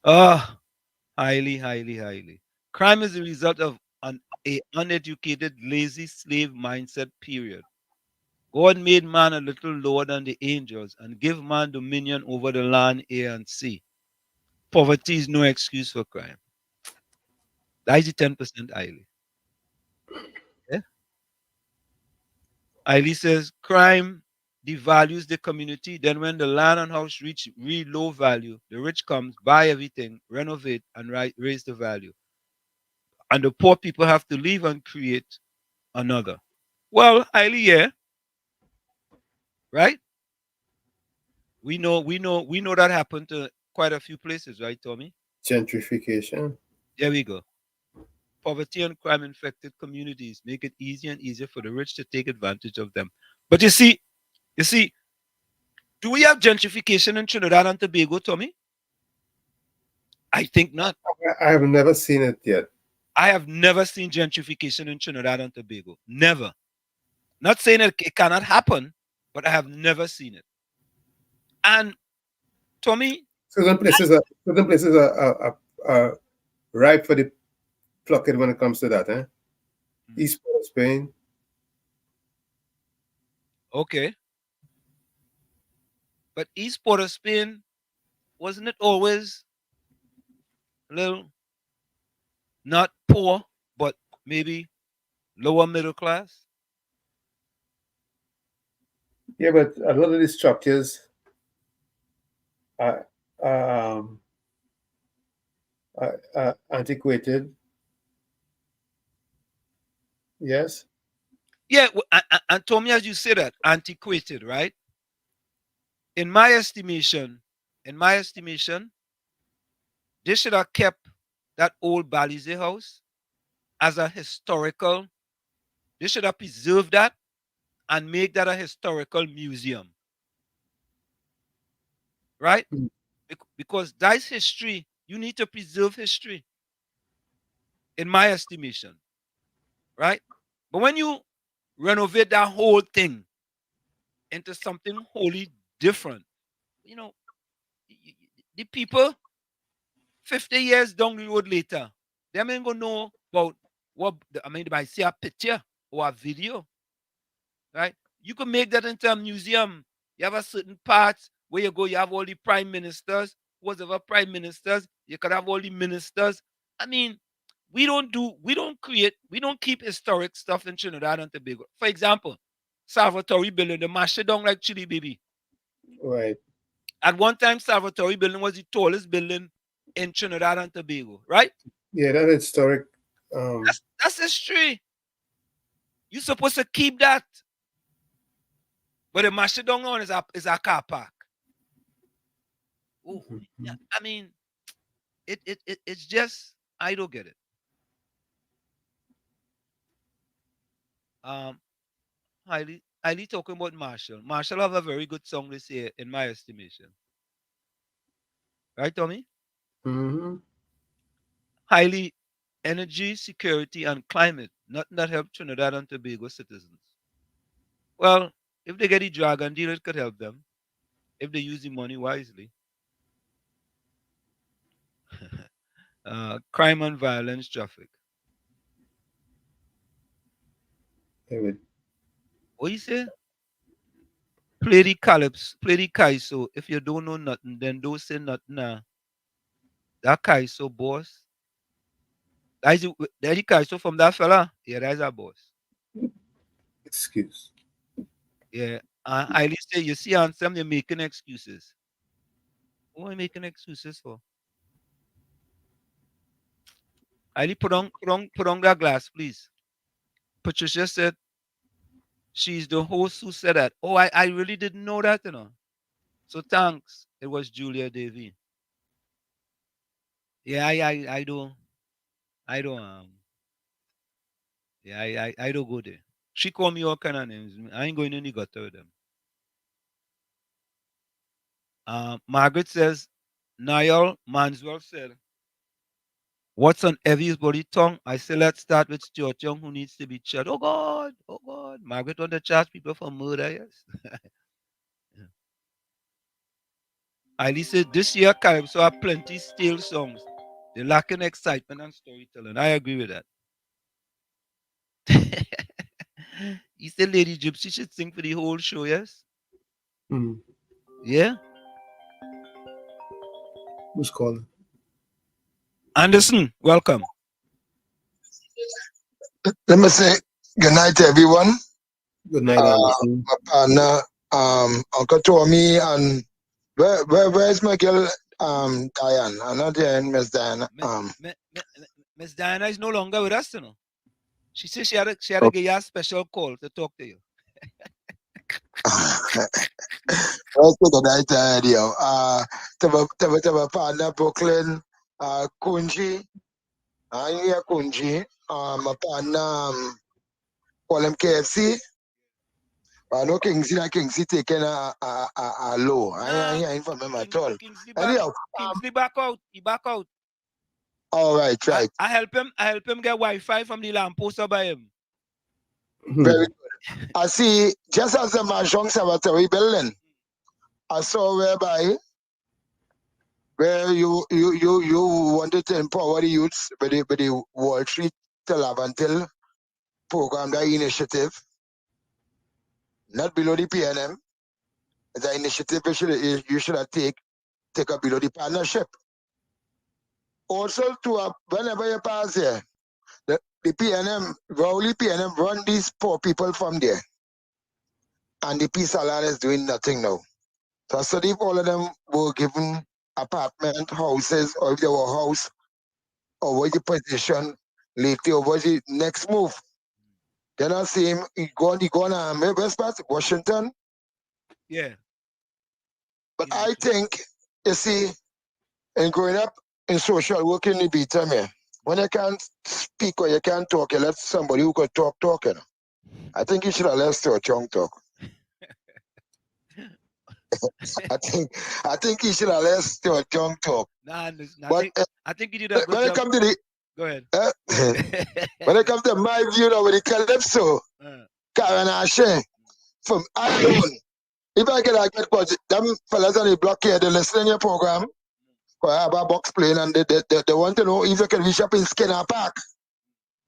Oh, Hailey. Crime is the result of an uneducated, lazy slave mindset, period. God made man a little lower than the angels and give man dominion over the land, air, and sea. Poverty is no excuse for crime. That is the 10% Hailey. Yeah? Hailey says crime devalues the community. Then when the land and house reach real low value, the rich comes, buy everything, renovate, and raise the value. And the poor people have to leave and create another. Well, Hailey, yeah. Right? We know that happened to quite a few places, right, Tommy? Gentrification. There we go. Poverty and crime-infected communities make it easier and easier for the rich to take advantage of them. But you see, do we have gentrification in Trinidad and Tobago, Tommy? I think not. I have never seen it yet. I have never seen gentrification in Trinidad and Tobago. Never. Not saying that it cannot happen, but I have never seen it. And Tommy, certain places are ripe for the plucking when it comes to that, eh? East Port of Spain. okay. But East Port of Spain, wasn't it always a little not poor, but maybe lower middle class? Yeah, but a lot of these structures are antiquated. Yes. Yeah, and Tommy, as you say that, antiquated, right? In my estimation, they should have kept that old Balize house as a historical. They should have preserved that and make that a historical museum, right? Because that's history. You need to preserve history, in my estimation, right? But when you renovate that whole thing into something wholly different, you know, the people 50 years down the road later, they ain't gonna know about what, I mean, they might see a picture or a video, right? You can make that into a museum. You have a certain part where you go, you have all the prime ministers, whatever prime ministers, you could have all the ministers. I mean, we don't keep historic stuff in Trinidad and Tobago. For example, Salvatore building, the mash it down like chili baby. Right. At one time, Salvatore building was the tallest building in Trinidad and Tobago, right? Yeah, that's historic. That's history. You're supposed to keep that. But the mash it down on is a car park. Ooh, yeah, I mean, it's just, I don't get it. Highly talking about Marshall. Marshall have a very good song this year, in my estimation. Right, Tommy? Mm-hmm. Highly energy, security, and climate. Nothing that help Trinidad and Tobago citizens. Well, if they get the dragon deal, it could help them. If they use the money wisely. Crime and violence, traffic. What you say? Play the calypso, play the kaiso. If you don't know nothing, then don't say nothing. That kaiso boss. That's the kaiso from that fella. Yeah, that's our boss. Excuse. Yeah. I say you see Ansem, you're making excuses. What are you making excuses for? Ali, put on that glass, please. Patricia said she's the host who said that. Oh, I really didn't know that, you know. So thanks. It was Julia Davy. Yeah, I don't. Yeah, I don't go there. She called me all kind of names. I ain't going to any gutter with them. Margaret says, Niall Manswell said, what's on everybody's tongue? I say, let's start with Stuart Young, who needs to be charged. Oh, God. Margaret want to charge people for murder, yes. Yeah. I said, this year, Calypso have plenty stale songs. They're lacking excitement and storytelling. I agree with that. He said, Lady Gypsy should sing for the whole show, yes? Mm. Yeah? Who's calling? Anderson, welcome. Let me say good night to everyone. Good night, Anderson. My partner, Uncle Tommy, and where's my girl, Diane? I'm not there, Miss Diana. Miss Diana is no longer with us, you know. She said she had to get you a special call to talk to you. Well, good night, radio. To my partner, Brooklyn, Kunji. I'm here, Kunji. My partner, call him KFC. I know Kingsley taking a low. I ain't from him at all. Anyhow, Kingsley back out. He back out. All right. I help him get Wi-Fi from the lamppost by him. Very good. I see, just as the Mahjong Cemetery building, I saw where you wanted to empower the youths with the Wall Street to Lavantil program, that initiative, not below the PNM. The initiative you should have take up below the partnership. Also, whenever you pass there, the PNM, Rowley PNM run these poor people from there. And the Peace Alliance is doing nothing now. So I study if all of them were given apartment, houses, or if they were house, or what the position later, or what the next move. Then I see him, he go on West part, Washington. Yeah. But I think, you see, in growing up in social work in the beta, man, when you can't speak or you can't talk, you let somebody who can talk. You know? I think you should have left Stuart Young talk. I think he should have let Stuart Young talk. Nah, but I think he did a good when job. It come to the, go ahead. When it comes to my view now with the Calypso, Karen Ashe, from Ireland, if I get a good question, them fellas on the block here, they listen to your program, I have a box playing, and they want to know if you can reach up in Skinner Park.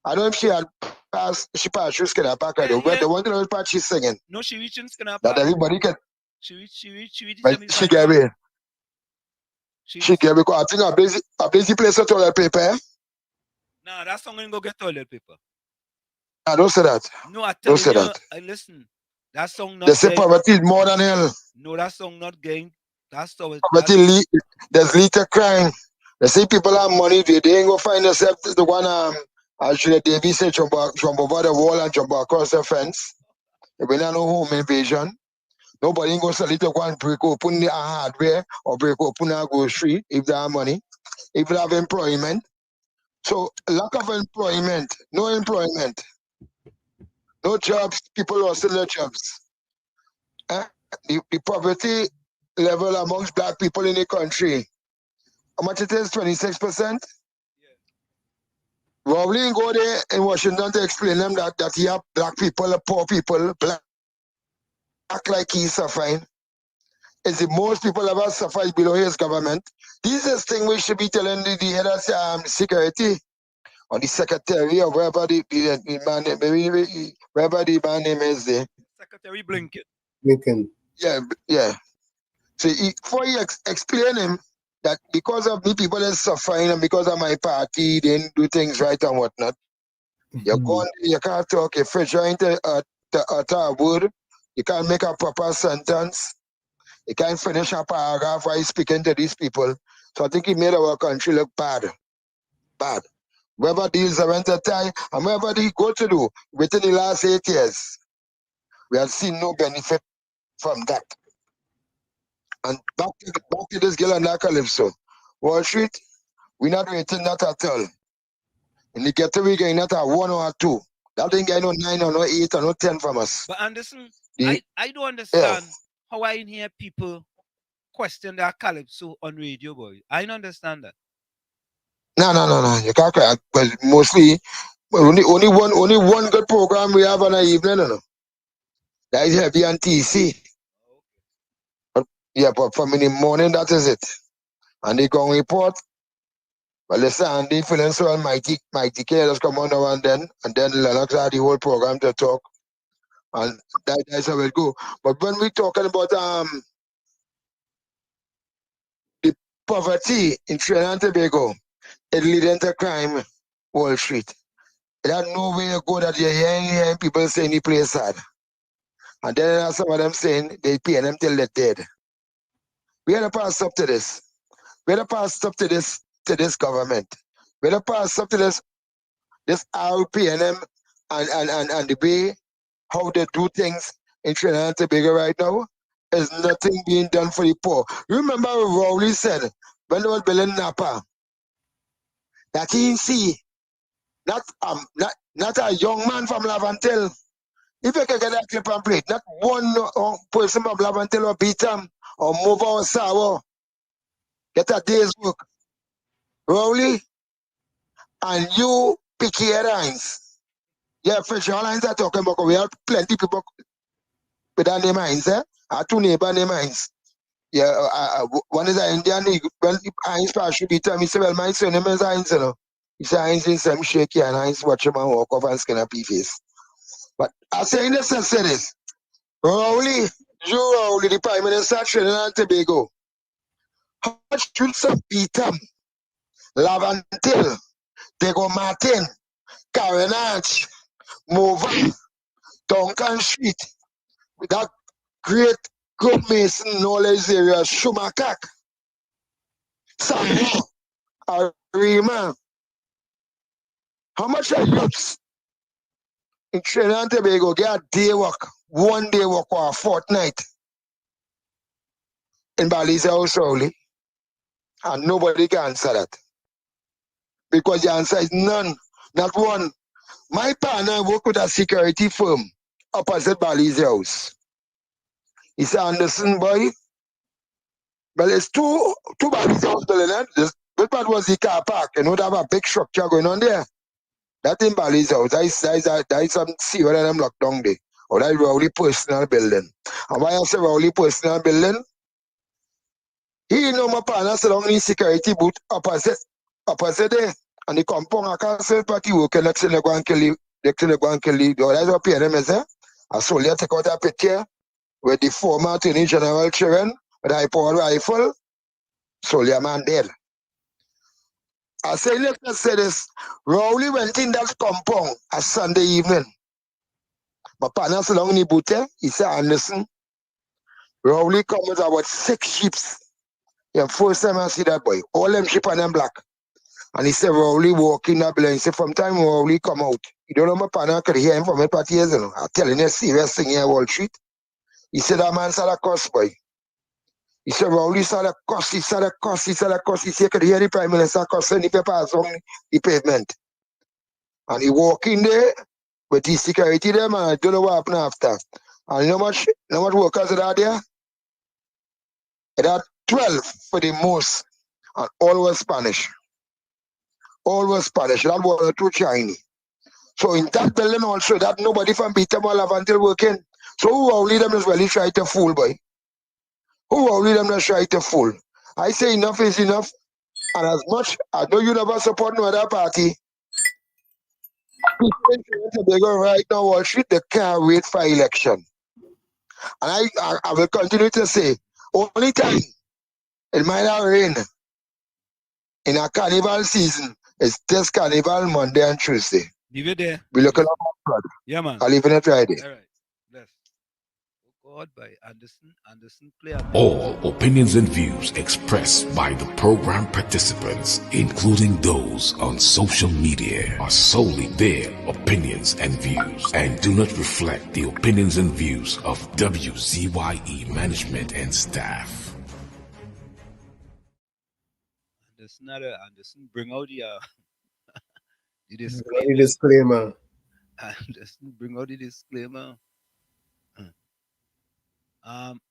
I don't know if she passed through Skinner Park, but they want to know what she's singing. No, she reached in Skinner Park. That everybody can. She reached. She gave me. She gave me, because I think a busy place to toilet paper. Eh? Nah, that song ain't go get toilet paper. I don't say that. No, I tell you, that. Listen, that song not. They say poverty is more than hell. No, that song not gain. That's so. Poverty, there's little crime. They say people have money, they ain't go find themselves the one actually Davis said jump over the wall and jump across the fence. If we don't know home invasion, nobody ain't go sell it to go and break open the hardware or break open a grocery if they have money. If they have employment. So lack of employment, no employment, no jobs, people lost their jobs. The poverty level amongst black people in the country, how much it is? 26%? Yeah. Rowley go there in Washington to explain them that he have black people, poor people, black like he's suffering. Is the most people ever suffered below his government. This is thing we should be telling the head of security or the secretary or wherever the man, maybe wherever the man name is there. Secretary Blinken. Yeah. So before you explain him that because of me people are suffering and because of my party, they didn't do things right and whatnot. You're going, you can't talk, if you're trying to utter a word, you can't make a proper sentence. You can't finish a paragraph while speaking to these people. So I think he made our country look bad. Bad. Whatever deals are went to tie, and whatever they go to do within the last 8 years, we have seen no benefit from that. And back to this girl and that Calypso. Wall Street, we're not rating that at all. In the ghetto, we're getting not a 1 or a 2. That ain't getting no 9 or no 8 or no 10 from us. But Anderson, I don't understand how I hear people question that Calypso on radio, boy. I don't understand that. No. You can't cry. But mostly, only one good program we have on the evening, no. That is heavy on TC. Yeah, but from in the morning, that is it. And they go report. Well, listen, and they feeling so almighty care just come on now and then Lennox had the whole program to talk. And that's how it go. But when we talking about the poverty in Trinidad and Tobago, it leading to crime, Wall Street. There's no way to go that you're hearing people saying the place sad. And then some of them saying they pay them till they're dead. We had to pass up to this. We had to pass up to this government. We had to pass up to this RPNM and the way how they do things in Trinidad and Tobago right now. There's nothing being done for the poor. Remember what Rowley said when they was building Napa? That he see not a young man from Lavantil. If you can get that clip and play, not one person from Lavantil will beat him or move or sour. Get a day's work. Rowley, and you pick your lines. Yeah, Fresh Lines are talking about. We have plenty people with that name Heinz, eh? Two neighbor name Heinz. Yeah, one is an Indian. When Heinz should be telling me, say, well, my surname is Heinz, you know. He said Heinz in some shaky and Heinz watch him and walk off and skin up his face. But I say in the sense of this, Rowley, the Prime Minister of Trinidad and Tobago, how much should some beat him? Lavantil, Diego Martin, Carenage, Mova, Duncan Street, with that great good mason in all these areas, Shumakak, Samuel, Arima. How much are youths in Trinidad and Tobago get a day work, 1 day work or a fortnight in Bali's house, Rowley? And nobody can answer that. Because the answer is none, not one. My partner work with a security firm opposite Bali's house. He said, Anderson, boy, well, it's two Bali's house building. This part was the car park. You know, they have a big structure going on there. That in Bali's house, that is some serious of them locked down there. Or that Rowley personal building. And why I say Rowley personal building? He know my partner sit down in security booth opposite there. And the compound I can't say party working next to the go and kill you. Next to the go and kill you. That's what PNM is there. I saw you take out a picture with the former Attorney General Chiren with a high-powered rifle. Soldier man dead. I say, let's say this. Rowley went in that compound a Sunday evening. My partner sit down in the booth there. He said, Anderson, Rowley come with about 6 sheeps. Yeah, first time I see that boy. All them sheep and them black. And he said, Rowley walk in that building. He said, from time Rowley come out. You don't know my partner could hear him from it party years, you know. I'm telling you, serious thing here, Wall Street. He said, that man saw the cuss, boy. He said, Rowley saw the cuss, he saw the cuss, he saw the cuss. He said, he could hear the Prime Minister cussing the papers on the pavement. And he walk in there with his security there, man. I don't know what happened after. And you know much workers that are there? It had 12 for the most. And all was Spanish. All was Spanish. That was too Chinese. So in that building also, that nobody from Peter Lavantil working. So who Rowley them is really try to fool, boy? Who Rowley them is try to fool? I say enough is enough. And as much, I know you never support no other party. People in Tobago right now, Wall Street, they can't wait for election. And I will continue to say, only time it might not rain in a carnival season is this carnival Monday and Tuesday. Leave it there. We look at our Yeah, man. I leave it Friday. All right. Bless. God by Anderson play. All opinions and views expressed by the program participants, including those on social media, are solely their opinions and views and do not reflect the opinions and views of WZYE management and staff. Anderson, bring out the disclaimer. Anderson, bring out the disclaimer.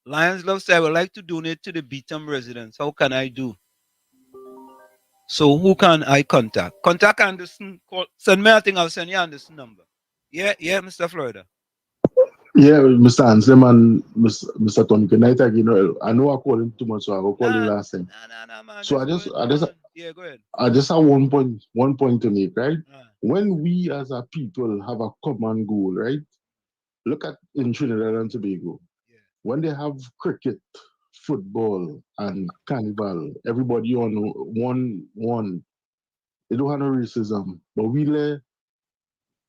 Lions Love said, I would like to donate to the Beetham residents. How can I do? So who can I contact? Contact Anderson. Send me a thing. I'll send you Anderson number. Yeah, Mr. Florida. Yeah, Mr. Anselm and Mr. Tony, good night again. I know I called him too much, so I will call you last time. Man. So Yeah, go ahead. I just have one point to make, right? When we as a people have a common goal, right? Look at in Trinidad and Tobago. Yeah. When they have cricket, football, and carnival, everybody on one. They don't have no racism, but we let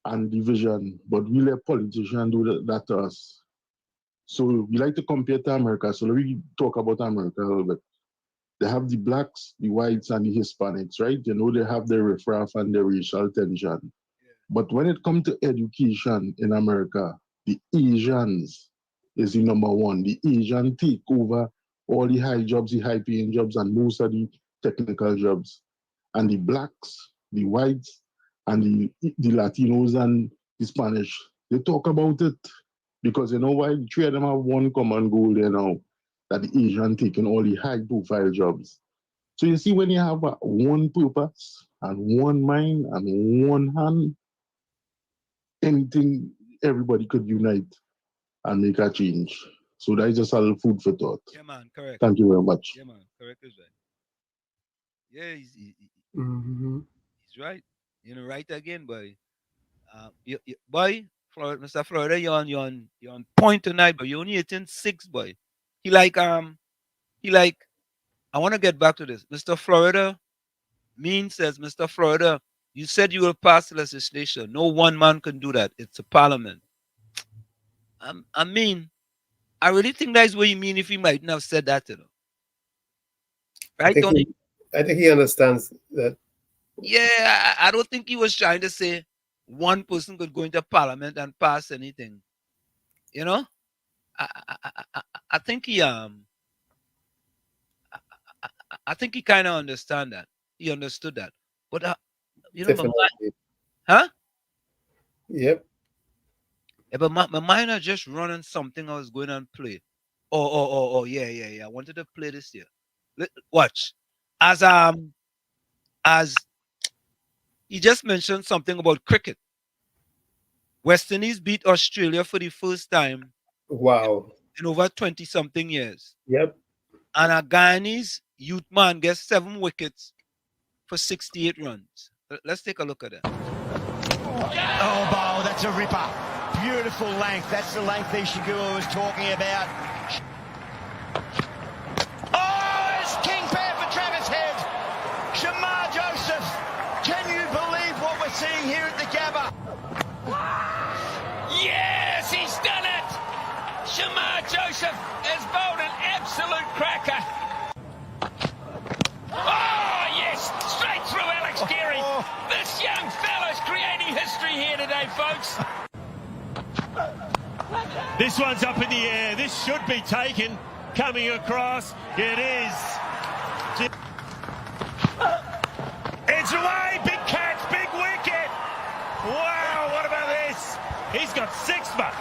and division, but we let politicians do that to us. So we like to compare to America. So let me talk about America a little bit. They have the blacks, the whites, and the Hispanics, right? You know, they have their riffraff and their racial tension. Yeah. But when it comes to education in America, the Asians is the number one. The Asian take over all the high jobs, the high paying jobs, and most of the technical jobs. And the blacks, the whites, and the Latinos and the Spanish, they talk about it. Because you know why? The three of them have one common goal there now, that the Asian taking all the high profile jobs. So you see, when you have one purpose and one mind and one hand, anything, everybody could unite and make a change. So that is just a little food for thought. Yeah, man, correct. Thank you very much. Yeah, man, correct is right. Yeah, Mm-hmm. he's right. You know, right again, boy. Boy, Mr. Florida, you're on point tonight, but you're only 18-6, boy. He like I want to get back to this. Mr. Florida says, Mr. Florida, you said you will pass legislation. No one man can do that. It's a parliament. I mean, I really think that's what you mean if he mightn't have said that, you know. Right, Tony? I think he understands that. Yeah, I don't think he was trying to say one person could go into parliament and pass anything. You know? I think he I think he kind of understand that. He understood that. But you know, my mind, huh? Yep. Yeah, but my mind are just running something I was going and play. Oh, yeah. I wanted to play this here. Watch. As he just mentioned something about cricket. West Indies beat Australia for the first time. Wow. In over 20-something years. Yep. And a Guyanese youth man gets 7 wickets for 68 runs. Let's take a look at that. Oh, Bowl, that's a ripper. Beautiful length. That's the length Ishiguro was talking about. Oh, it's King Bear for Travis Head. Shamar Joseph. Can you believe what we're seeing here at the Gabba? Yes, he's done it. Shamar Joseph has bowled an absolute cracker. Oh, yes, straight through Alex Geary. This young fella's creating history here today, folks. This one's up in the air. This should be taken. Coming across. It is. It's away. Big catch. Big wicket. Wow, what about this? He's got 6, but.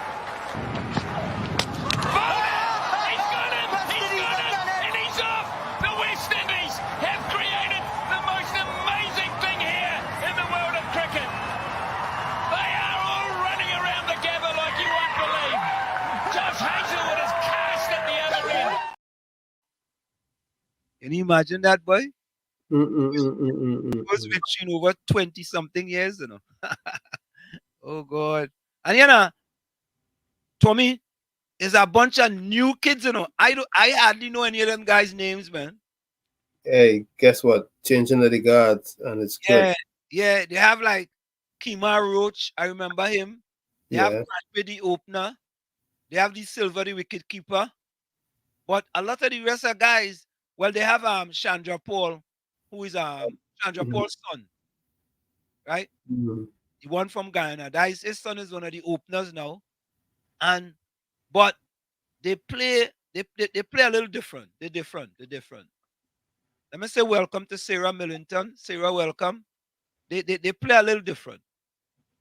Can you imagine that, boy? It Mm-mm. was between over 20-something years, you know. Oh, God. And, you know, Tommy, is a bunch of new kids, you know. I hardly know any of them guys' names, man. Hey, guess what? Changing the guards, and it's good. Yeah, they have like Kemar Roach. I remember him. They have Yeah. Bradbury, the opener. They have the Silver, the wicket keeper. But a lot of the rest of guys, well, they have Chandra Paul, who is Chandra Paul's son, right? Mhm. The one from Guyana. That is, his son is one of the openers now. But they play a little different. They're different. Let me say welcome to Sarah Millington. Sarah, welcome. They play a little different.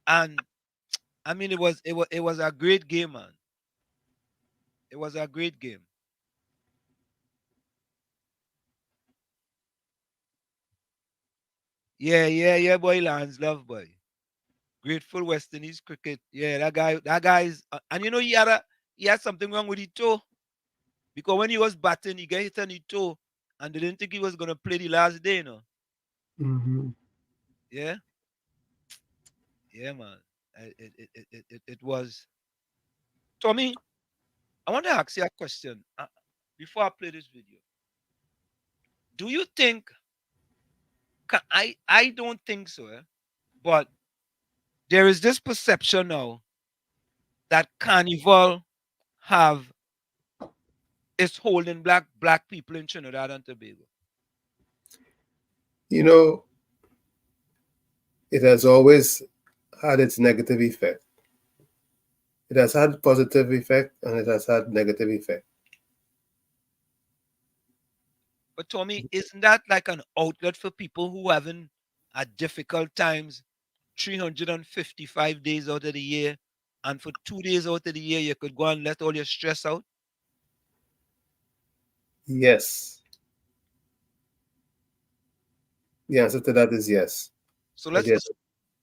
And I mean, it was a great game, man. It was a great game. Yeah, boy, Lance Love, boy. Grateful West Indies cricket. Yeah, that guy is, and you know, he had something wrong with his toe. Because when he was batting, he got hit on his toe, and they didn't think he was gonna play the last day, you know. Mm-hmm. Yeah. Yeah, man. It was. Tommy, I want to ask you a question before I play this video. Do you think? I don't think so, but there is this perception now that Carnival is holding black people in Trinidad and Tobago. You know, it has always had its negative effect. It has had positive effect and it has had negative effect. But Tommy, isn't that like an outlet for people who having at difficult times 355 days out of the year, and for 2 days out of the year you could go and let all your stress out? Yes. The answer to that is yes. So let's Yes.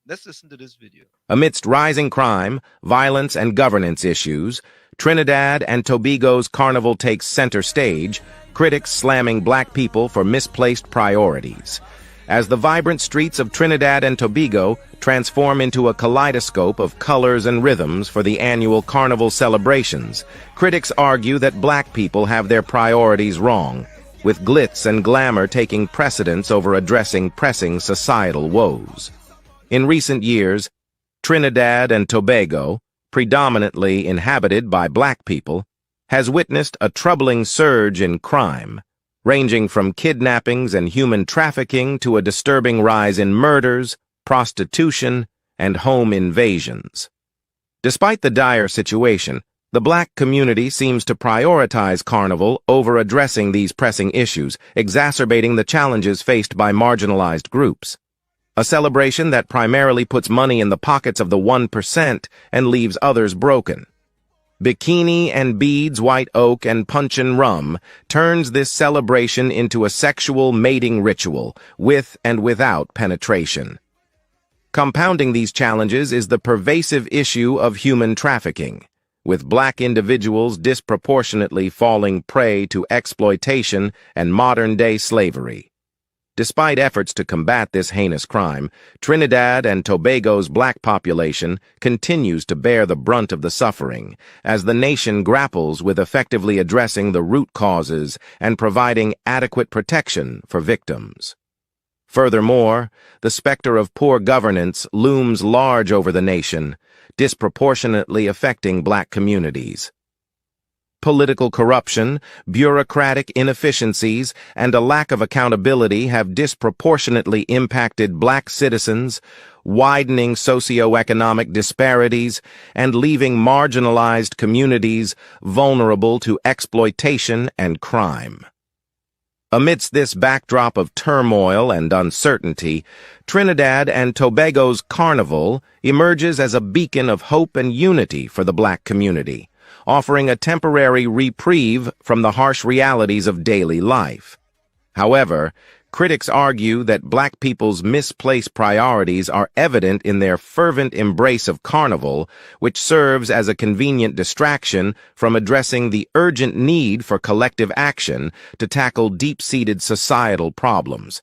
Let's listen to this video. Amidst rising crime, violence, and governance issues, Trinidad and Tobago's carnival takes center stage, critics slamming black people for misplaced priorities. As the vibrant streets of Trinidad and Tobago transform into a kaleidoscope of colors and rhythms for the annual carnival celebrations, critics argue that black people have their priorities wrong, with glitz and glamour taking precedence over addressing pressing societal woes. In recent years, Trinidad and Tobago, predominantly inhabited by black people, has witnessed a troubling surge in crime, ranging from kidnappings and human trafficking to a disturbing rise in murders, prostitution, and home invasions. Despite the dire situation, the black community seems to prioritize Carnival over addressing these pressing issues, exacerbating the challenges faced by marginalized groups. A celebration that primarily puts money in the pockets of the 1% and leaves others broken. Bikini and beads, white oak, and puncheon rum turns this celebration into a sexual mating ritual, with and without penetration. Compounding these challenges is the pervasive issue of human trafficking, with black individuals disproportionately falling prey to exploitation and modern-day slavery. Despite efforts to combat this heinous crime, Trinidad and Tobago's black population continues to bear the brunt of the suffering as the nation grapples with effectively addressing the root causes and providing adequate protection for victims. Furthermore, the specter of poor governance looms large over the nation, disproportionately affecting black communities. Political corruption, bureaucratic inefficiencies, and a lack of accountability have disproportionately impacted black citizens, widening socioeconomic disparities and leaving marginalized communities vulnerable to exploitation and crime. Amidst this backdrop of turmoil and uncertainty, Trinidad and Tobago's Carnival emerges as a beacon of hope and unity for the black community, offering a temporary reprieve from the harsh realities of daily life. However, critics argue that black people's misplaced priorities are evident in their fervent embrace of Carnival, which serves as a convenient distraction from addressing the urgent need for collective action to tackle deep-seated societal problems.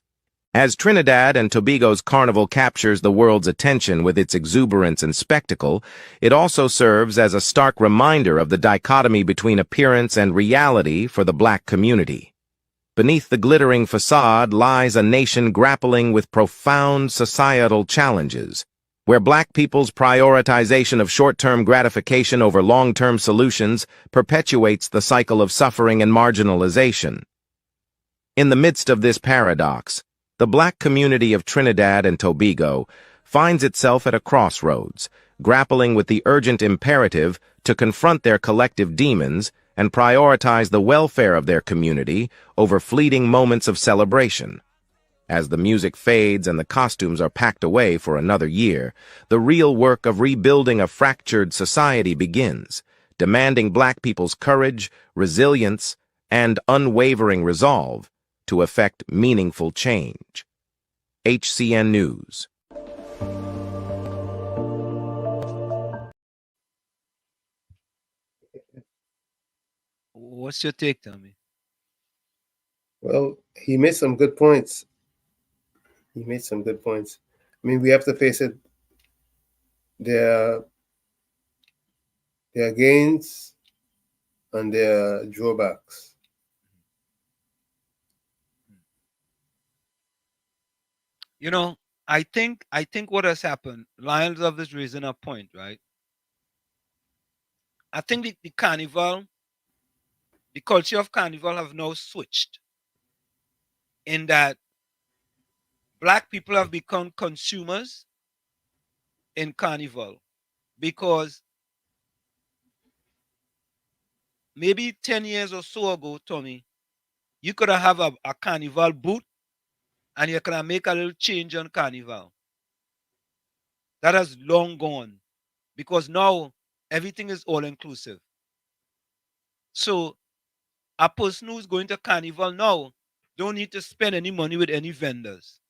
As Trinidad and Tobago's Carnival captures the world's attention with its exuberance and spectacle, it also serves as a stark reminder of the dichotomy between appearance and reality for the black community. Beneath the glittering facade lies a nation grappling with profound societal challenges, where black people's prioritization of short-term gratification over long-term solutions perpetuates the cycle of suffering and marginalization. In the midst of this paradox, the black community of Trinidad and Tobago finds itself at a crossroads, grappling with the urgent imperative to confront their collective demons and prioritize the welfare of their community over fleeting moments of celebration. As the music fades and the costumes are packed away for another year, the real work of rebuilding a fractured society begins, demanding black people's courage, resilience, and unwavering resolve to effect meaningful change. HCN News. What's your take, Tommy? Well, he made some good points. I mean, we have to face it. There are gains and there are drawbacks. You know, I think what has happened, Lions of is raising a point, right? I think the carnival, the culture of carnival have now switched in that black people have become consumers in carnival because maybe 10 years or so ago, Tommy, you could have a carnival booth and you can make a little change on carnival. That has long gone because now everything is all inclusive. So a person who's going to carnival now don't need to spend any money with any vendors.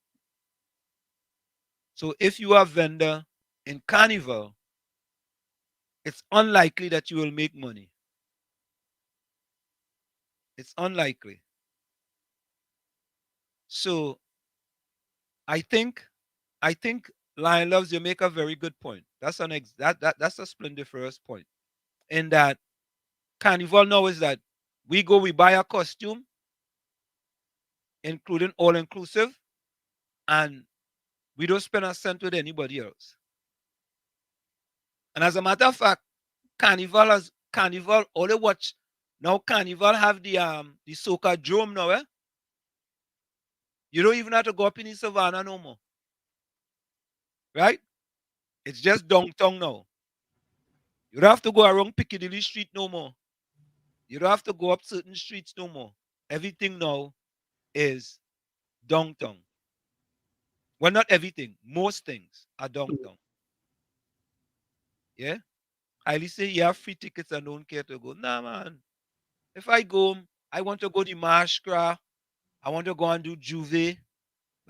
So if you are a vendor in Carnival, it's unlikely that you will make money. It's unlikely. So I think Lion Loves, you make a very good point. That's that's a splendiferous point. In that Carnival now is that we buy a costume, including all inclusive, and we don't spend a cent with anybody else. And as a matter of fact, Carnival only watch now. Carnival have the Soca Dome now. You don't even have to go up in the savannah no more. Right? It's just downtown now. You don't have to go around Piccadilly Street no more. You don't have to go up certain streets no more. Everything now is downtown. Well, not everything. Most things are downtown. Yeah? I say you have free tickets and don't care to go. Nah, man. If I go, I want to go to Marshcraft. I want to go and do Juve.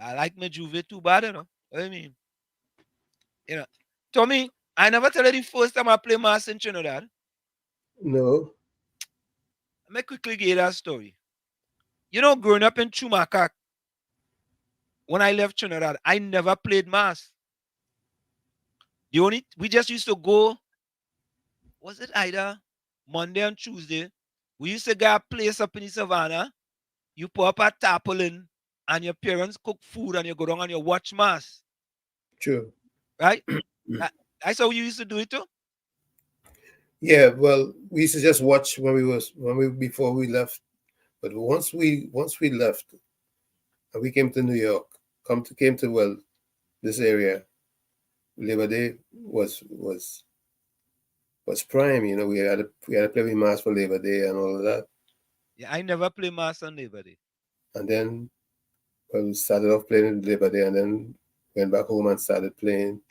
I like my Juve too bad, you know. What I mean? You know, Tommy, I never tell you the first time I play mass in Trinidad. No. Let me quickly give you that story. You know, growing up in Chumacac, when I left Trinidad, I never played mass. We just used to go, was it either Monday and Tuesday? We used to get a place up in the savannah. You put up a tarpaulin and your parents cook food and you go down and you watch mass. True. Right? That's how you used to do it too? Yeah, well, we used to just watch before we left. But once we left, and we came to New York, came to this area, Labor Day was prime. You know, we had to play with mass for Labor Day and all of that. Yeah, I never play mass on Labor Day. And then we started off playing Labor Day, and then went back home and started playing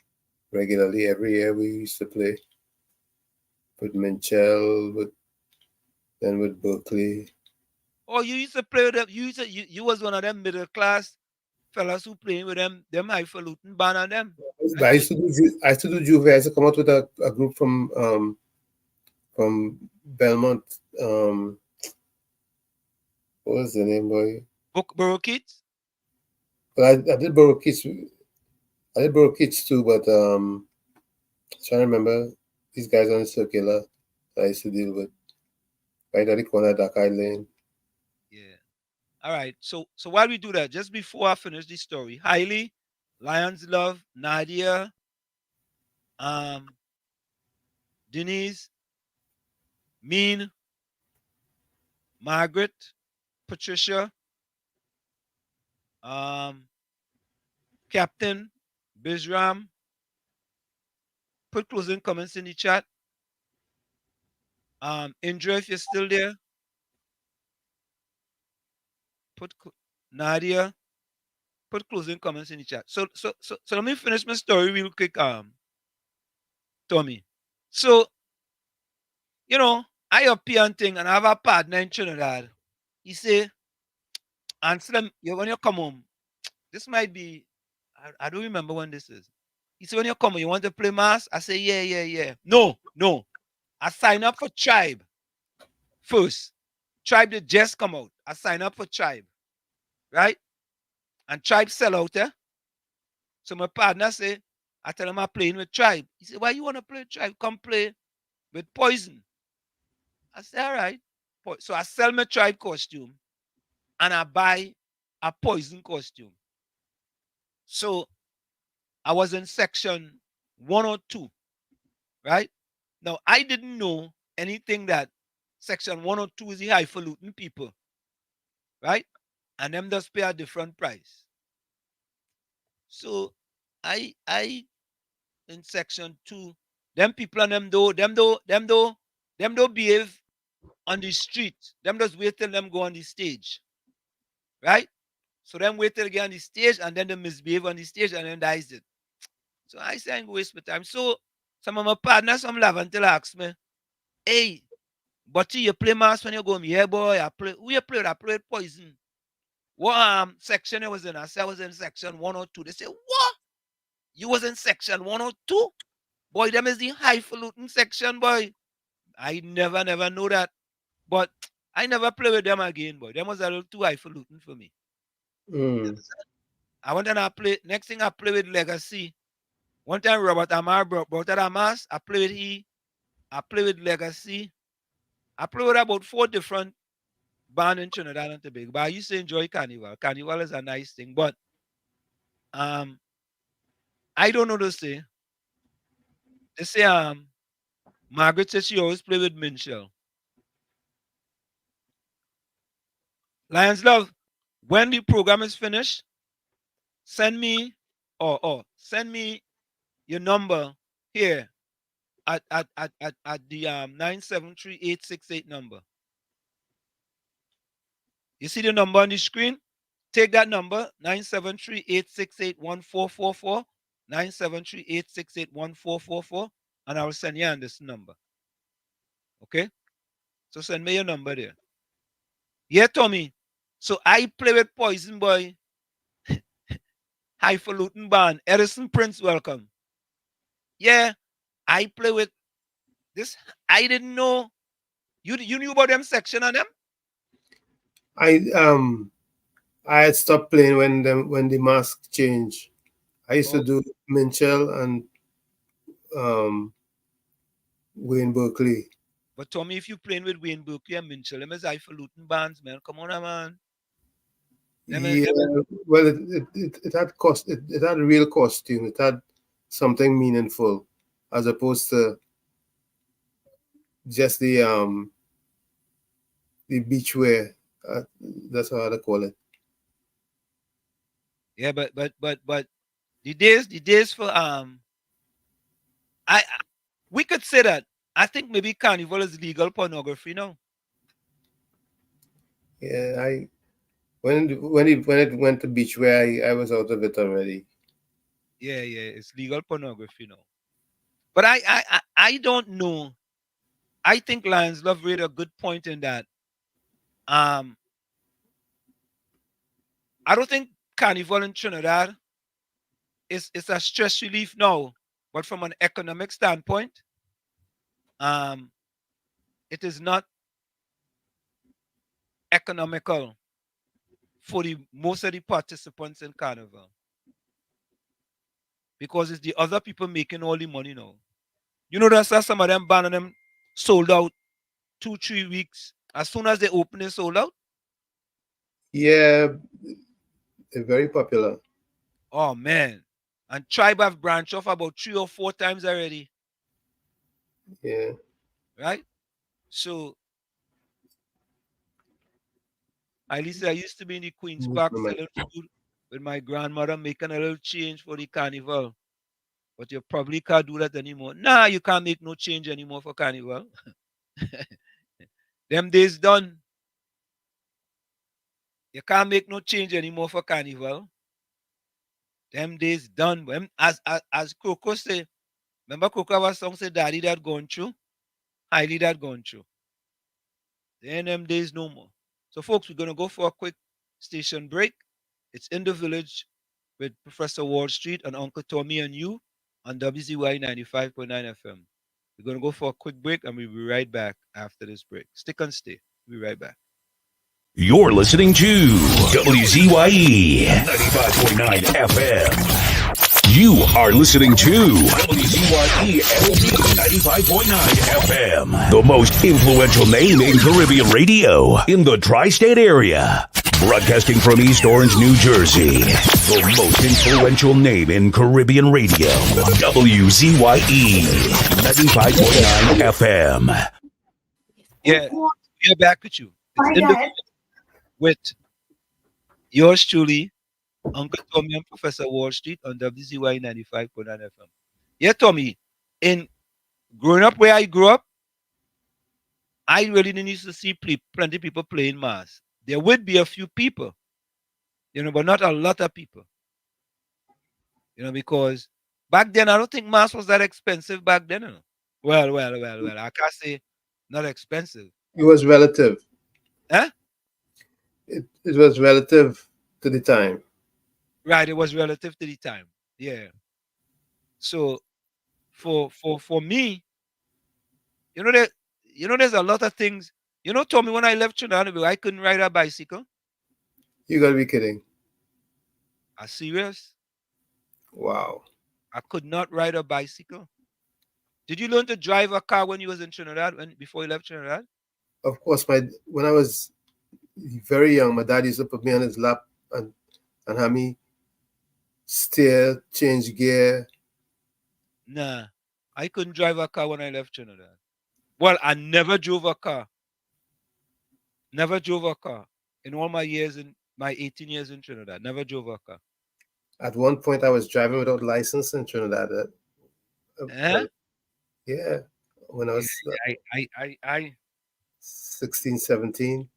regularly. Every year we used to play with Minchell, then with Berkeley. Oh, you used to play with them. You was one of them middle class fellas who playing with them highfalutin band and them. I used to do Juve. I used to come out with a group from Belmont. What was the name, boy? Borough Kids? Well, I did Borough Kids. I did Borough Kids too, but I'm trying to remember these guys on the circular that I used to deal with. Right at the corner of Dakar Lane. Yeah. All right. So while we do that, just before I finish this story, Hailey, Lions Love, Nadia, Denise, Mean, Margaret, Patricia, Captain, Bizram, put closing comments in the chat. Indra, if you're still there, put Nadia, put closing comments in the chat. So let me finish my story real quick, Tommy. So, you know, I up here and thing, and I have a partner in Trinidad. He say, answer them, when you come home, this might be, I don't remember when this is. He said, when you come home, you want to play mass? I say, yeah. No. I sign up for Tribe first. Tribe did just come out. I sign up for Tribe. Right? And Tribe sell out, eh? So my partner say, I tell him I'm playing with Tribe. He said, why you want to play Tribe? Come play with Poison. I said, all right. So I sell my Tribe costume and I buy a Poison costume. So I was in section 102, right? Now, I didn't know anything that section 102 is the highfalutin people, right? And them just pay a different price. So I in section 2, them people and them don't behave on the street. Them just wait till them go on the stage. Right? So them wait till they get on the stage and then they misbehave on the stage and then dies it. So I say I ain't go waste my time. So some of my partners, some love until ask me, hey, but you play mass when you go, yeah, boy, who you play with? I played Poison. What section I was in? I said I was in section 102. They say, what? You was in section 102. Boy, them is the highfalutin section, boy. I never know that. But I never play with them again, boy. Them was a little too highfalutin for me. I went and I play. Next thing I play with Legacy. One time Robert Amar brought that Amas. I play with he. I play with Legacy. I play with about 4 different bands in Trinidad and Tobago. But I used to enjoy Carnival. Carnival is a nice thing. But I don't know to say. They say Margaret says she always play with Minchell. Lions Love, when the program is finished, send me your number here at the 973-868 number. You see the number on the screen? Take that number, 973-868-1444, 973-868-1444, and I will send you on this number. Okay? So send me your number there. Yeah, Tommy. So I play with Poison Boy, highfalutin band, Edison Prince, welcome. Yeah, I play with this. I didn't know. You knew about them section on them? I had stopped playing when the mask changed. I used to do Minchell and Wayne Berkeley. But Tommy, if you playing with Wayne Berkeley and Minchell, them is highfalutin bands, man. Come on, man. Well, it had cost. It had a real costume. It had something meaningful, as opposed to just the beach wear. That's how I call it. Yeah, but the days for we could say that. I think maybe Carnival is legal pornography now. Yeah, when it went to beachwear, I was out of it already. Yeah, it's legal pornography now. But I don't know. I think Lions Love made a good point in that. I don't think Carnival in Trinidad is a stress relief now, but from an economic standpoint, it is not economical for most of the participants in Carnival, because it's the other people making all the money now. You know, that's how some of them bands them sold out 2-3 weeks. As soon as they open, they sold out. Yeah, they're very popular. Oh man. And Tribe have branched off about 3 or 4 times already. Yeah. Right? So at least I used to be in the Queen's Park selling food with my grandmother, making a little change for the Carnival. But you probably can't do that anymore. Nah, you can't make no change anymore for Carnival. Them days done. You can't make no change anymore for Carnival. Them days done. As Coco say, remember Coco have a song say, Daddy that gone through, highly that gone through. Then them days no more. So folks, we're gonna go for a quick station break. It's In the Village with Professor Wall Street and Uncle Tommy and you on WZY 95.9 FM. We're gonna go for a quick break and we'll be right back after this break. Stick and stay. We'll be right back. You're listening to WZYE 95.9 FM. You are listening to WZYE LP 95.9 FM, the most influential name in Caribbean radio in the tri-state area. Broadcasting from East Orange, New Jersey, the most influential name in Caribbean radio. WZYE 95.9 FM. Yeah, we're back with you. It's In the Village with yours truly, Uncle Tommy and Professor Wall Street on WZY 95.9 FM. Yeah, Tommy, in growing up where I grew up, I really didn't used to see plenty of people playing mass. There would be a few people, but not a lot of people. Because back then, I don't think mass was that expensive back then. Well, I can't say not expensive. It was relative. Huh? It was relative to the time. Right, it was relative to the time. Yeah. So for me, there's a lot of things. Tommy, when I left Trinidad, I couldn't ride a bicycle. You gotta be kidding. Are serious? Wow. I could not ride a bicycle. Did you learn to drive a car when you was in Trinidad, before you left Trinidad? Of course, when I was very young, my dad used to put me on his lap and have me steer, change gear. Nah, I couldn't drive a car when I left Trinidad. Well, I never drove a car. Never drove a car. In all my 18 years in Trinidad, never drove a car. At one point, I was driving without license in Trinidad. Yeah, when I was 16, 17.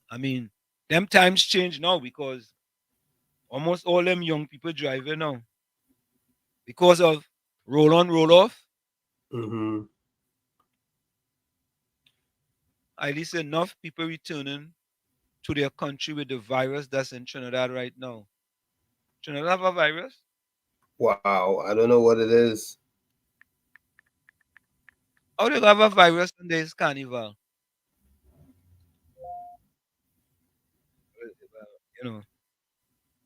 I mean, them times change now because almost all them young people driving now because of roll on, roll off. Mm-hmm. At least enough people returning to their country with the virus that's in Trinidad right now. Trinidad have a virus? Wow, I don't know what it is. How do you have a virus when there's carnival?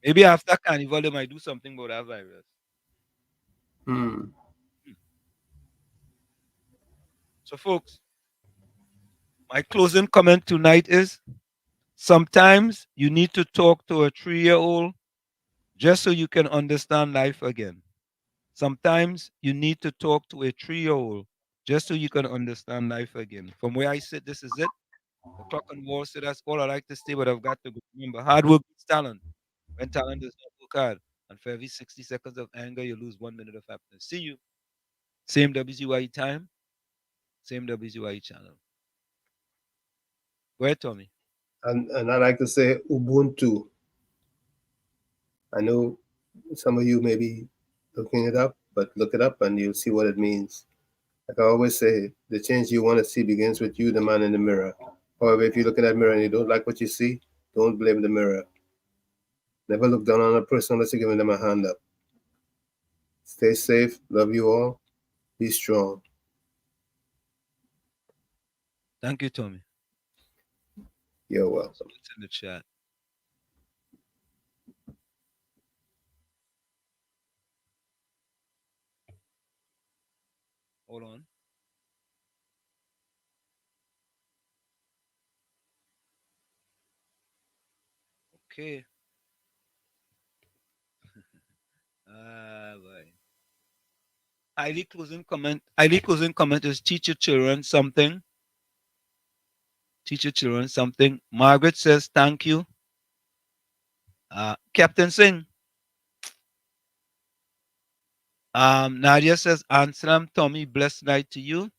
Maybe after carnival they might do something about that virus. So folks, my closing comment tonight is sometimes you need to talk to a 3-year-old just so you can understand life again. Sometimes you need to talk to a 3-year-old just so you can understand life again. From where I sit, this is it. The clock on wall, so that's all I like to say, but I've got to go. Remember, hard work is talent. When talent does not work hard, and for every 60 seconds of anger, you lose 1 minute of happiness. See you. Same WZYE time, same WZYE channel. Go ahead, Tommy. And I like to say Ubuntu. I know some of you may be looking it up, but look it up and you'll see what it means. Like I always say, the change you want to see begins with you, the man in the mirror. However, if you look in that mirror and you don't like what you see, don't blame the mirror. Never look down on a person unless you're giving them a hand up. Stay safe. Love you all. Be strong. Thank you, Tommy. You're welcome. It's in the chat. Hold on. Okay. Boy. Highly closing comment is teach your children something. Teach your children something. Margaret says thank you. Captain Singh. Nadia says, Ansalam, Tommy, blessed night to you.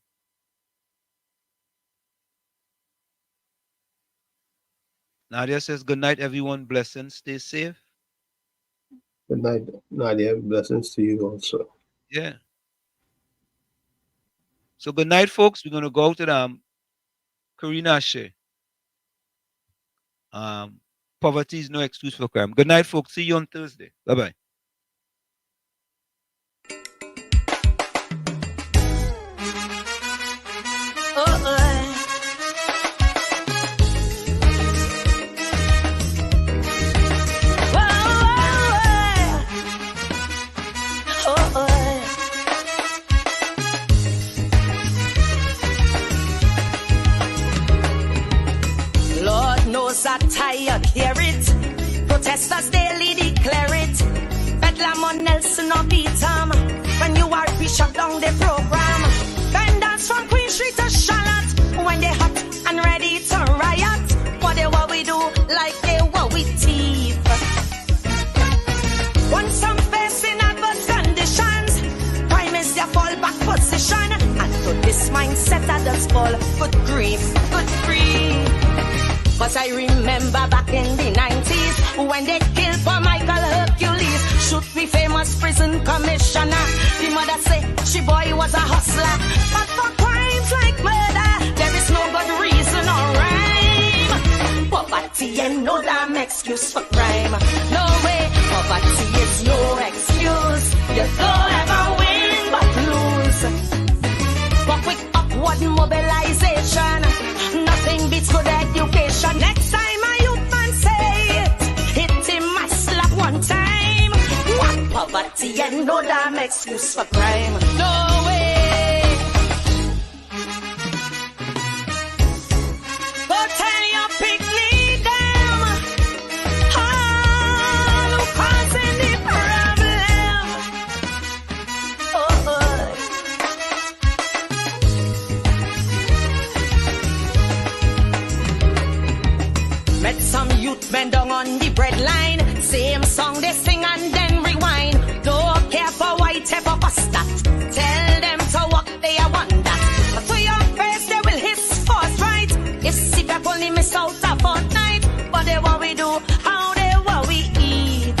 Nadia says, good night, everyone. Blessings. Stay safe. Good night, Nadia. Blessings to you also. Yeah. So good night, folks. We're going to go to Karina Ashe. Poverty is no excuse for crime. Good night, folks. See you on Thursday. Bye-bye. I'm tired, hear it. Protesters daily declare it. Bedlam on Nelson or Beatam. When you are shut down the program. Vendors from Queen Street to Charlotte. When they hot and ready to riot. Whatever we do, like they what we thief. Once I'm facing adverse conditions, Prime Minister fall back position. And to this mindset I just fall. Good grief, good grief. But I remember back in the 90s when they killed for Michael Hercules, shoot the famous prison commissioner. The mother say she boy was a hustler. But for crimes like murder, there is no good reason or rhyme. Poverty ain't no damn excuse for crime. No way, poverty is no excuse. Poverty and no damn excuse for crime. No way. Go tell your picnic them all who causing the problem. Oh boy. Met some youth men down on the bread line. Same song they sing and then rewind. Don't care for white ever pasta. Tell them to walk they a wonder. But to your face they will hiss first, right? If see people only miss out a fortnight. But they what we do, how they what we eat.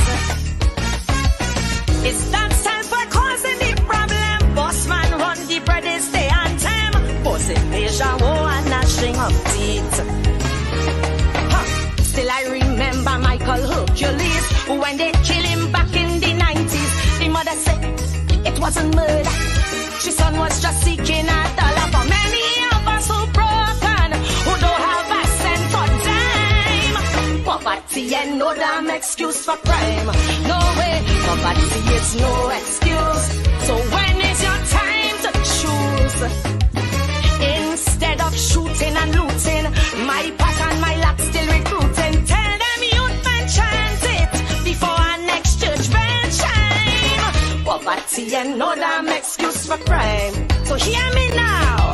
It's that time for causing the problem. Boss man run the bread is the anthem. Boss it Deja Vu and gnashing of teeth. Still I remember Michael Hercules when they killed him back in the 90s. The mother said it wasn't murder. His son was just seeking a dollar. For many of us who broken, who don't have a cent for dime. Poverty and no damn excuse for crime. No way, poverty is no excuse. So when is your time to choose? Instead of shooting and looting, my pack and my lap still recruiting. Tell them youth and chant it before our next judgment time. Poverty and no damn excuse for crime. So hear me now.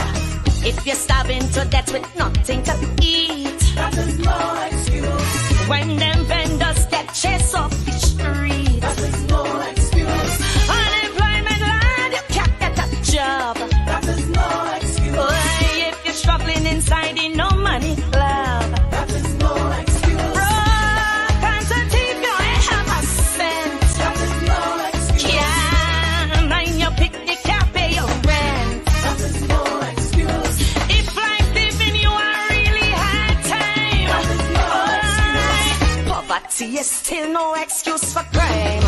If you're starving to death with nothing to eat, that is no excuse. When them vendors get chased off the street, that is no excuse. Unemployment land, you can't get a job, that is no excuse. If you're struggling inside in no money, love, that is no excuse. Broken to teeth, you ain't have a cent, that is no excuse. Can't mind your picnic, can't pay your rent, that is no excuse. If life's giving you a really hard time, that is no excuse. Poverty is still no excuse for crime.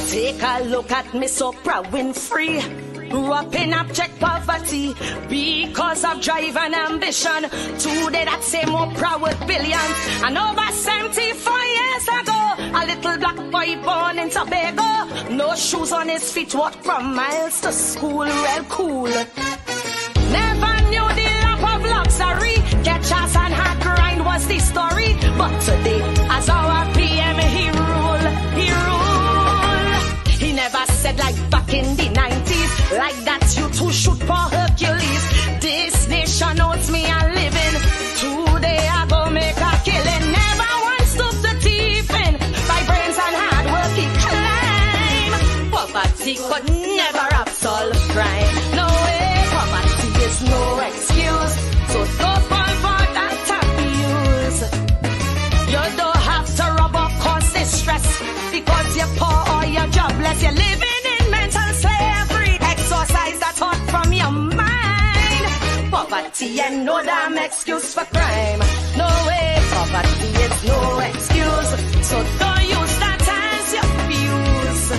Take a look at Miss Oprah Winfrey. Grew up in abject poverty because of drive and ambition. Today that same Oprah with billions. And over 74 years ago, a little black boy born in Tobago. No shoes on his feet, walked from miles to school, real cool. Never knew the lap of luxury. Get chance and hard grind was the story. But today, as our PM, he rule, he rule. He never said like back in the 90s, like that you two shoot for Hercules. This nation owes me a living. Today I go make a killing. Never once took the thief in. By brains and hard work he climb. Poverty could never absolve crime. No way, poverty is no excuse. So don't fall for that abuse. You don't have to rub up cause distress because you're poor or you're jobless. You're living in mental slavery. Exorcise that thought from your mind. Poverty and no damn excuse for crime. No way, poverty is no excuse. So don't use that as your fuse.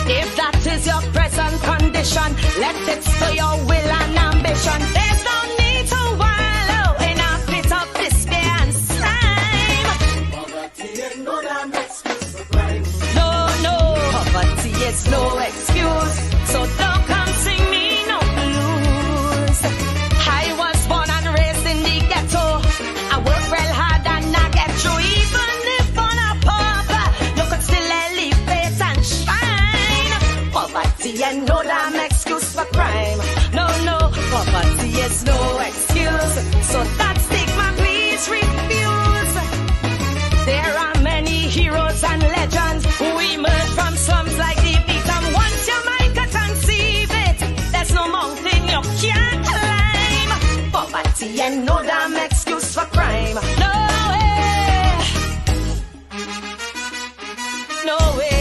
If that is your present condition, let it to your will and ambition. There's no need to wallow in a pit of despair and slime. Poverty and no damn excuse for crime. No, no, poverty is no excuse. So don't come sing me no blues. I was born and raised in the ghetto. I work real hard and I get through. Even if on a pauper, you could still elevate and shine. Poverty and no damn excuse for crime. No, no, poverty is no excuse. So that stigma please refuse. There are many heroes and legends who emerge from slums like the victim. Once your mind can conceive it, there's no mountain you can't climb. Poverty and no damn excuse for crime. No way. No way.